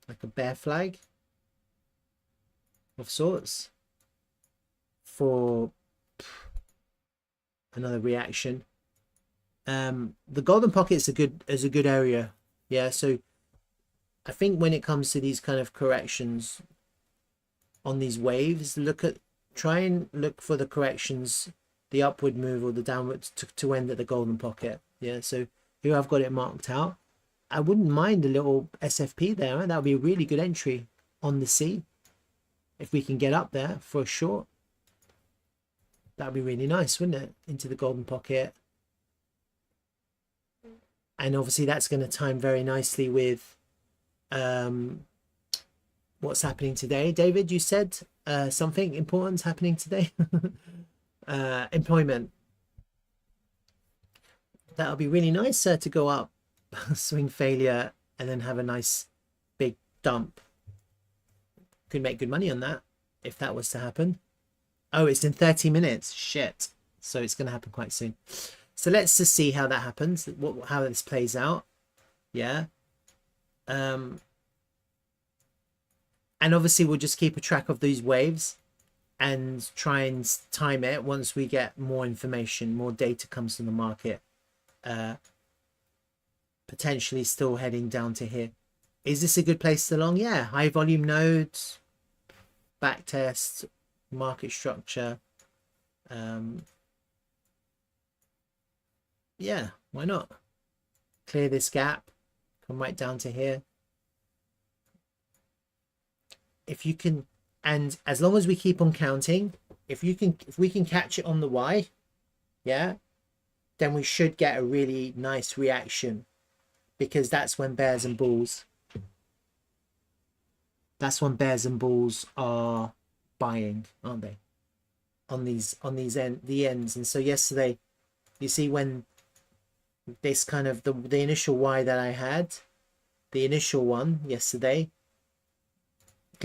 Like a bear flag of sorts for another reaction. The golden pocket is a good area. Yeah, so I think when it comes to these kind of corrections on these waves, try and look for the corrections, the upward move or the downward to end at the golden pocket. Yeah, so here I've got it marked out. I wouldn't mind a little SFP there. Right? That would be a really good entry on the C. If we can get up there for a short, that would be really nice, wouldn't it? Into the golden pocket. And obviously that's going to time very nicely with what's happening today. David, you said something important happening today. Employment. That would be really nice to go up, swing failure, and then have a nice big dump. Could make good money on that if that was to happen. Oh, it's in 30 minutes. Shit. So it's going to happen quite soon. So let's just see how that happens, how this plays out. Yeah. And obviously we'll just keep a track of these waves and try and time it once we get more information, more data comes to the market. Potentially still heading down to here. Is this a good place to long? Yeah, high volume nodes, back test, market structure. Yeah, why not? Clear this gap, come right down to here. If you can, and as long as we keep on counting, if we can catch it on the Y, yeah, then we should get a really nice reaction, because that's when bears and bulls. That's when bears and bulls are buying, aren't they? On these the ends. And so yesterday, you see when this kind of the initial Y that I had, the initial one yesterday,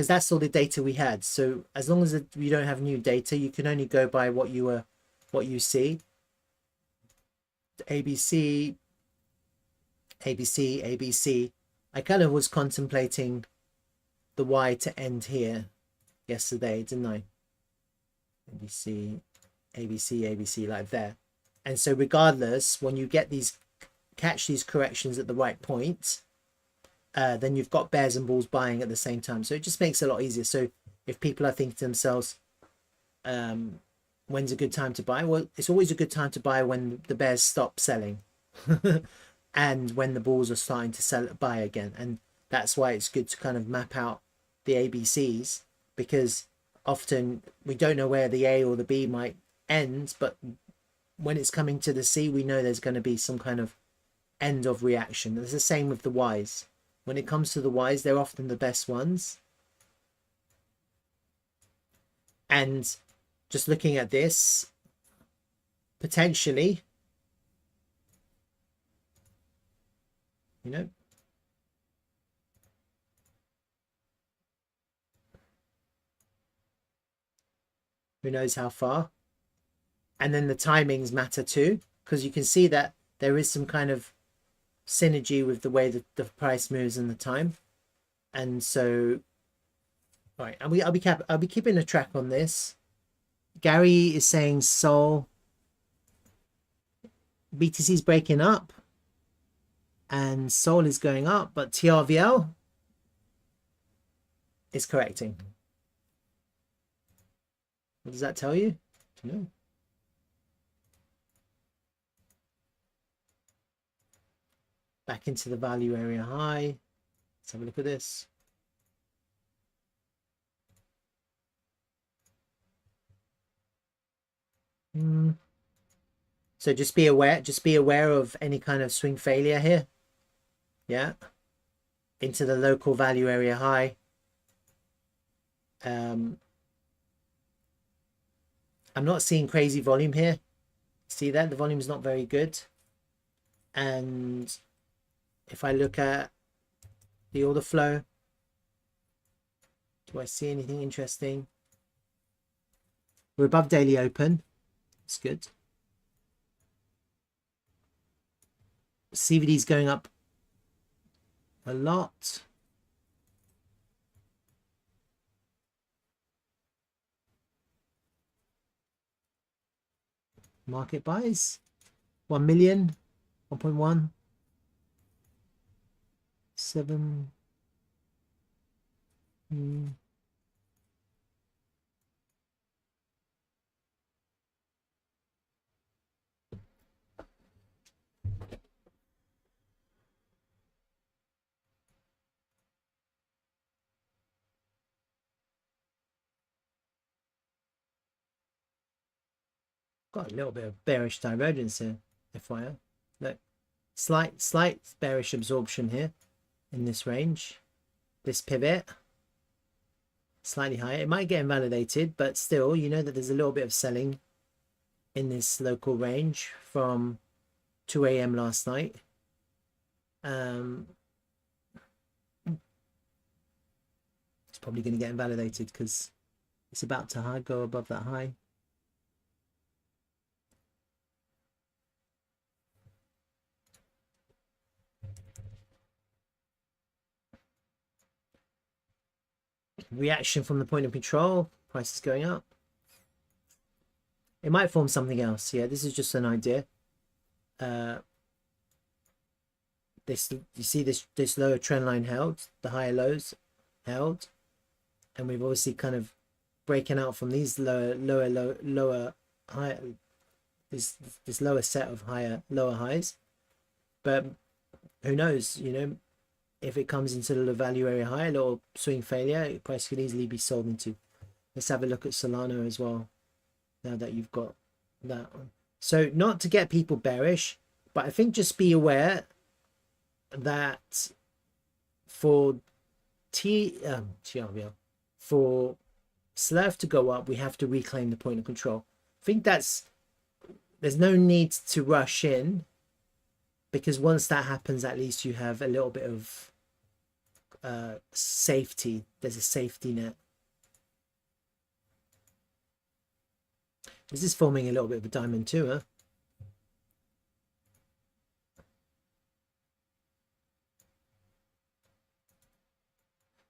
because that's all the data we had. So as long as you don't have new data, you can only go by what you see. ABC, ABC, ABC. I kind of was contemplating the Y to end here yesterday, didn't I? ABC, ABC, ABC, like there. And so regardless, when you get these, catch these corrections at the right point, then you've got bears and bulls buying at the same time. So it just makes it a lot easier. So if people are thinking to themselves, when's a good time to buy? Well, it's always a good time to buy when the bears stop selling and when the bulls are starting to buy again. And that's why it's good to kind of map out the ABCs, because often we don't know where the A or the B might end, but when it's coming to the C, we know there's going to be some kind of end of reaction. It's the same with the Ys. When it comes to the Ys, they're often the best ones. And just looking at this, potentially, you know, who knows how far. And then the timings matter too, because you can see that there is some kind of synergy with the way that the price moves and the time. And so, all right, I'll be keeping a track on this. Gary is saying Sol, BTC is breaking up and Sol is going up, but TRVL is correcting. What does that tell you? Do you know? Back into the value area high. Let's have a look at this. So just be aware of any kind of swing failure here. Yeah. Into the local value area high. I'm not seeing crazy volume here. See that? The volume is not very good. And if I look at the order flow, do I see anything interesting? We're above daily open. It's good. CVD is going up a lot. Market buys 1 million, 1.1, 7. Got a little bit of bearish divergence here, FYI. Look, slight bearish absorption here in this range. This pivot slightly higher. It might get invalidated, but still, you know that there's a little bit of selling in this local range from 2 a.m. last night. It's probably going to get invalidated because it's about to go above that high. Reaction from the point of control, price is going up. It might form something else. Yeah, this is just an idea. You see this lower trend line held, the higher lows held, and we've obviously kind of breaking out from these lower higher, this lower set of lower highs. But who knows, you know, if it comes into the value area high, a little swing failure, price could easily be sold into. Let's have a look at Solana as well, now that you've got that one. So not to get people bearish, but I think just be aware that for TRVL, for Slerf to go up, we have to reclaim the point of control. I think there's no need to rush in, because once that happens, at least you have a little bit of safety. There's a safety net. This is forming a little bit of a diamond too, huh?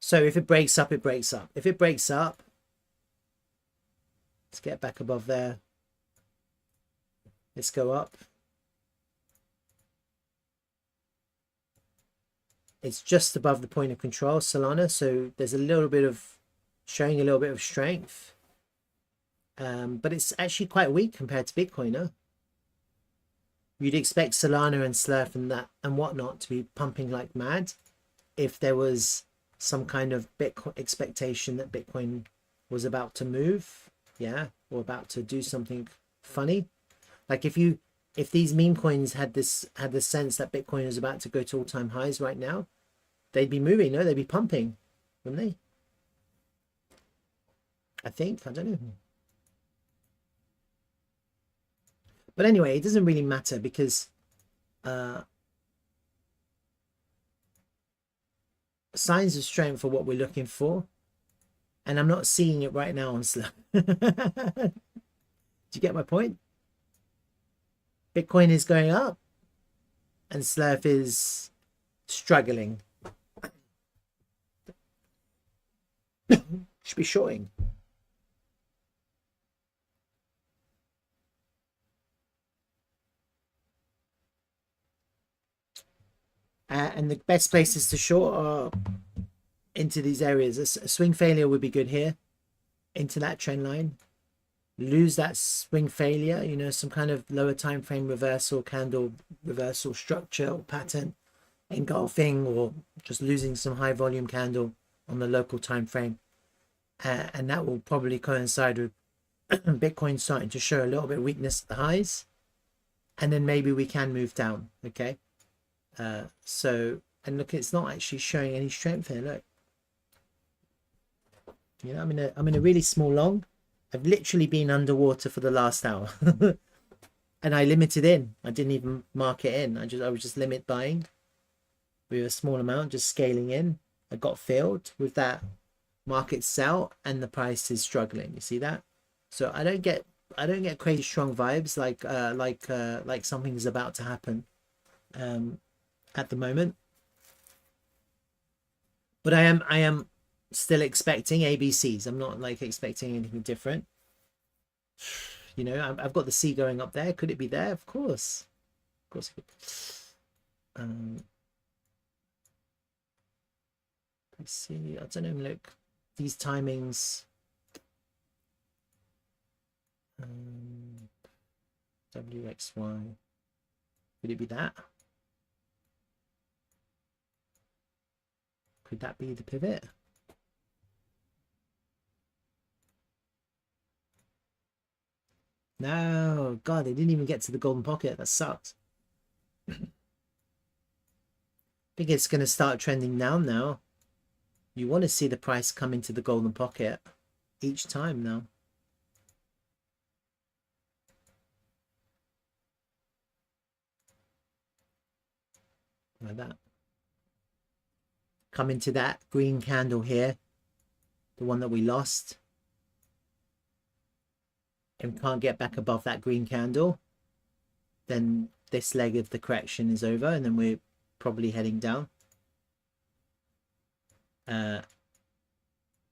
So if it breaks up, it breaks up. If it breaks up, let's get back above there. Let's go up. It's just above the point of control, Solana. So there's a little bit of showing a little bit of strength. But it's actually quite weak compared to Bitcoin, huh? You'd expect Solana and Slerf and that and whatnot to be pumping like mad if there was some kind of Bitcoin expectation that Bitcoin was about to move, yeah, or about to do something funny. Like if these meme coins had the sense that Bitcoin is about to go to all-time highs right now, they'd be moving, no, they'd be pumping, wouldn't they? I think, I don't know. But anyway, it doesn't really matter because signs of strength are what we're looking for. And I'm not seeing it right now on Slerf. Do you get my point? Bitcoin is going up and Slerf is struggling. Should be shorting. And the best places to short are into these areas. A swing failure would be good here, into that trend line. Lose that swing failure, you know, some kind of lower time frame reversal, candle reversal structure or pattern engulfing, or just losing some high volume candle on the local time frame. And that will probably coincide with Bitcoin starting to show a little bit of weakness at the highs. And then maybe we can move down, okay? So, and look, it's not actually showing any strength here. Look, you know, I'm in a really small long. I've literally been underwater for the last hour, and I limited in. I didn't even mark it in. I was just limit buying with a small amount, just scaling in. I got filled with that market sell, and the price is struggling. You see that? So I don't get crazy strong vibes like something is about to happen. At the moment, but I am still expecting ABCs. I'm not like expecting anything different. You know, I've got the C going up there. Could it be there? Of course, of course. Let's see. I don't know. Look, these timings. WXY. Could it be that? Could that be the pivot? No, God, they didn't even get to the golden pocket. That sucks. I think it's going to start trending down now. You want to see the price come into the golden pocket each time now. Like that. Come into that green candle here, the one that we lost, and can't get back above that green candle, then this leg of the correction is over, and then we're probably heading down. And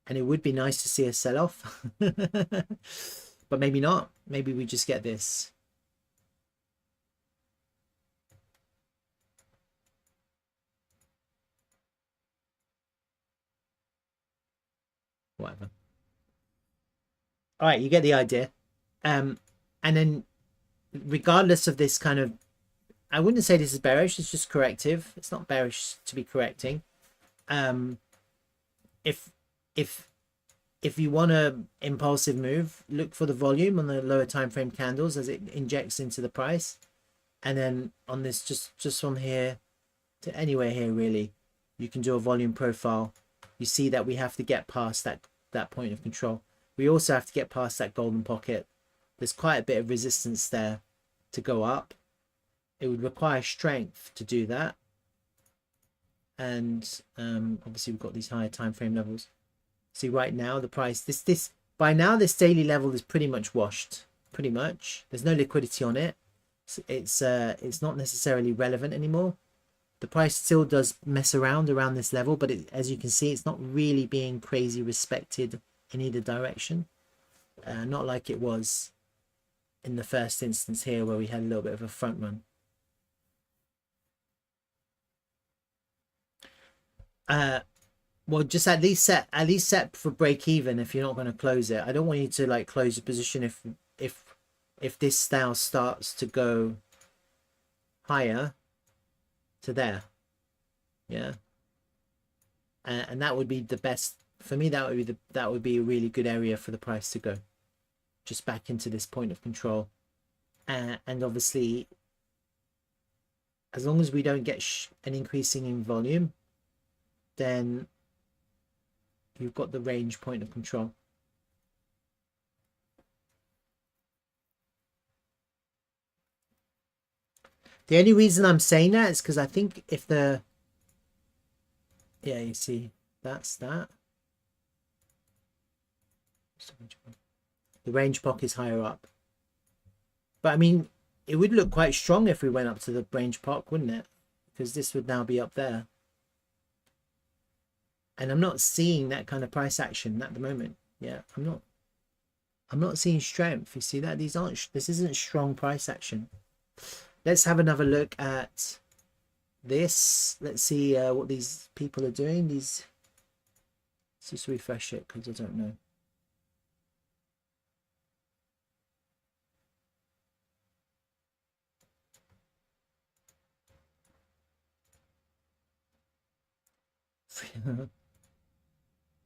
it would be nice to see a sell-off, but maybe not. Maybe we just get this. Whatever. All right, you get the idea. And then regardless of this kind of, I wouldn't say this is bearish, it's just corrective. It's not bearish to be correcting. If you want a impulsive move, look for the volume on the lower time frame candles as it injects into the price. And then on this, just from here to anywhere here, really, you can do a volume profile. You see that we have to get past that point of control. We also have to get past that golden pocket. There's quite a bit of resistance there to go up. It would require strength to do that. and obviously we've got these higher time frame levels. See right now the price, this by now this daily level is pretty much washed, pretty much. There's no liquidity on it. It's not necessarily relevant anymore. The price still does mess around this level, but as you can see, it's not really being crazy respected in either direction. Not like it was in the first instance here, where we had a little bit of a front run. Well, just at least set for break even if you're not going to close it. I don't want you to like close your position if this now starts to go higher to there. Yeah, and that would be the best for me. That would be a really good area for the price to go, just back into this point of control. And obviously, as long as we don't get an increasing in volume, then you've got the range point of control. The only reason I'm saying that is because I think if the, yeah, you see, that's that. The range block is higher up. But I mean, it would look quite strong if we went up to the range block, wouldn't it? Because this would now be up there. And I'm not seeing that kind of price action at the moment. Yeah, I'm not seeing strength. You see that? This isn't strong price action. Let's have another look at this. Let's see what these people are doing. Let's just refresh it because I don't know.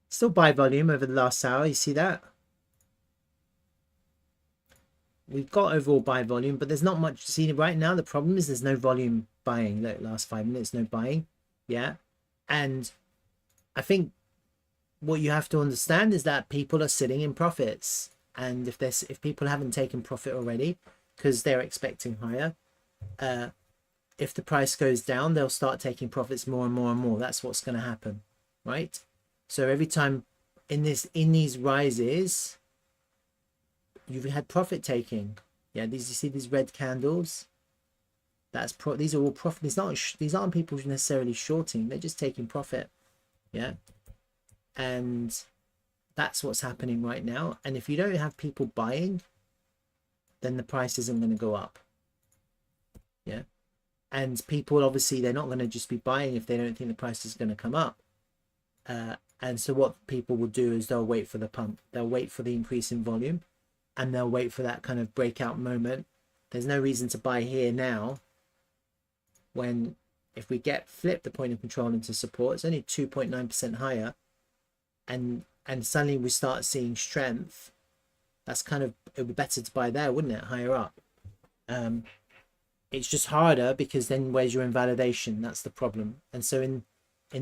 Still buy volume over the last hour. You see that? We've got overall buy volume, but there's not much. See, right now the problem is there's no volume buying. Look, last 5 minutes, no buying. Yeah, and I think what you have to understand is that people are sitting in profits, and if people haven't taken profit already because they're expecting higher, if the price goes down, they'll start taking profits more and more and more. That's what's going to happen, right? So every time in these rises, you've had profit taking. Yeah, you see these red candles. These are all profit. These aren't people necessarily shorting. They're just taking profit. Yeah, and that's what's happening right now. And if you don't have people buying, then the price isn't going to go up. Yeah, and people obviously they're not going to just be buying if they don't think the price is going to come up. And so what people will do is they'll wait for the pump. They'll wait for the increase in volume, and they'll wait for that kind of breakout moment. There's no reason to buy here now when if we flip the point of control into support, it's only 2.9% higher, and suddenly we start seeing strength. That's kind of, it would be better to buy there, wouldn't it? Higher up. It's just harder because then where's your invalidation? That's the problem. And so in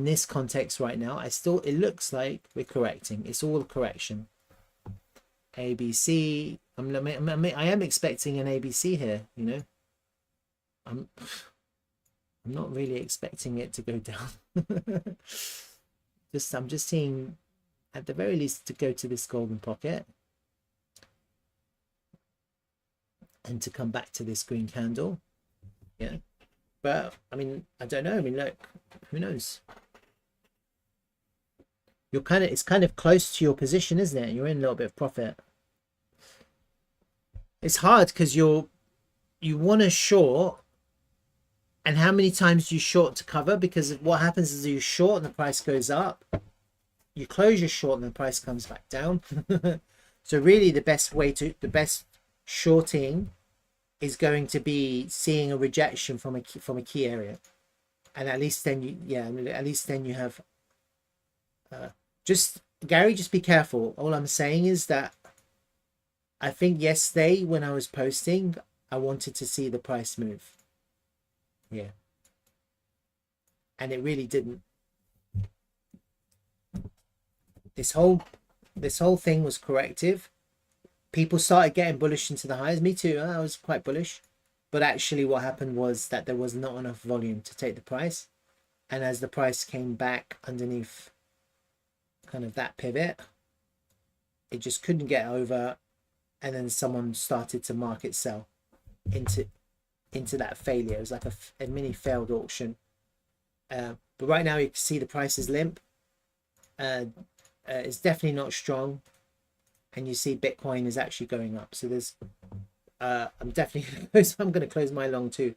this context right now, it looks like we're correcting. It's all correction. ABC. I am expecting an ABC here. You know, I'm not really expecting it to go down. I'm just seeing, at the very least, to go to this golden pocket and to come back to this green candle. Yeah, but I mean, I don't know. I mean, look, who knows? It's kind of close to your position, isn't it? You're in a little bit of profit. It's hard because you want to short, and how many times do you short to cover? Because what happens is you short and the price goes up, you close your short and the price comes back down. So really the best shorting is going to be seeing a rejection from a key area, and at least then you have Gary, just be careful. All I'm saying is that I think yesterday when I was posting, I wanted to see the price move. Yeah, and it really didn't. This whole thing was corrective. People started getting bullish into the highs. Me too. I was quite bullish, but actually what happened was that there was not enough volume to take the price, and as the price came back underneath kind of that pivot, it just couldn't get over, and then someone started to market sell into that failure. It was like a mini failed auction. But right now you can see the price is limp. It's definitely not strong, and you see Bitcoin is actually going up. So there's I'm definitely I'm going to close my long too,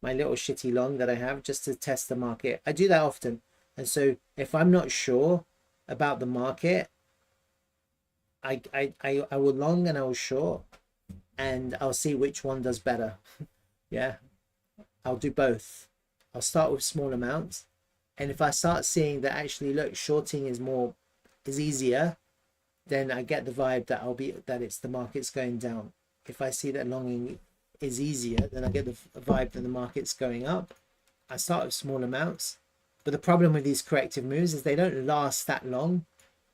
my little shitty long that I have, just to test the market. I do that often, and so if I'm not sure about the market, I will long and I will short, and I'll see which one does better. Yeah, I'll do both. I'll start with small amounts, and if I start seeing that actually, look, shorting is easier, then I get the vibe that it's the market's going down. If I see that longing is easier, then I get the vibe that the market's going up. I start with small amounts, but the problem with these corrective moves is they don't last that long,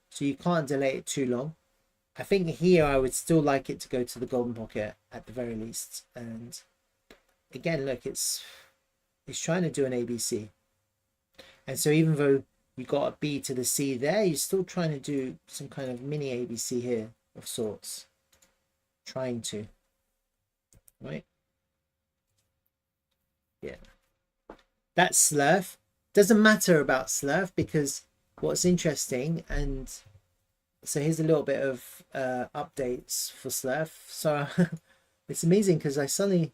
so you can't delay it too long. I think here I would still like it to go to the golden pocket at the very least. And again, look, it's trying to do an ABC, and so even though you got a B to the C there, you're still trying to do some kind of mini ABC here of sorts. Trying to, right? Yeah. That's Slerf. Doesn't matter about Slerf, because what's interesting, and so here's a little bit of updates for Slerf. So it's amazing because I suddenly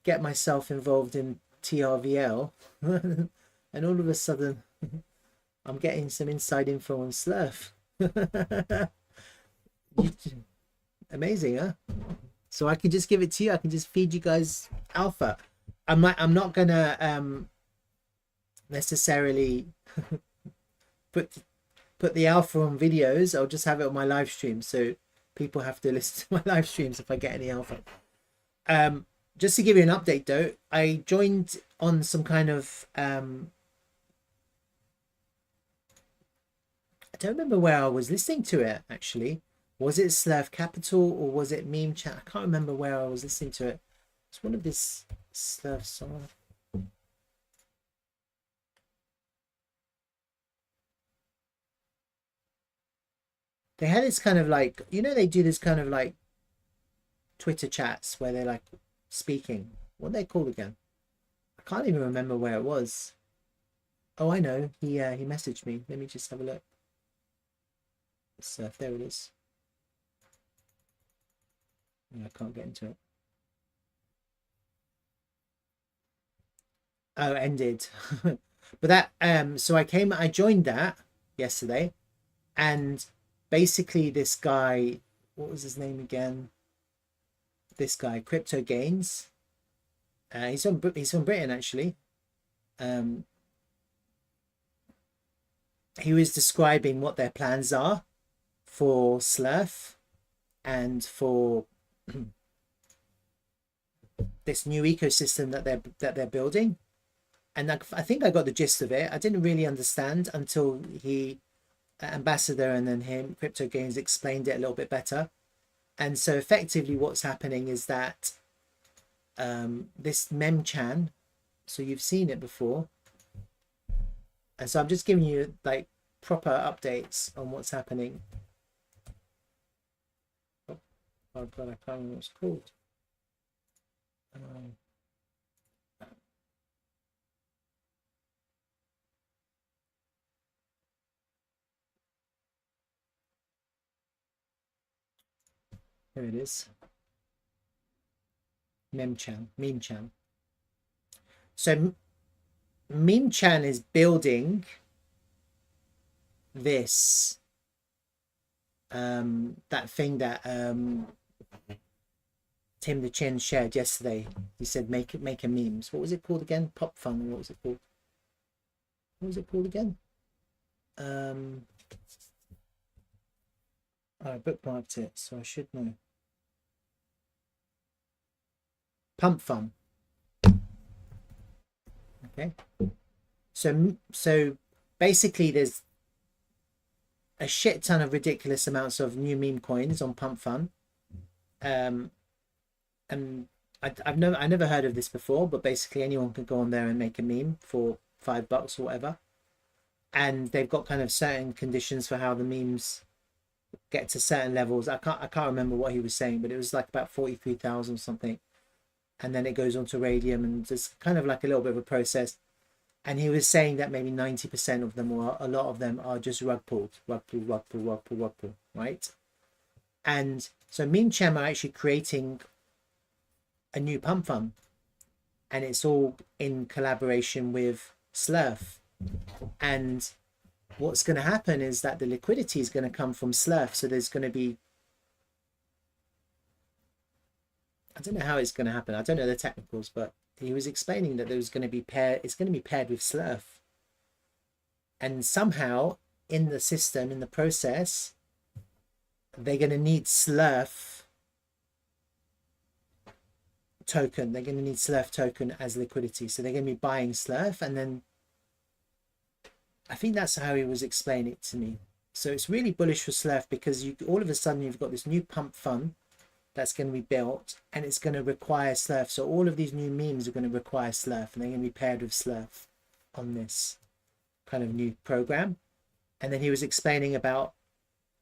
get myself involved in TRVL and all of a sudden I'm getting some inside info on Slerf. Amazing, huh? So I can just give it to you. I can just feed you guys alpha. I'm not gonna necessarily put the alpha on videos. I'll just have it on my live stream, so people have to listen to my live streams if I get any alpha. Just to give you an update though, I joined on some kind of I don't remember where I was listening to it actually. Was it Slerf Capital or was it Meme Chat? I can't remember where I was listening to it. It's one of this Slerf song. They had this kind of like, you know, they do this kind of like Twitter chats where they're like speaking. What are they called again? I can't even remember where it was. Oh, I know. He messaged me. Let me just have a look. Slerf, there it is. I can't get into it. Oh, ended. But that so I joined that yesterday, and basically this guy, what was his name again? This guy, Crypto Gains. He's from Britain actually. He was describing what their plans are for Slerf and for this new ecosystem that they're building, and I think I got the gist of it. I didn't really understand until Ambassador and then him, Crypto Games, explained it a little bit better. And so effectively what's happening is that this memchan, so you've seen it before, and so I'm just giving you like proper updates on what's happening. Oh God, I can't remember what it's called. Here it is. Memchan. So Memchan is building this that thing that Tim the Chin shared yesterday. He said make a memes. What was it called again? Pop fun. What was it called? What was it called again? I bookmarked it, so I should know. Pump fun. Okay. So basically there's a shit ton of ridiculous amounts of new meme coins on Pump Fun. And I never heard of this before, but basically anyone can go on there and make a meme for $5 or whatever. And they've got kind of certain conditions for how the memes get to certain levels. I can't remember what he was saying, but it was like about 43,000 something. And then it goes on to radium, and it's kind of like a little bit of a process. And he was saying that maybe 90% of them, or a lot of them, are just rug pulled, right? And so Memchem are actually creating a new pump fund, and it's all in collaboration with Slerf. And what's going to happen is that the liquidity is going to come from Slerf. So there's going to be, I don't know how it's going to happen. I don't know the technicals, but he was explaining that there's going to be it's going to be paired with Slerf. And somehow in the system, in the process, they're going to need Slerf token. They're going to need Slerf token as liquidity. So they're going to be buying Slerf, and then I think that's how he was explaining it to me. So it's really bullish for Slerf, because all of a sudden you've got this new pump fund that's going to be built, and it's going to require Slerf. So all of these new memes are going to require Slerf, and they're going to be paired with Slerf on this kind of new program. And then he was explaining about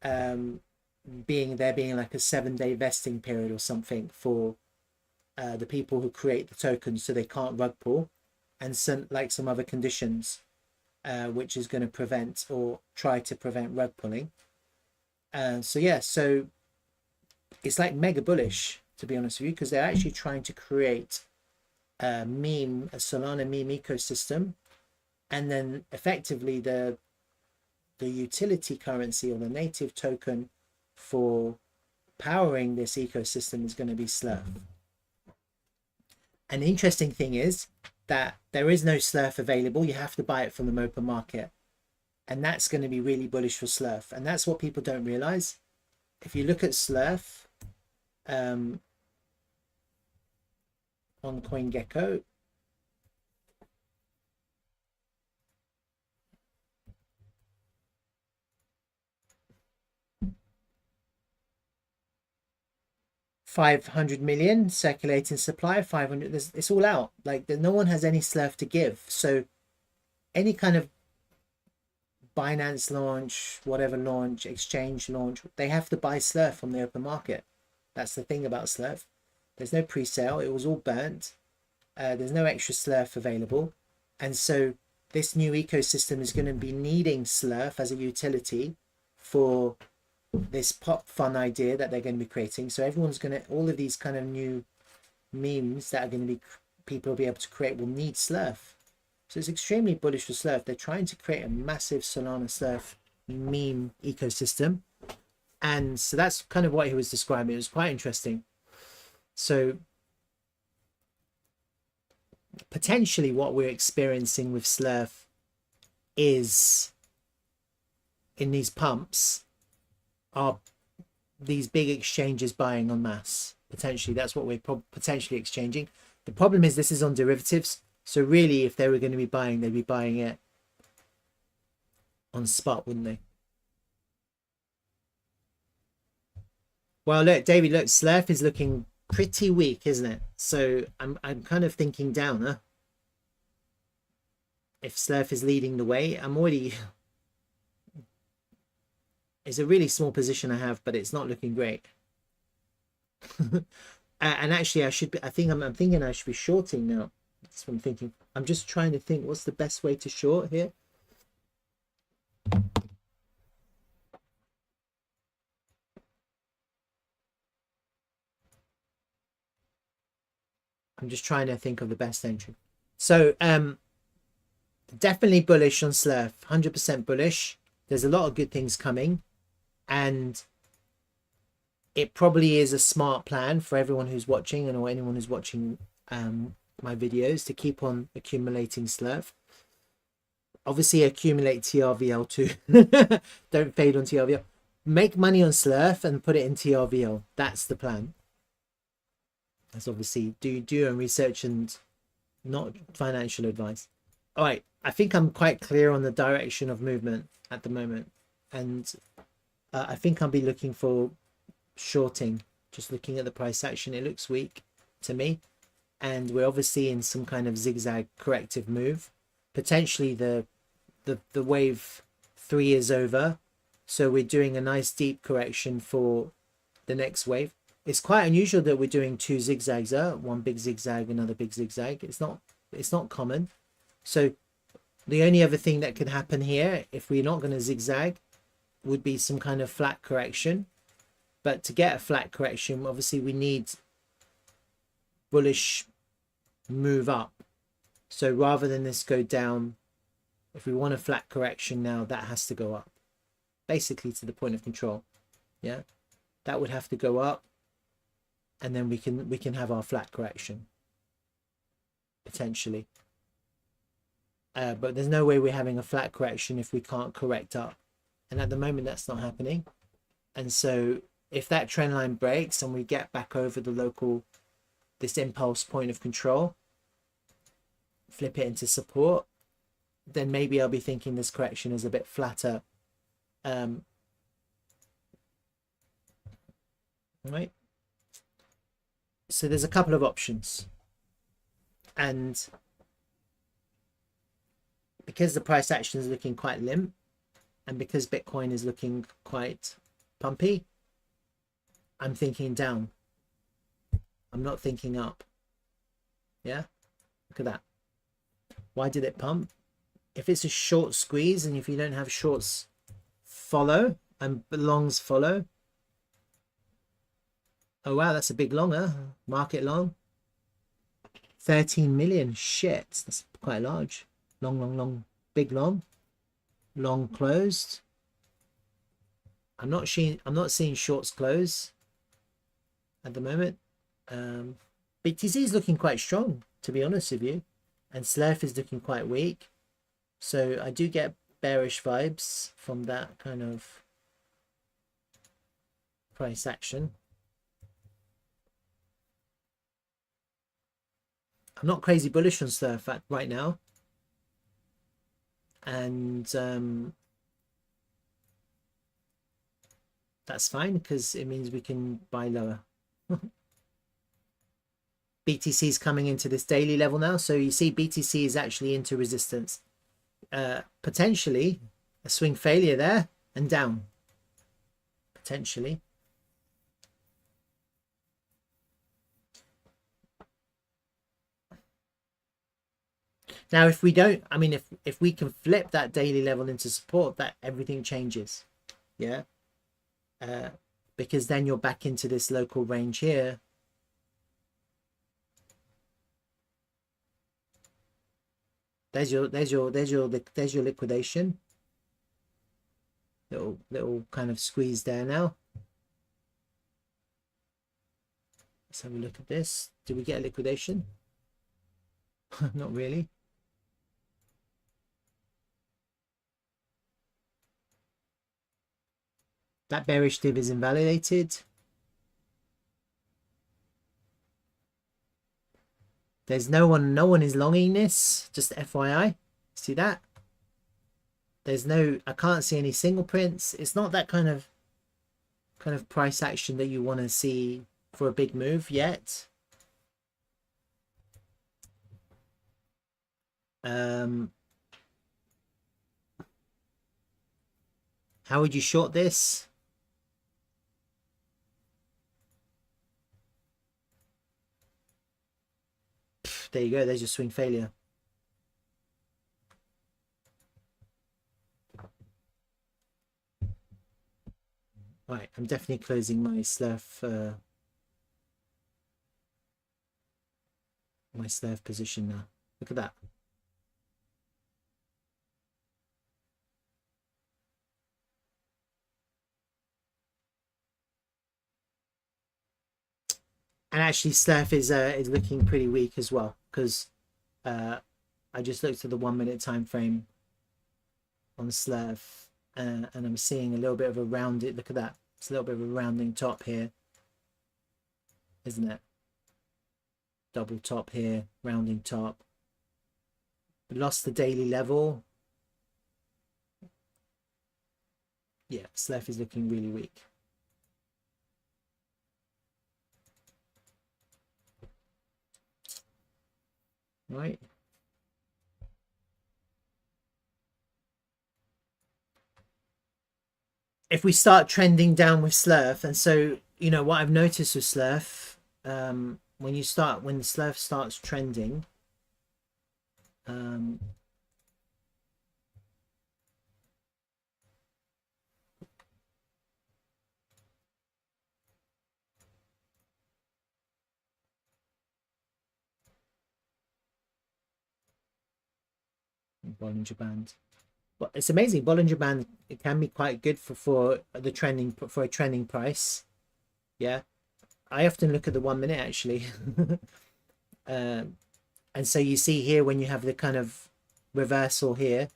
being like a 7-day vesting period or something for the people who create the tokens, so they can't rug pull, and some other conditions, which is going to prevent or try to prevent rug pulling. So yeah, so it's like mega bullish, to be honest with you, because they're actually trying to create a Solana meme ecosystem, and then effectively the utility currency, or the native token for powering this ecosystem, is going to be Slerf. And the interesting thing is that there is no Slerf available. You have to buy it from the open market, and that's going to be really bullish for Slerf. And that's what people don't realize. If you look at Slerf on CoinGecko, $500 million circulating supply, 500. It's all out. Like, no one has any Slerf to give. So any kind of Binance launch, whatever launch, exchange launch, they have to buy Slerf from the open market. That's the thing about Slerf. There's no pre-sale. It was all burnt. There's no extra Slerf available. And so this new ecosystem is going to be needing Slerf as a utility for this pop fun idea that they're going to be creating. So everyone's going to, all of these kind of new memes that are going to be, people will be able to create, will need Slerf. So it's extremely bullish for Slerf. They're trying to create a massive Solana Slerf meme ecosystem. And so that's kind of what he was describing. It was quite interesting. So potentially what we're experiencing with Slerf is, in these pumps, are these big exchanges buying en masse. Potentially, that's what we're potentially exchanging. The problem is this is on derivatives. So really, if they were going to be buying, they'd be buying it on spot, wouldn't they? Well, look, David, look, Slerf is looking pretty weak, isn't it? So I'm kind of thinking down, huh? If Slerf is leading the way, I'm already... It's a really small position I have, but it's not looking great. And actually, I'm thinking I should be shorting now. That's what I'm thinking. I'm just trying to think, what's the best way to short here? I'm just trying to think of the best entry. So definitely bullish on Slerf, 100% bullish. There's a lot of good things coming, and it probably is a smart plan for everyone who's watching, and or anyone who's watching my videos, to keep on accumulating Slerf. Obviously accumulate TRVL too. Don't fade on TRVL. Make money on Slerf and put it in TRVL. That's the plan. That's obviously do your own research and not financial advice. All right, I think I'm quite clear on the direction of movement at the moment, and I think I'll be looking for shorting. Just looking at the price action, it looks weak to me, and we're obviously in some kind of zigzag corrective move. potentially the wave 3 is over, so we're doing a nice deep correction for the next wave. It's quite unusual that we're doing 2 zigzags, one big zigzag, another big zigzag. It's not common. So the only other thing that could happen here, if we're not going to zigzag, would be some kind of flat correction. But to get a flat correction, obviously we need bullish move up. So rather than this go down, if we want a flat correction now, that has to go up, basically to the point of control. Yeah, that would have to go up, and then we can have our flat correction potentially. But there's no way we're having a flat correction if we can't correct up, and at the moment that's not happening. And so if that trend line breaks and we get back over the local, this impulse point of control, flip it into support, then maybe I'll be thinking this correction is a bit flatter. Right. So there's a couple of options, and because the price action is looking quite limp, and because Bitcoin is looking quite pumpy, I'm thinking down. I'm not thinking up. Yeah, look at that. Why did it pump? If it's a short squeeze, and if you don't have shorts follow and longs follow. Oh wow, that's a big longer market long. 13 million. Shit, that's quite large. Long, big long closed. I'm not seeing shorts close at the moment. BTC is looking quite strong, to be honest with you, and Slerf is looking quite weak. So I do get bearish vibes from that kind of price action. I'm not crazy bullish on Slerf right now, and that's fine because it means we can buy lower. BTC is coming into this daily level now, so you see BTC is actually into resistance. Potentially a swing failure there and down. Potentially. Now, if we don't, I mean, if we can flip that daily level into support, that everything changes. Yeah. Because then you're back into this local range here. There's your liquidation. Little kind of squeeze there now. Let's have a look at this. Did we get a liquidation? Not really. That bearish div is invalidated. There's no one is longing this, just FYI. See that? There's no, I can't see any single prints. It's not that kind of price action that you want to see for a big move yet. How would you short this? There you go, there's your swing failure. Right, I'm definitely closing my Slerf position now. Look at that. And actually Slerf is looking pretty weak as well, because I just looked at the 1 minute time frame on Slerf, and I'm seeing a little bit of a rounded, look at that, it's a little bit of a rounding top here, isn't it? Double top here, rounding top. We lost the daily level. Yeah, Slerf is looking really weak. Right. if we start trending down with Slerf, and so you know what I've noticed with Slerf, when the Slerf starts trending, Bollinger Band. But it's amazing. Bollinger Band, it can be quite good for the trending, for a trending price. Yeah, I often look at the 1 minute actually. And so you see here when you have the kind of reversal here,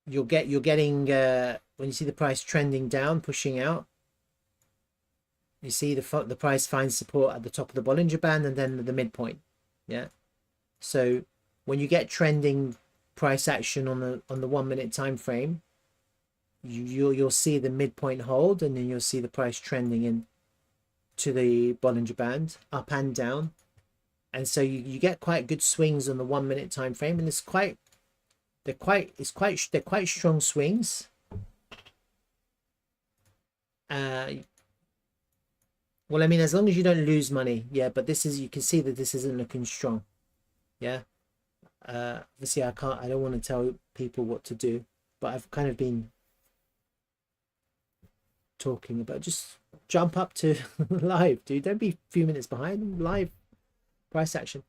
you're getting when you see the price trending down, pushing out, you see the price finds support at the top of the Bollinger Band and then the midpoint. Yeah, so when you get trending price action on the 1 minute time frame, you'll see the midpoint hold, and then you'll see the price trending in to the Bollinger Band up and down, and so you get quite good swings on the 1 minute time frame, and they're quite strong swings. Well, I mean, as long as you don't lose money, yeah. But this is, you can see that this isn't looking strong. Yeah. Obviously, I don't want to tell people what to do, but I've kind of been talking about, just jump up to live, dude. Don't be a few minutes behind. Live price action.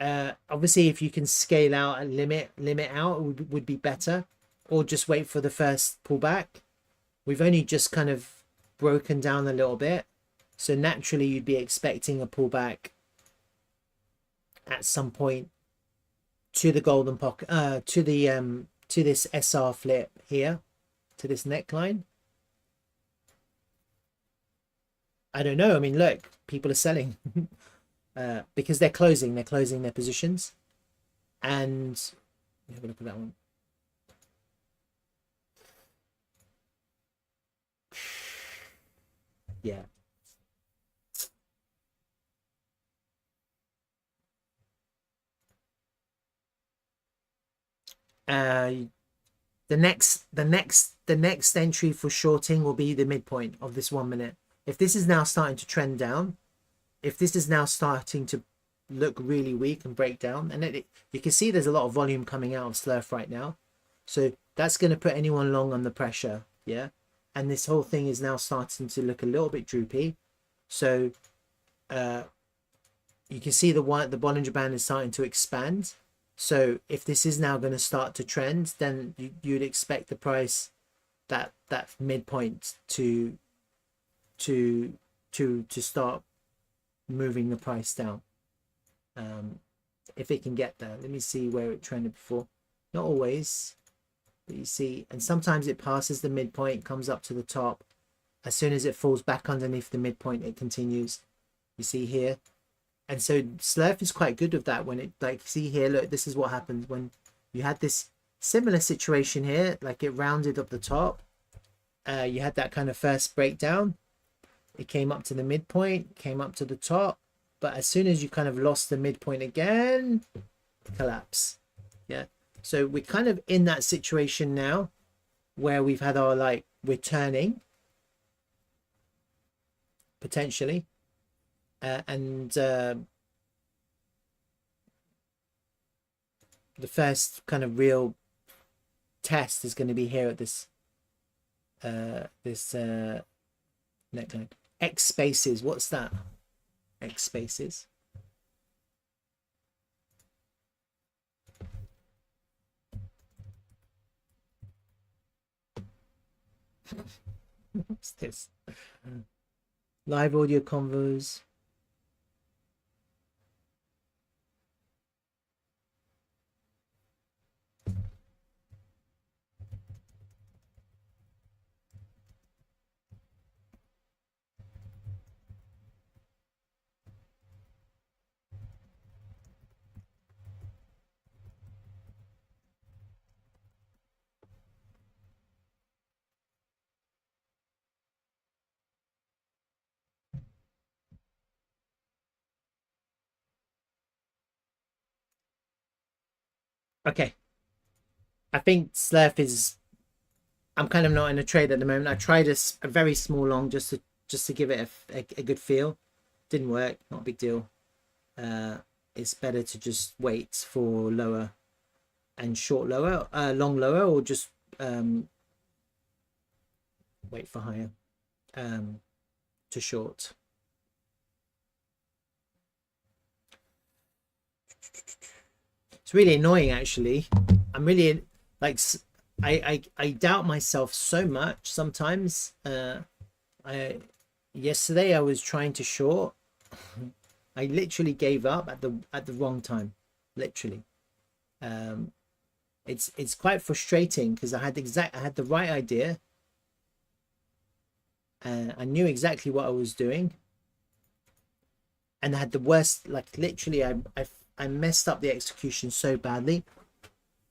Obviously, if you can scale out and limit out, would be better, or just wait for the first pullback. We've only just kind of broken down a little bit, so naturally you'd be expecting a pullback at some point to the golden pocket, to this SR flip here, to this neckline. I don't know. I mean, look, people are selling because they're closing their positions, and have a look at that one. Yeah. The next entry for shorting will be the midpoint of this 1 minute. If this is now starting to trend down, if this is now starting to look really weak and break down, and you can see there's a lot of volume coming out of Slerf right now, so that's going to put anyone long under pressure. Yeah, and this whole thing is now starting to look a little bit droopy, so you can see the Bollinger Band is starting to expand. So if this is now going to start to trend, then you'd expect the price, that midpoint to start moving the price down. If it can get there. Let me see where it trended before. Not always, but you see, and sometimes it passes the midpoint, comes up to the top. As soon as it falls back underneath the midpoint, it continues. You see here. And so Slerf is quite good with that. When it, like, see here, look, this is what happens when you had this similar situation here, like it rounded up the top. You had that kind of first breakdown. It came up to the midpoint, came up to the top, but as soon as you kind of lost the midpoint again, collapse. Yeah. So we're kind of in that situation now where we've had our, like, we're turning potentially. And the first kind of real test is going to be here at this neckline. X spaces, what's that? X spaces. What's this? Live audio convos. Okay. I think Slerf is. I'm kind of not in a trade at the moment. I tried a very small long just to give it a good feel. Didn't work. Not a big deal. It's better to just wait for lower and short lower, long lower, or just wait for higher to short. It's really annoying, actually. I'm really like I doubt myself so much sometimes. I Yesterday I was trying to short. I literally gave up at the wrong time, literally. It's quite frustrating because I had the right idea. I knew exactly what I was doing, and I had the worst. Like literally, I messed up the execution so badly,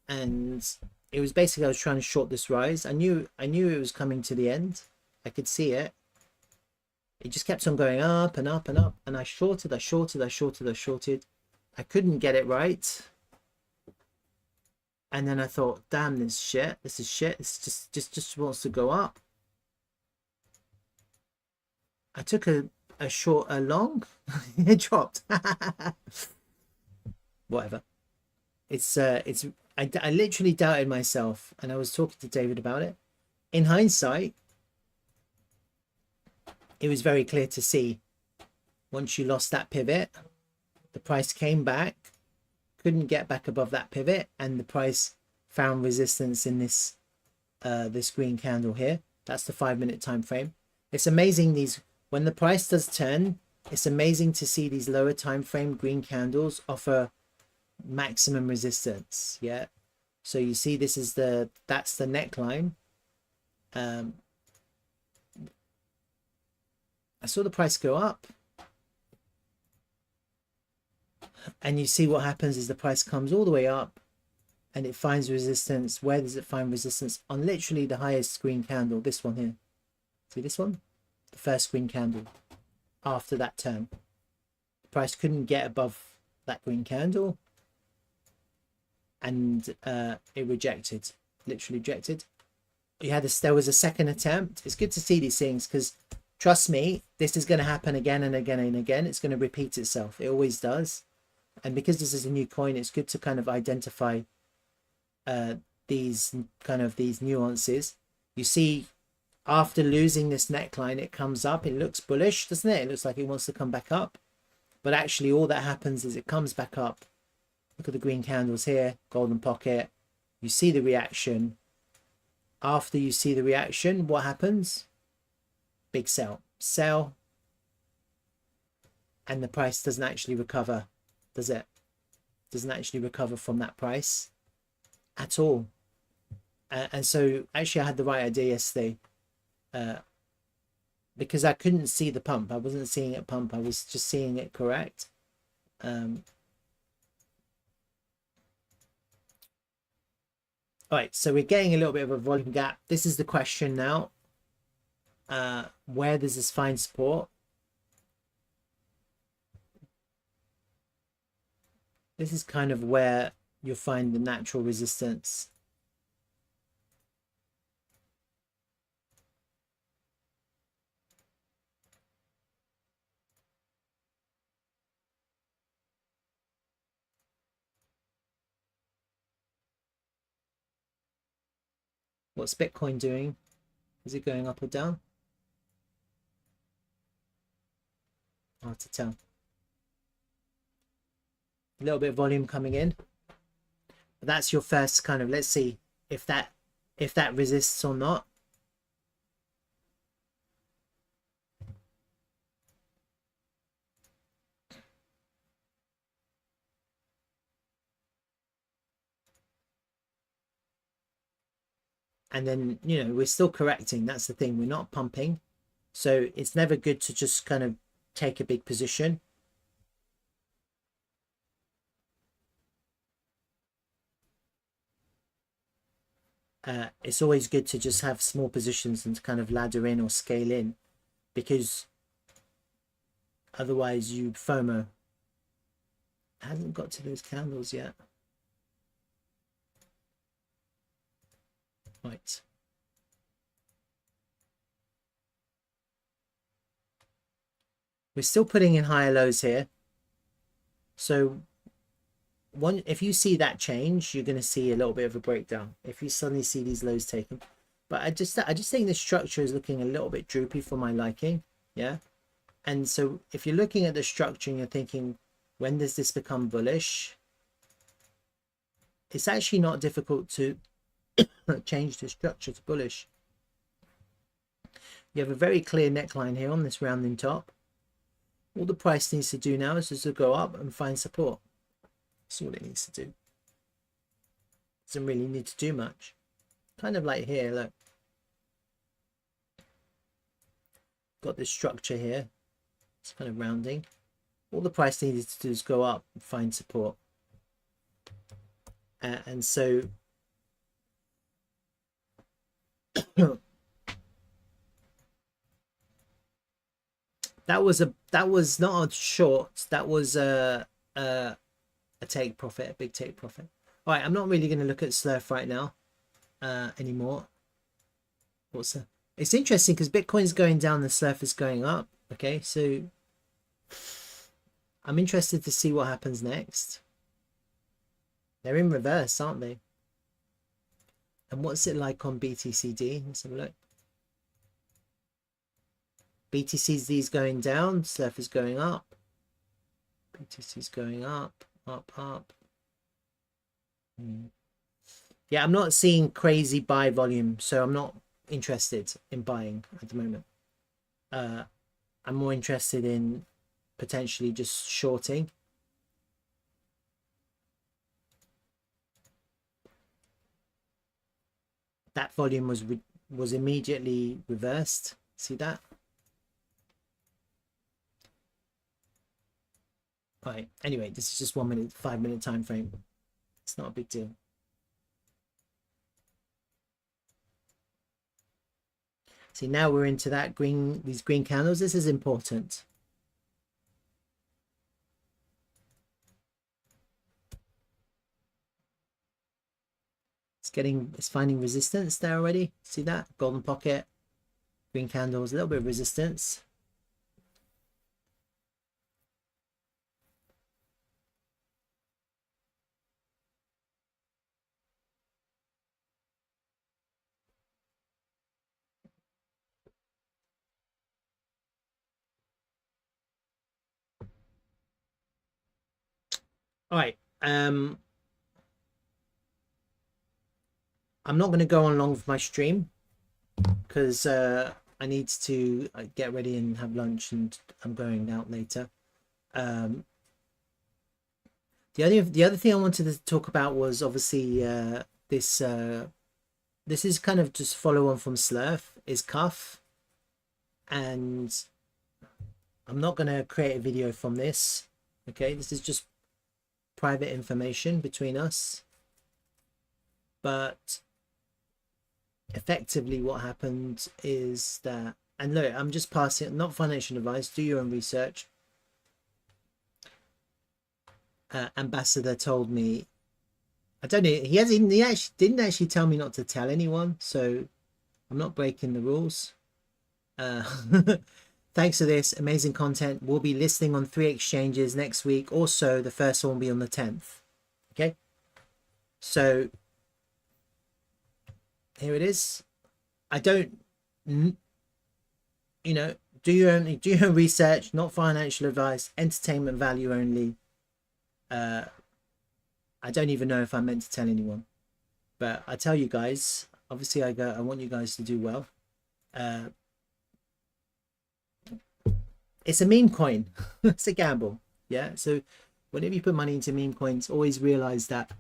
and it was basically I was trying to short this rise. I knew it was coming to the end. I could see it. It just kept on going up and up and up, and I shorted. I couldn't get it right, and then I thought, "Damn, this shit! This is shit! This just wants to go up." I took a long. It dropped. Whatever. I literally doubted myself, and I was talking to David about it. In hindsight, it was very clear to see once you lost that pivot, the price came back, couldn't get back above that pivot, and the price found resistance in this this green candle here. That's the 5-minute time frame. It's amazing when the price does turn, it's amazing to see these lower time frame green candles offer maximum resistance. Yeah, so you see that's the neckline. I saw the price go up, and you see what happens is the price comes all the way up and it finds resistance. Where does it find resistance? On literally the highest green candle, this one here. See this one? The first green candle after that turn. The price couldn't get above that green candle, and it rejected, literally rejected. There was a second attempt. It's good to see these things because trust me, this is going to happen again and again and again. It's going to repeat itself. It always does. And because this is a new coin, it's good to kind of identify these nuances. You see, after losing this neckline, it comes up. It looks bullish, doesn't it? It looks like it wants to come back up. But actually, all that happens is it comes back up. Look at the green candles here, golden pocket. You see the reaction. After you see the reaction, what happens? Big sell. Sell. And the price doesn't actually recover, does it? Doesn't actually recover from that price at all. And so actually I had the right idea yesterday, because I couldn't see the pump. I wasn't seeing it pump. I was just seeing it correct. All right, so we're getting a little bit of a volume gap. This is the question now. Where does this find support? This is kind of where you'll find the natural resistance. What's Bitcoin doing? Is it going up or down? Hard to tell. A little bit of volume coming in. But that's your first kind of, let's see if that resists or not. And then, you know, we're still correcting. That's the thing. We're not pumping. So it's never good to just kind of take a big position. It's always good to just have small positions and to kind of ladder in or scale in, because otherwise you FOMO. Hasn't got to those candles yet. Right. We're still putting in higher lows here. So if you see that change, you're going to see a little bit of a breakdown. If you suddenly see these lows taken. But I just think the structure is looking a little bit droopy for my liking. Yeah. And so if you're looking at the structure and you're thinking, when does this become bullish? It's actually not difficult to change the structure to bullish. You have a very clear neckline here on this rounding top. All the price needs to do now is just to go up and find support. That's all it needs to do. Doesn't really need to do much. Kind of like here, look. Got this structure here. It's kind of rounding. All the price needed to do is go up and find support. And so that was not a short, that was a take profit, a big take profit. All right, I'm not really going to look at Slerf right now anymore. It's interesting because Bitcoin's going down, the Slerf is going up. Okay, so I'm interested to see what happens next. They're in reverse, aren't they? And what's it like on BTCD? Let's have a look. BTC's going down, Slerf is going up. BTC's going up, up. Yeah, I'm not seeing crazy buy volume, so I'm not interested in buying at the moment. I'm more interested in potentially just shorting. That volume was immediately reversed. See that? Right. Anyway, this is just 1 minute, 5 minute time frame. It's not a big deal. See, now we're into that green, these green candles. This is important. It's finding resistance there already. See that? Golden pocket, green candles, a little bit of resistance. All right. I'm not going to go on long with my stream because I need to get ready and have lunch, and I'm going out later. The other thing I wanted to talk about was obviously this is kind of just follow on from Slerf, is Cuff, and I'm not going to create a video from this. Okay, this is just private information between us, but effectively what happened is that, and look, I'm just passing, not financial advice, do your own research. Ambassador told me, I don't know, he actually didn't actually tell me not to tell anyone, so I'm not breaking the rules. Thanks for this amazing content. We'll be listing on 3 exchanges next week. Also, the first one will be on the 10th. Okay, so here it is. I don't, you know, do your own research, not financial advice, entertainment value only. I don't even know if I meant to tell anyone, but I tell you guys, obviously I want you guys to do well. It's a meme coin. It's a gamble. Yeah, so whenever you put money into meme coins, always realize that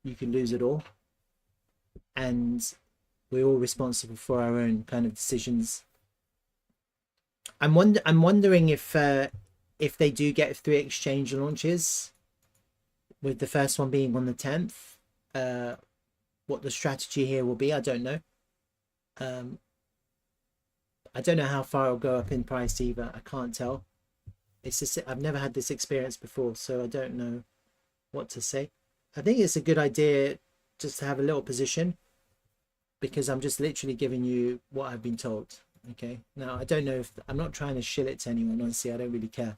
you can lose it all, and we're all responsible for our own kind of decisions. I'm wondering if they do get 3 exchange launches, with the first one being on the 10th, what the strategy here will be. I don't know. I don't know how far it'll go up in price either. I can't tell. It's just, I've never had this experience before, so I don't know what to say. I think it's a good idea just to have a little position. because I'm just literally giving you what I've been told. Okay. Now I don't know if I'm not trying to shill it to anyone. Honestly, I don't really care.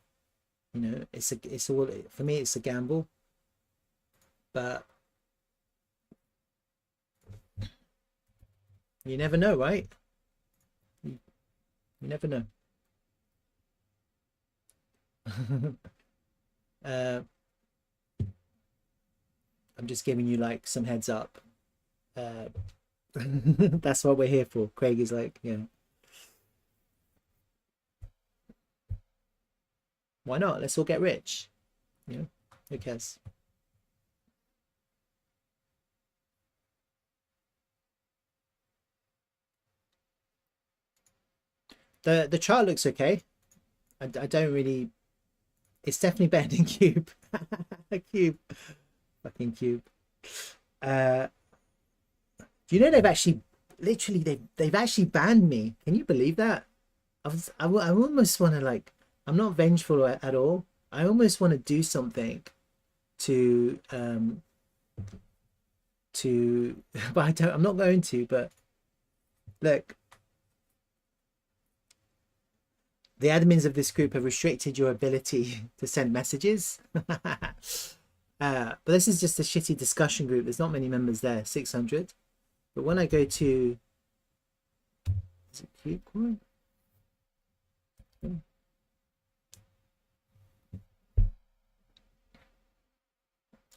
You know, it's all for me. It's a gamble, but you never know, right? You never know. uh, I'm just giving you like some heads up. That's what we're here for. Craig is like, yeah, why not? Let's all get rich. You know, who cares? The chart looks okay. I don't really. It's definitely better than Cube. Cube, fucking Cube. Uh, do you know they've actually, literally, they've actually banned me? Can you believe that? I almost want to like. I'm not vengeful at all. I almost want to do something to but I don't. I'm not going to. But look, the admins of this group have restricted your ability to send messages. But this is just a shitty discussion group. There's not many members there, 600. But when I go to, is it Cubecoin?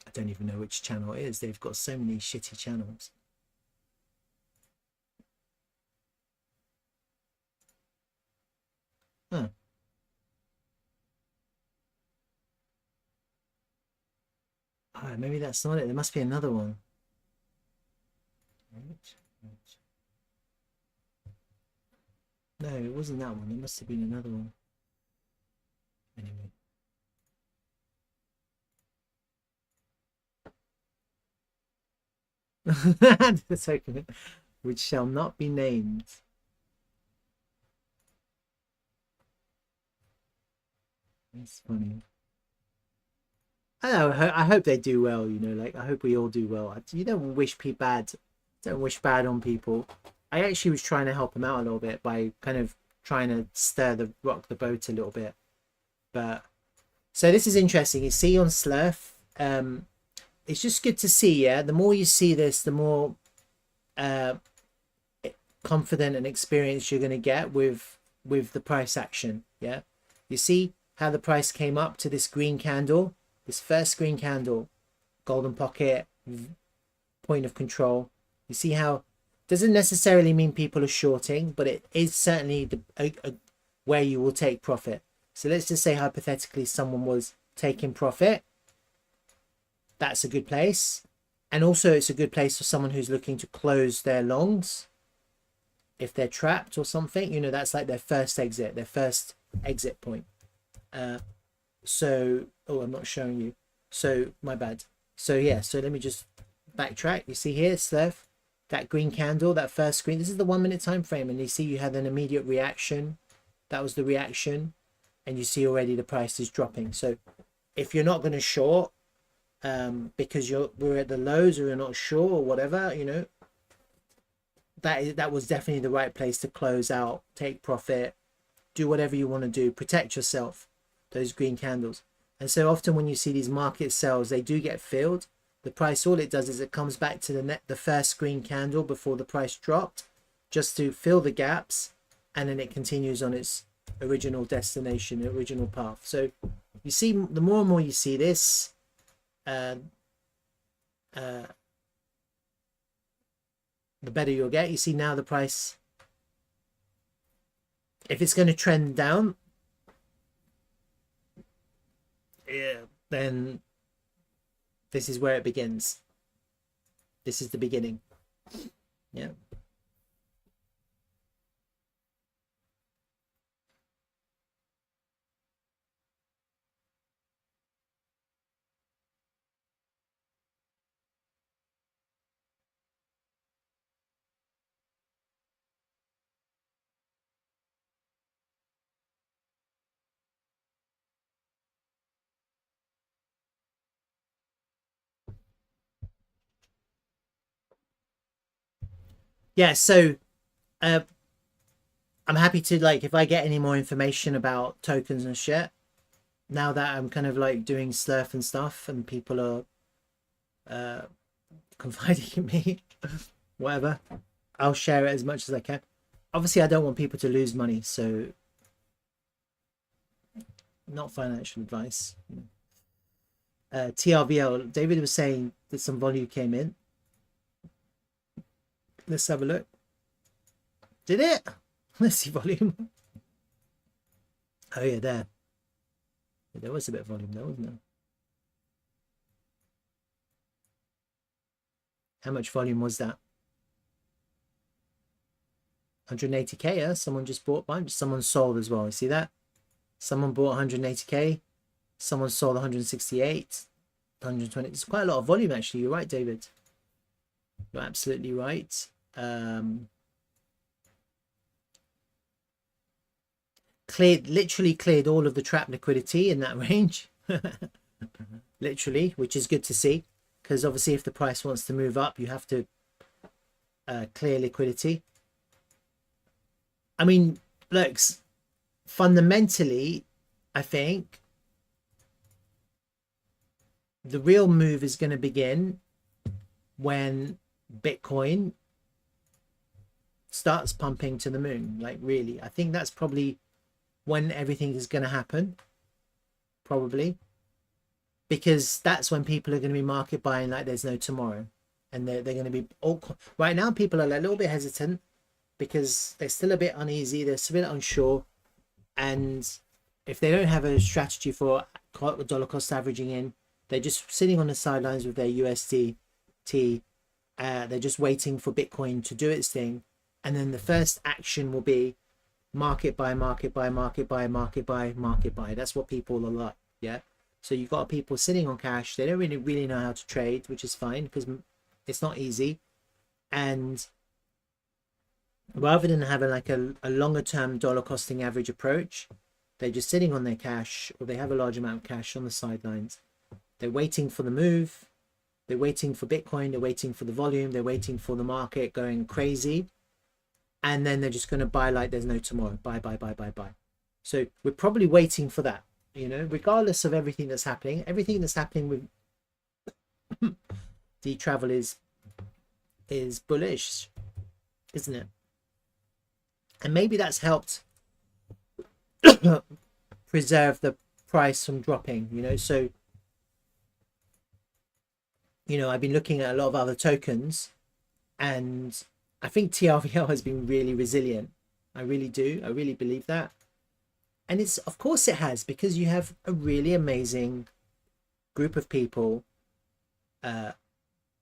I don't even know which channel it is. They've got so many shitty channels. Huh. Oh, maybe that's not it. There must be another one. No, it wasn't that one. There must have been another one. Anyway. Which shall not be named. That's funny. I know. I hope they do well. You know, like I hope we all do well. You don't wish people bad. Don't wish bad on people. I actually was trying to help them out a little bit by kind of trying to rock the boat a little bit. But so this is interesting. You see on Slerf, it's just good to see. Yeah, the more you see this, the more confident and experienced you're going to get with the price action. Yeah, you see how the price came up to this green candle, this first green candle, golden pocket, point of control. You see how doesn't necessarily mean people are shorting, but it is certainly where you will take profit. So let's just say hypothetically someone was taking profit. That's a good place. And also it's a good place for someone who's looking to close their longs. If they're trapped or something, you know, that's like their first exit point. So, oh, I'm not showing you. So my bad. So yeah, so let me just backtrack. You see here, Slerf, that green candle, that first green, this is the 1 minute time frame, and you see you had an immediate reaction. That was the reaction, and you see already the price is dropping. So if you're not going to short because we're at the lows or you're not sure or whatever, you know, that was definitely the right place to close out, take profit, do whatever you want to do, protect yourself, those green candles. And so often when you see these market sells, they do get filled. The price, all it does is it comes back to the first green candle before the price dropped, just to fill the gaps, and then it continues on its original destination, original path. So you see, the more and more you see this, the better you'll get. You see now the price, if it's going to trend down, yeah, then this is where it begins. This is the beginning. Yeah. yeah, so uh, I'm happy to, like, if I get any more information about tokens and shit, now that I'm kind of like doing Slerf and stuff and people are confiding in me, whatever, I'll share it as much as I can. Obviously, I don't want people to lose money, so not financial advice. TRVL, David was saying that some volume came in. Let's have a look. Did it? Let's see volume. Oh yeah, there. There was a bit of volume there, wasn't there? How much volume was that? 180k, yeah? Someone just bought bunch. Someone sold as well. You see that? Someone bought 180k. Someone sold 168, 120. It's quite a lot of volume, actually. You're right, David. You're absolutely right. Literally cleared all of the trap liquidity in that range. Literally, which is good to see, because obviously if the price wants to move up, you have to clear liquidity. I mean, look, fundamentally, I think the real move is going to begin when Bitcoin starts pumping to the moon. Like, really, I think that's probably when everything is going to happen, probably, because that's when people are going to be market buying like there's no tomorrow. And they're going to be all right now. People are a little bit hesitant because they're still a bit uneasy, they're still a bit unsure, and if they don't have a strategy for dollar cost averaging in, they're just sitting on the sidelines with their USDT. They're just waiting for Bitcoin to do its thing, and then the first action will be market buy, market buy, market buy, market buy, market buy. That's what people are like. Yeah, so you've got people sitting on cash. They don't really know how to trade, which is fine because it's not easy. And rather than having like a longer term dollar costing average approach, they're just sitting on their cash, or they have a large amount of cash on the sidelines. They're waiting for the move. They're waiting for Bitcoin. They're waiting for the volume. They're waiting for the market going crazy. And then they're just going to buy like there's no tomorrow. Buy, buy, buy, buy, buy. So we're probably waiting for that, you know, regardless of everything that's happening. Everything that's happening with Dtravel is bullish, isn't it? And maybe that's helped preserve the price from dropping, you know. So, you know, I've been looking at a lot of other tokens, and I think TRVL has been really resilient. I really do. I really believe that. And it's, of course it has, because you have a really amazing group of people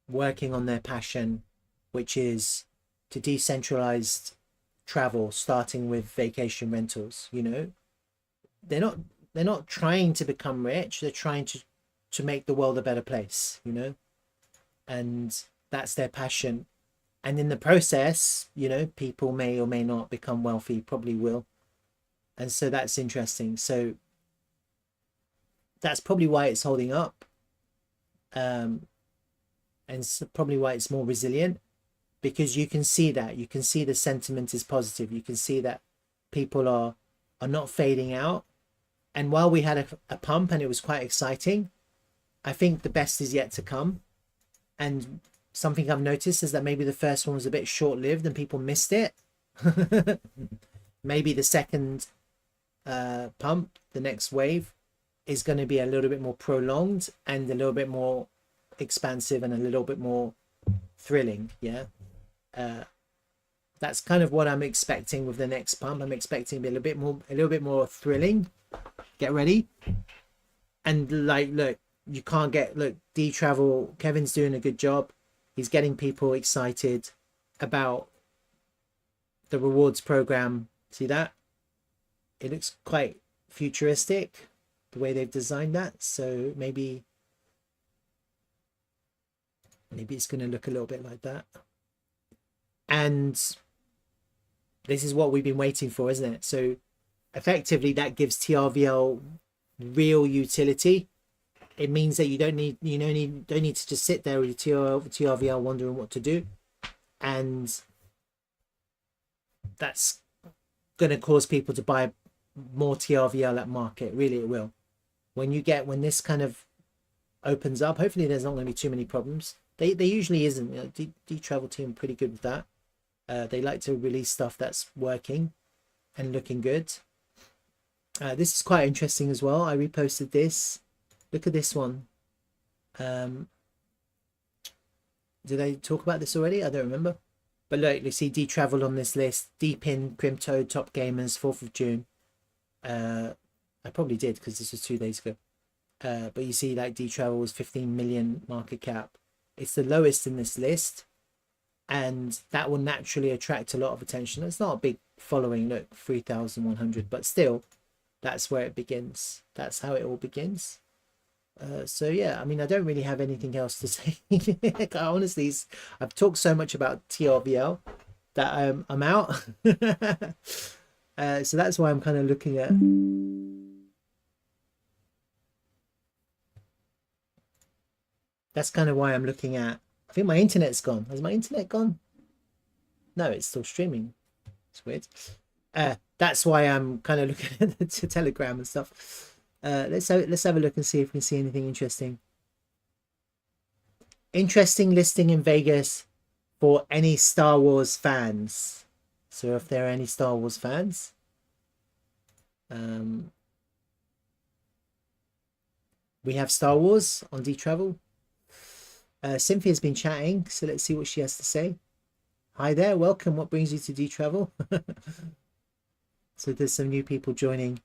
working on their passion, which is to decentralize travel, starting with vacation rentals. You know, they're not trying to become rich. They're trying to make the world a better place, you know, and that's their passion. And in the process, you know, people may or may not become wealthy, probably will. And so that's interesting. So that's probably why it's holding up. And probably why it's more resilient, because you can see that. You can see the sentiment is positive. You can see that people are not fading out. And while we had a pump and it was quite exciting, I think the best is yet to come. And something I've noticed is that maybe the first one was a bit short-lived and people missed it. Maybe the second pump, the next wave, is going to be a little bit more prolonged and a little bit more expansive and a little bit more thrilling. Yeah, that's kind of what I'm expecting with the next pump. I'm expecting a little bit more thrilling. Get ready. And like, look, you can't get, look, Dtravel, Kevin's doing a good job. He's getting people excited about the rewards program. See that? It looks quite futuristic, the way they've designed that. So maybe it's going to look a little bit like that. And this is what we've been waiting for, isn't it? So effectively that gives TRVL real utility. It means that you don't need to just sit there with your TRVL wondering what to do. And that's going to cause people to buy more TRVL at market. Really, it will. When this kind of opens up, hopefully there's not going to be too many problems. They usually isn't. You know, Dtravel team pretty good with that. They like to release stuff that's working and looking good. This is quite interesting as well. I reposted this. Look at this one. Did I talk about this already? I don't remember. But look, you see Dtravel on this list. Deep in Crypto Top Gamers, 4th of June. I probably did because this was 2 days ago. But you see like Dtravel was 15 million market cap. It's the lowest in this list. And that will naturally attract a lot of attention. It's not a big following, look, 3,100, but still, that's where it begins. That's how it all begins. So yeah, I mean, I don't really have anything else to say. Honestly, I've talked so much about TRVL that I'm out. So that's why I'm kind of looking at. That's kind of why I'm looking at. I think my internet's gone. Has my internet gone? No, it's still streaming. It's weird. That's why I'm kind of looking at the Telegram and stuff. Let's have a look and see if we can see anything interesting. Interesting listing in Vegas for any Star Wars fans. So if there are any Star Wars fans, we have Star Wars on Dtravel. Cynthia's been chatting, so let's see what she has to say. Hi there, welcome. What brings you to Dtravel? So there's some new people joining.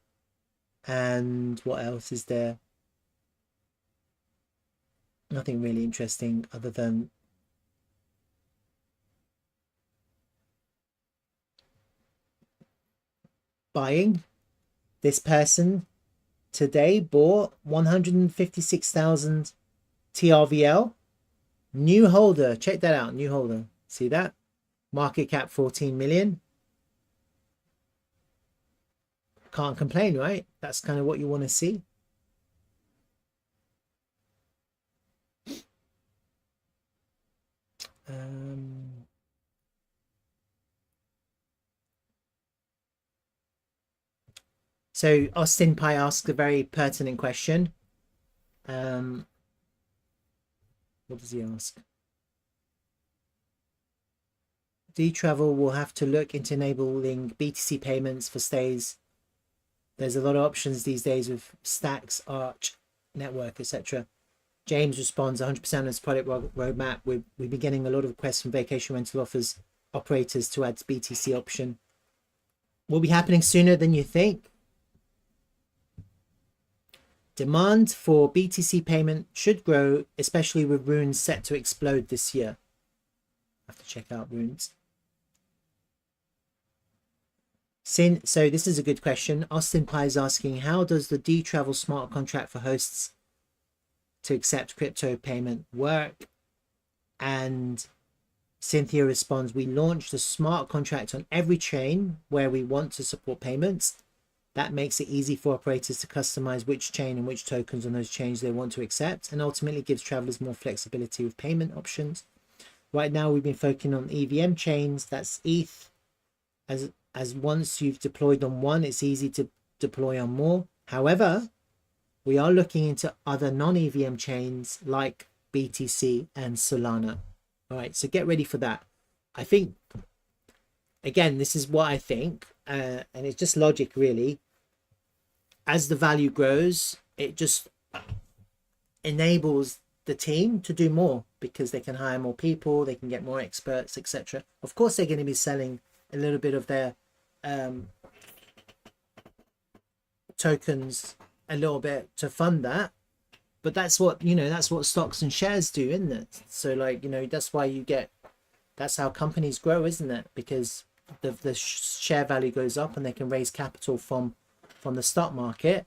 And what else is there? Nothing really interesting other than buying. This person today bought 156,000 TRVL. New holder. Check that out. New holder. See that? Market cap 14 million. Can't complain, right? That's kind of what you want to see. So Austin Pye asked a very pertinent question. What does he ask? Dtravel will have to look into enabling BTC payments for stays. There's a lot of options these days with Stacks, Arch, Network, etc. James responds 100% of this product roadmap. We've been getting a lot of requests from vacation rental offers operators to add BTC option. Will be happening sooner than you think. Demand for BTC payment should grow, especially with runes set to explode this year. I have to check out runes. So this is a good question. Austin Pye is asking, how does the Dtravel smart contract for hosts to accept crypto payment work? And Cynthia responds, we launched a smart contract on every chain where we want to support payments. That makes it easy for operators to customize which chain and which tokens on those chains they want to accept, and ultimately gives travelers more flexibility with payment options. Right now, we've been focusing on EVM chains. That's ETH. As once you've deployed on one, it's easy to deploy on more. However, we are looking into other non-EVM chains like BTC and Solana. All right, so get ready for that. I think, again, this is what I think, and it's just logic, really. As the value grows, it just enables the team to do more because they can hire more people, they can get more experts, etc. Of course, they're going to be selling a little bit of their tokens a little bit to fund that, but that's what, you know, that's what stocks and shares do, isn't it? So like, you know, that's why you get, that's how companies grow, isn't it? Because the share value goes up and they can raise capital from the stock market.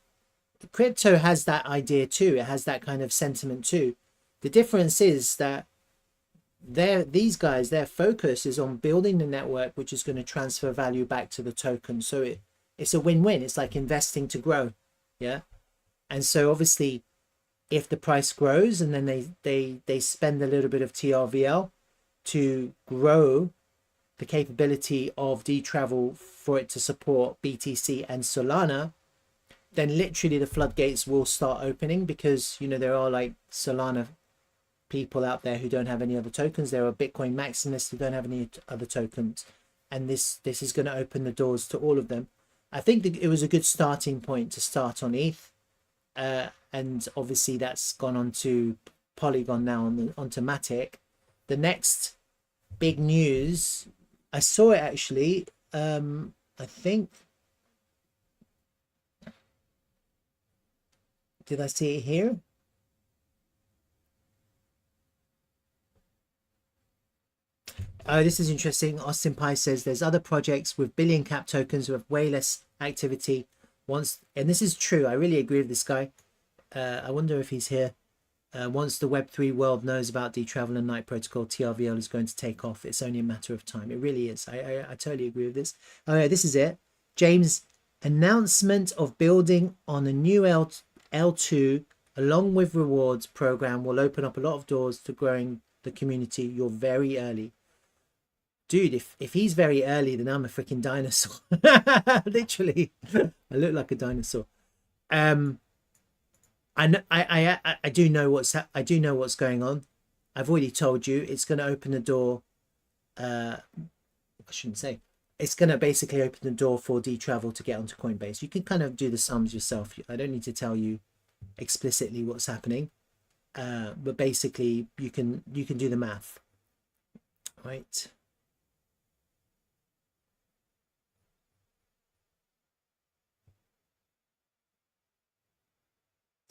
Crypto has that idea too. It has that kind of sentiment too. The difference is that these guys, their focus is on building the network, which is going to transfer value back to the token. So it's a win-win. It's like investing to grow. Yeah. And so obviously if the price grows and then they spend a little bit of TRVL to grow the capability of Dtravel for it to support BTC and Solana, then literally the floodgates will start opening, because you know there are like Solana people out there who don't have any other tokens. There are Bitcoin maximalists who don't have any other tokens, and this is going to open the doors to all of them. I think that it was a good starting point to start on ETH, and obviously that's gone on to Polygon now, onto Matic. The next big news, I saw it actually, I think, did I see it here? Oh, this is interesting. Austin Pye says there's other projects with billion cap tokens with way less activity. Once, and this is true, I really agree with this guy. I wonder if he's here. Once the Web3 world knows about Dtravel and Night Protocol, TRVL is going to take off. It's only a matter of time. It really is. I totally agree with this. Oh yeah, this is it. James, announcement of building on a new L2 along with rewards program will open up a lot of doors to growing the community. You're very early. Dude, if he's very early, then I'm a freaking dinosaur. Literally, I look like a dinosaur. I do know what's going on. I've already told you it's going to open the door. I shouldn't say. It's going to basically open the door for Dtravel to get onto Coinbase. You can kind of do the sums yourself. I don't need to tell you explicitly what's happening, but basically you can do the math, right?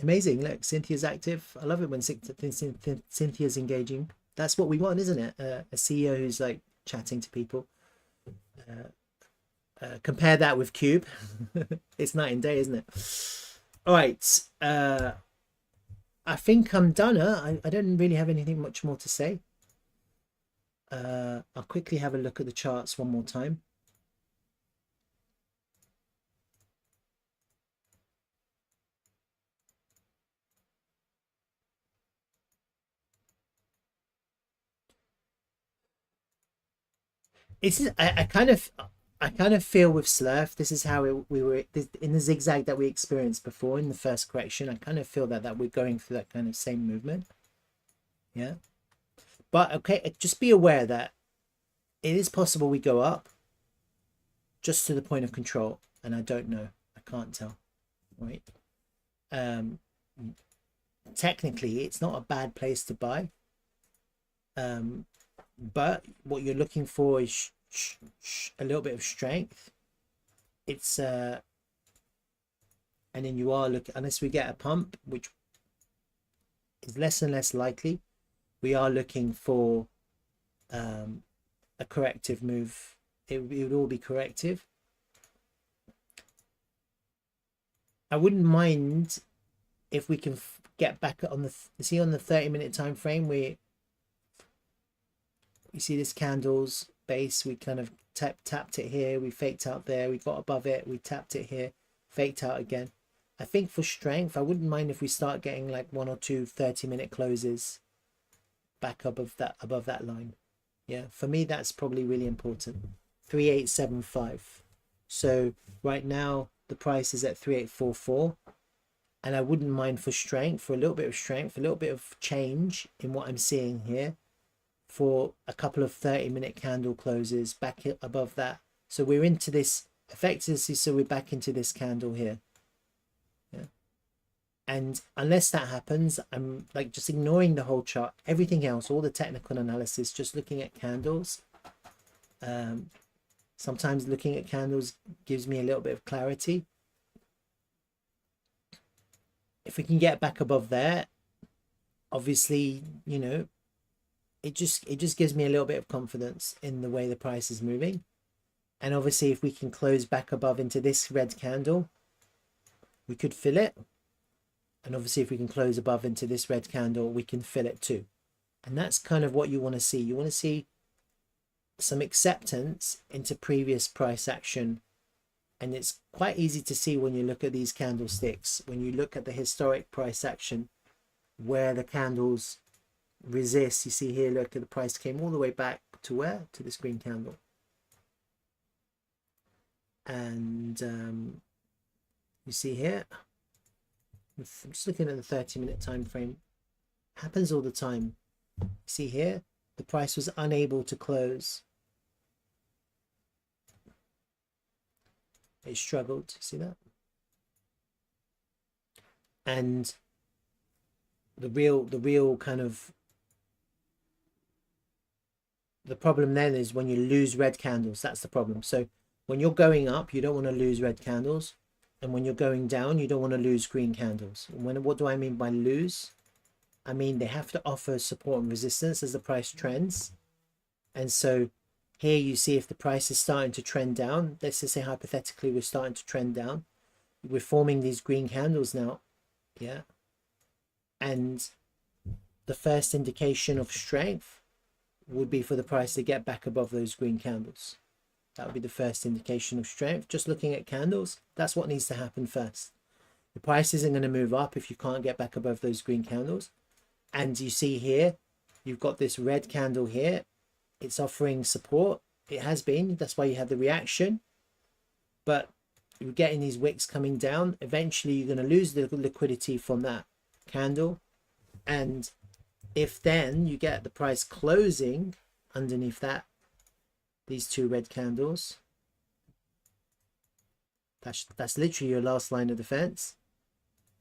Amazing. Look, Cynthia's active. I love it when Cynthia's engaging. That's what we want, isn't it? A CEO who's like chatting to people. Compare that with Cube. It's night and day, isn't it? All right. I think I'm done. I don't really have anything much more to say. I'll quickly have a look at the charts one more time. I kind of feel with Slerf, this is how we were in the zigzag that we experienced before in the first correction. I kind of feel that we're going through that kind of same movement. Yeah. But okay, just be aware that it is possible we go up just to the point of control. And I don't know. I can't tell. Right. Technically, it's not a bad place to buy. But what you're looking for is a little bit of strength. It's and then you are looking, unless we get a pump, which is less and less likely, we are looking for a corrective move. It would all be corrective. I wouldn't mind if we can get back on the see on the 30-minute time frame where you see this candle's base. We kind of tapped it here, we faked out there, we got above it, we tapped it here, faked out again. I think for strength, I wouldn't mind if we start getting like 1 or 2 30-minute closes back above that line. Yeah, for me that's probably really important. 3875. So right now the price is at 3844, and I wouldn't mind for strength, for a little bit of strength, a little bit of change in what I'm seeing here, for a couple of 30-minute candle closes back above that. So we're into this effectively, so we're back into this candle here. Yeah. And unless that happens, I'm like just ignoring the whole chart, everything else, all the technical analysis, just looking at candles. Sometimes looking at candles gives me a little bit of clarity. If we can get back above there, obviously, you know, it just gives me a little bit of confidence in the way the price is moving. And obviously if we can close back above into this red candle, we could fill it. And obviously if we can close above into this red candle, we can fill it too. And that's kind of what you want to see. You want to see some acceptance into previous price action. And it's quite easy to see when you look at these candlesticks, when you look at the historic price action, where the candles resist. You see here, look at the price came all the way back to where? To this green candle. And you see here, I'm just looking at the 30-minute time frame. Happens all the time. See here, the price was unable to close. It struggled. See that? And the real kind of the problem then is when you lose red candles. That's the problem. So when you're going up, you don't want to lose red candles, and when you're going down, you don't want to lose green candles. What do I mean by lose? I mean they have to offer support and resistance as the price trends. And so here you see if the price is starting to trend down, let's just say hypothetically we're starting to trend down, we're forming these green candles now, yeah, and the first indication of strength would be for the price to get back above those green candles. That would be the first indication of strength. Just looking at candles, that's what needs to happen first. The price isn't going to move up if you can't get back above those green candles. And you see here, you've got this red candle here. It's offering support. It has been. That's why you have the reaction. But you're getting these wicks coming down. Eventually, you're going to lose the liquidity from that candle. And if then you get the price closing underneath that, these two red candles, that's literally your last line of defense.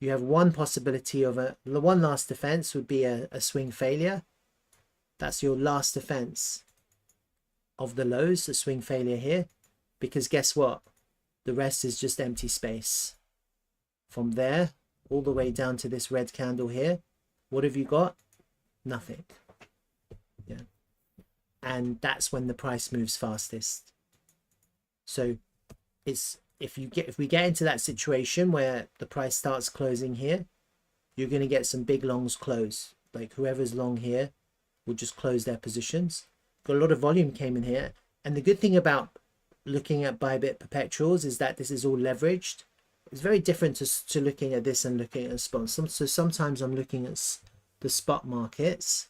You have one possibility of the one last defense would be a swing failure. That's your last defense of the lows, a swing failure here, because guess what? The rest is just empty space. From there all the way down to this red candle here, what have you got? Nothing. Yeah. And that's when the price moves fastest. So it's if we get into that situation where the price starts closing here, you're going to get some big longs close. Like whoever's long here will just close their positions. Got a lot of volume came in here. And the good thing about looking at Bybit perpetuals is that this is all leveraged. It's very different to looking at this and looking at spot. So sometimes I'm looking at the spot markets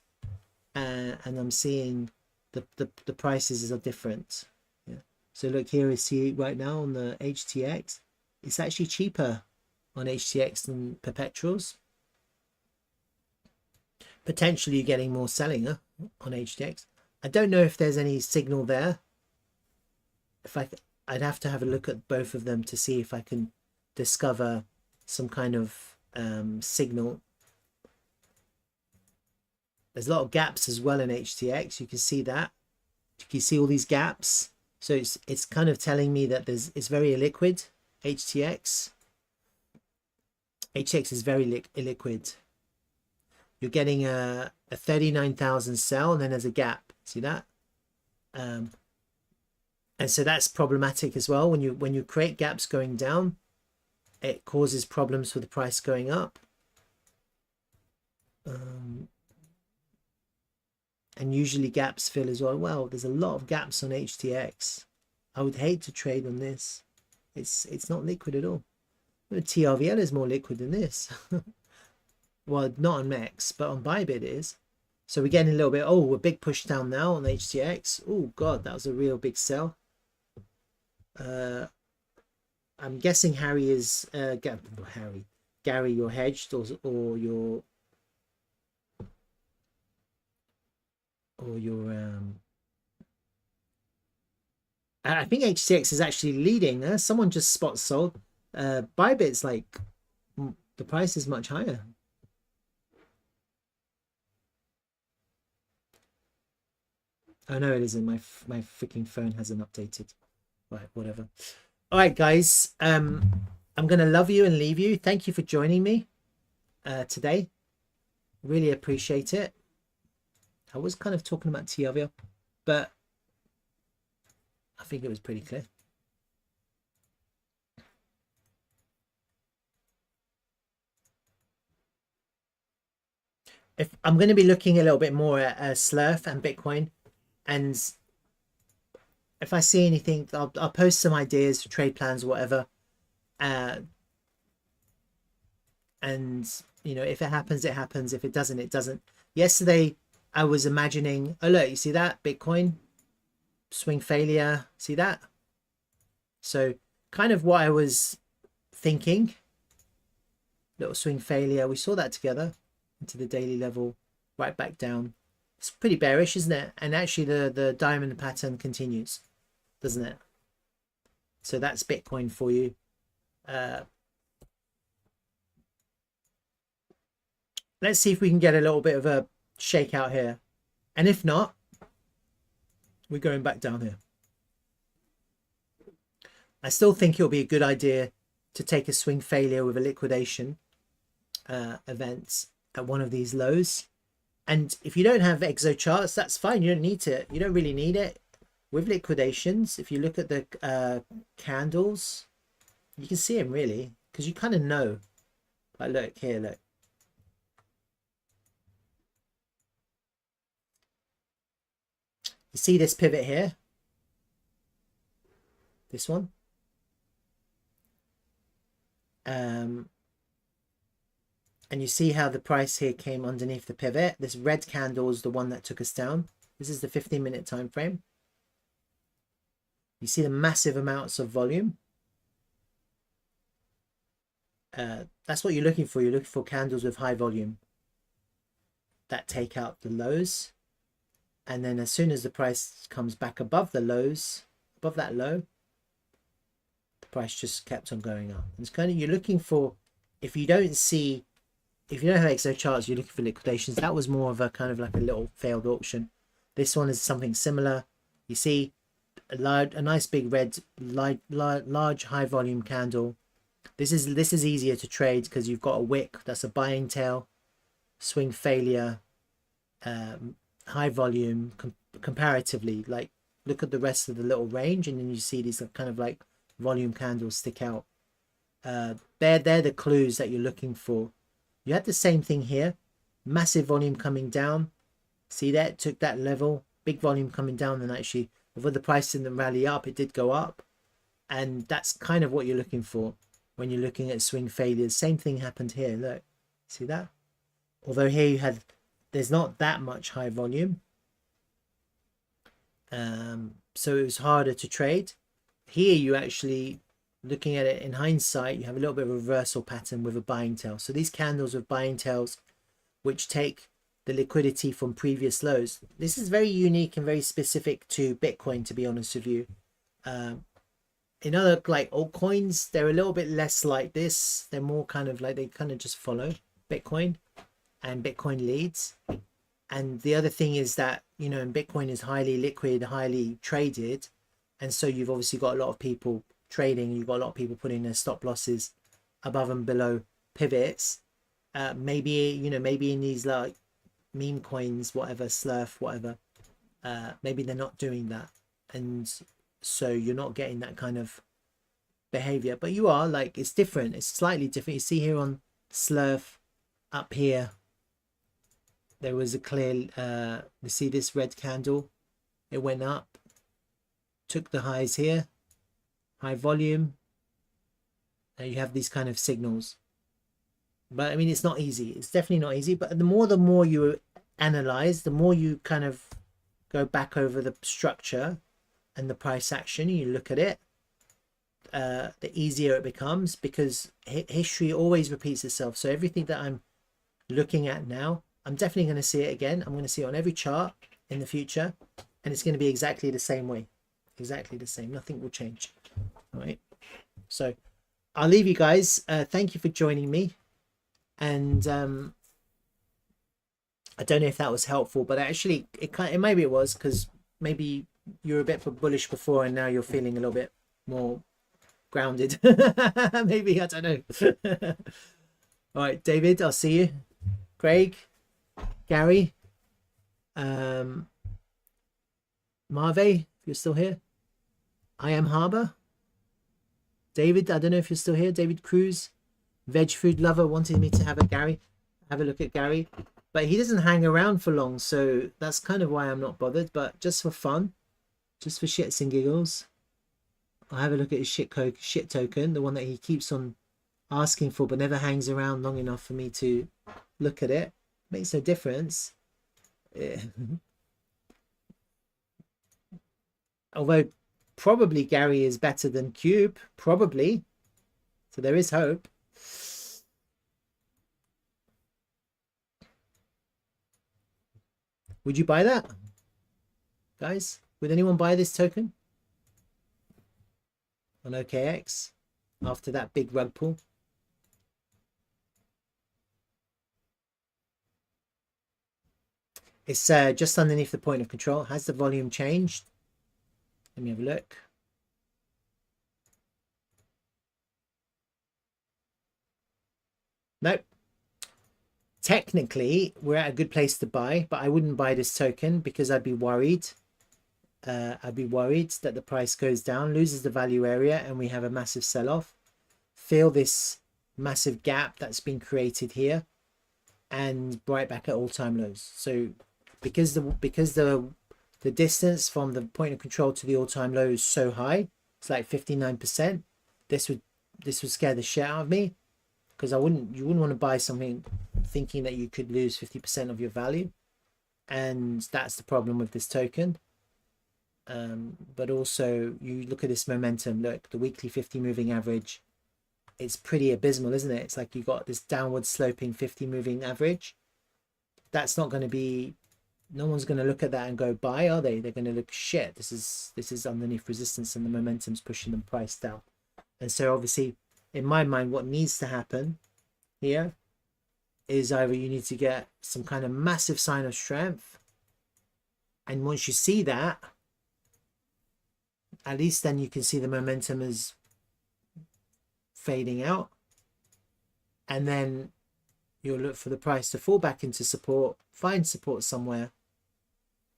and I'm seeing the prices are different. Yeah. So look here, you see right now on the HTX, it's actually cheaper on HTX than perpetuals. Potentially getting more selling on HTX. I don't know if there's any signal there. I'd have to have a look at both of them to see if I can discover some kind of signal. There's a lot of gaps as well in HTX. You can see that. You can see all these gaps. So it's kind of telling me that it's very illiquid. HTX is very illiquid. You're getting a 39,000 sell and then there's a gap. See that? And so that's problematic as well. When you create gaps going down, it causes problems for the price going up. And usually gaps fill as well. Well, there's a lot of gaps on HTX. I would hate to trade on this. It's not liquid at all. TRVL is more liquid than this. Well, not on MEX, but on Bybit it is. So we're getting a little bit, a big push down now on HTX. Oh God, that was a real big sell. I'm guessing Harry is Gary, you're hedged or you're I think HTX is actually leading. Someone just spot sold. Bybit's like the price is much higher. Oh no, it isn't. My freaking phone hasn't updated. Right, whatever. All right, guys. I'm gonna love you and leave you. Thank you for joining me today. Really appreciate it. I was kind of talking about TRVL, but I think it was pretty clear. If I'm going to be looking a little bit more at Slerf and Bitcoin, and if I see anything, I'll post some ideas for trade plans or whatever. And you know, if it happens, it happens. If it doesn't, it doesn't. Yesterday, I was imagining, oh look, you see that? Bitcoin swing failure, see that? So kind of what I was thinking. Little swing failure. We saw that together into the daily level, right back down. It's pretty bearish, isn't it? And actually the diamond pattern continues, doesn't it? So that's Bitcoin for you. Let's see if we can get a little bit of a shakeout here. And if not, we're going back down here. I still think it'll be a good idea to take a swing failure with a liquidation event at one of these lows. And if you don't have exo charts, that's fine. You don't need to. You don't really need it. With liquidations, if you look at the candles, you can see them really, because you kind of know. Like, look here, look. You see this pivot here? This one? And you see how the price here came underneath the pivot. This red candle is the one that took us down. This is the 15-minute time frame. You see the massive amounts of volume. That's what you're looking for. You're looking for candles with high volume that take out the lows. And then as soon as the price comes back above the lows, above that low, the price just kept on going up. It's kind of, you're looking for, if you don't have XO charts, you're looking for liquidations. That was more of a kind of like a little failed auction. This one is something similar. You see a nice big red, large high volume candle. This is easier to trade because you've got a wick. That's a buying tail, swing failure, high volume comparatively. Like, look at the rest of the little range, and then you see these kind of like volume candles stick out. They're the clues that you're looking for. You had the same thing here, massive volume coming down. See that, took that level, big volume coming down, and actually, although the price didn't rally up, it did go up. And that's kind of what you're looking for when you're looking at swing failures. Same thing happened here, look, see that? Although here there's not that much high volume. So it was harder to trade. Here you actually, looking at it in hindsight, you have a little bit of a reversal pattern with a buying tail. So these candles with buying tails, which take the liquidity from previous lows. This is very unique and very specific to Bitcoin, to be honest with you. In other like altcoins, they're a little bit less like this. They're more kind of like, they kind of just follow Bitcoin, and Bitcoin leads. And the other thing is that, you know, Bitcoin is highly liquid, highly traded. And so you've obviously got a lot of people trading. You've got a lot of people putting their stop losses above and below pivots. Maybe, you know, maybe in these like meme coins, whatever, Slerf, whatever, maybe they're not doing that. And so you're not getting that kind of behavior, but you are, like, it's different. It's slightly different. You see here on Slerf up here, there was a clear, you see this red candle, it went up, took the highs here, high volume. Now you have these kind of signals. But I mean, it's not easy. It's definitely not easy. But the more you analyze, the more you kind of go back over the structure and the price action, you look at it, the easier it becomes, because history always repeats itself. So everything that I'm looking at now, I'm definitely going to see it again. I'm going to see it on every chart in the future, and it's going to be exactly the same way. Exactly the same. Nothing will change. All right. So I'll leave you guys. Thank you for joining me. And I don't know if that was helpful, but actually maybe it was, because maybe you were a bit bullish before and now you're feeling a little bit more grounded. Maybe, I don't know. All right, David, I'll see you. Craig, Gary, Marve, if you're still here. I am Harbour. David, I don't know if you're still here. David Cruz, Veg Food Lover, wanted me to have a look at Gary, but he doesn't hang around for long, so that's kind of why I'm not bothered. But just for fun, just for shits and giggles, I'll have a look at his shit token, the one that he keeps on asking for but never hangs around long enough for me to look at it. Makes no difference. Yeah. Although probably Gary is better than Cube, probably. So there is hope. Would you buy that, guys? Would anyone buy this token on OKX after that big rug pull? It's just underneath the point of control. Has the volume changed? Let me have a look. Nope. Technically, we're at a good place to buy, but I wouldn't buy this token because I'd be worried. I'd be worried that the price goes down, loses the value area, and we have a massive sell-off. Feel this massive gap that's been created here, and right back at all-time lows. So because the distance from the point of control to the all-time low is so high, it's like 59%. This would scare the shit out of me, because you wouldn't want to buy something thinking that you could lose 50% of your value, and that's the problem with this token. But also you look at this momentum. Look, the weekly 50 moving average, it's pretty abysmal, isn't it? It's like you got this downward sloping 50 moving average. That's not going to be, no one's going to look at that and go buy, are they? They're going to look, shit, this is underneath resistance and the momentum's pushing the price down. And so obviously in my mind, what needs to happen here is either you need to get some kind of massive sign of strength, and once you see that, at least then you can see the momentum is fading out, and then you'll look for the price to fall back into support, find support somewhere,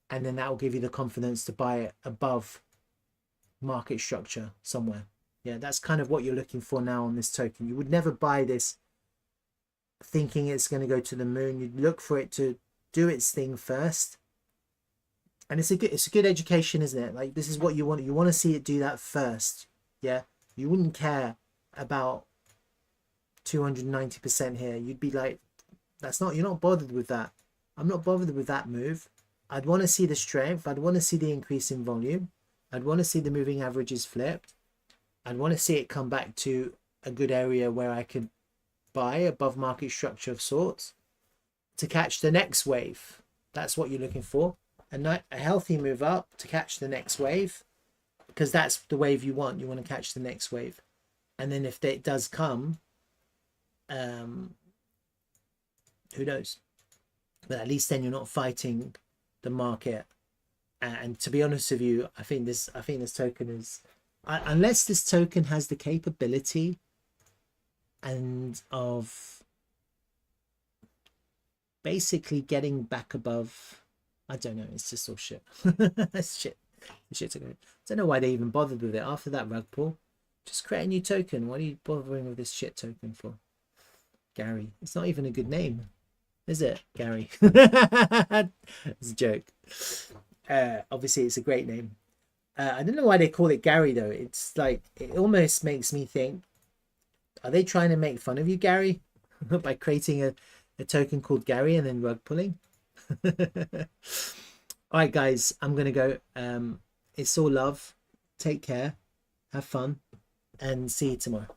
and then that will give you the confidence to buy it above market structure somewhere. Yeah, that's kind of what you're looking for now on this token. You would never buy this thinking it's going to go to the moon. You'd look for it to do its thing first. And it's a good education, isn't it? Like, this is what you want. You want to see it do that first. Yeah, you wouldn't care about 290% here. You'd be like, you're not bothered with that. I'm not bothered with that move. I'd want to see the strength. I'd want to see the increase in volume. I'd want to see the moving averages flipped. I'd want to see it come back to a good area where I could buy above market structure of sorts to catch the next wave. That's what you're looking for. A healthy move up to catch the next wave, because that's the wave you want. You want to catch the next wave. And then if it does come, who knows? But at least then you're not fighting the market. And to be honest with you, I think this token is, unless this token has the capability and of basically getting back above, I don't know, it's just all shit. It's shit. I don't know why they even bothered with it after that rug pull. Just create a new token. What are you bothering with this shit token for? Gary. It's not even a good name, is it? Gary. It's a joke. Obviously it's a great name. I don't know why they call it Gary though. It's like, it almost makes me think, are they trying to make fun of you, Gary, by creating a token called Gary and then rug pulling? All right, guys, I'm gonna go. It's all love. Take care, have fun, and see you tomorrow.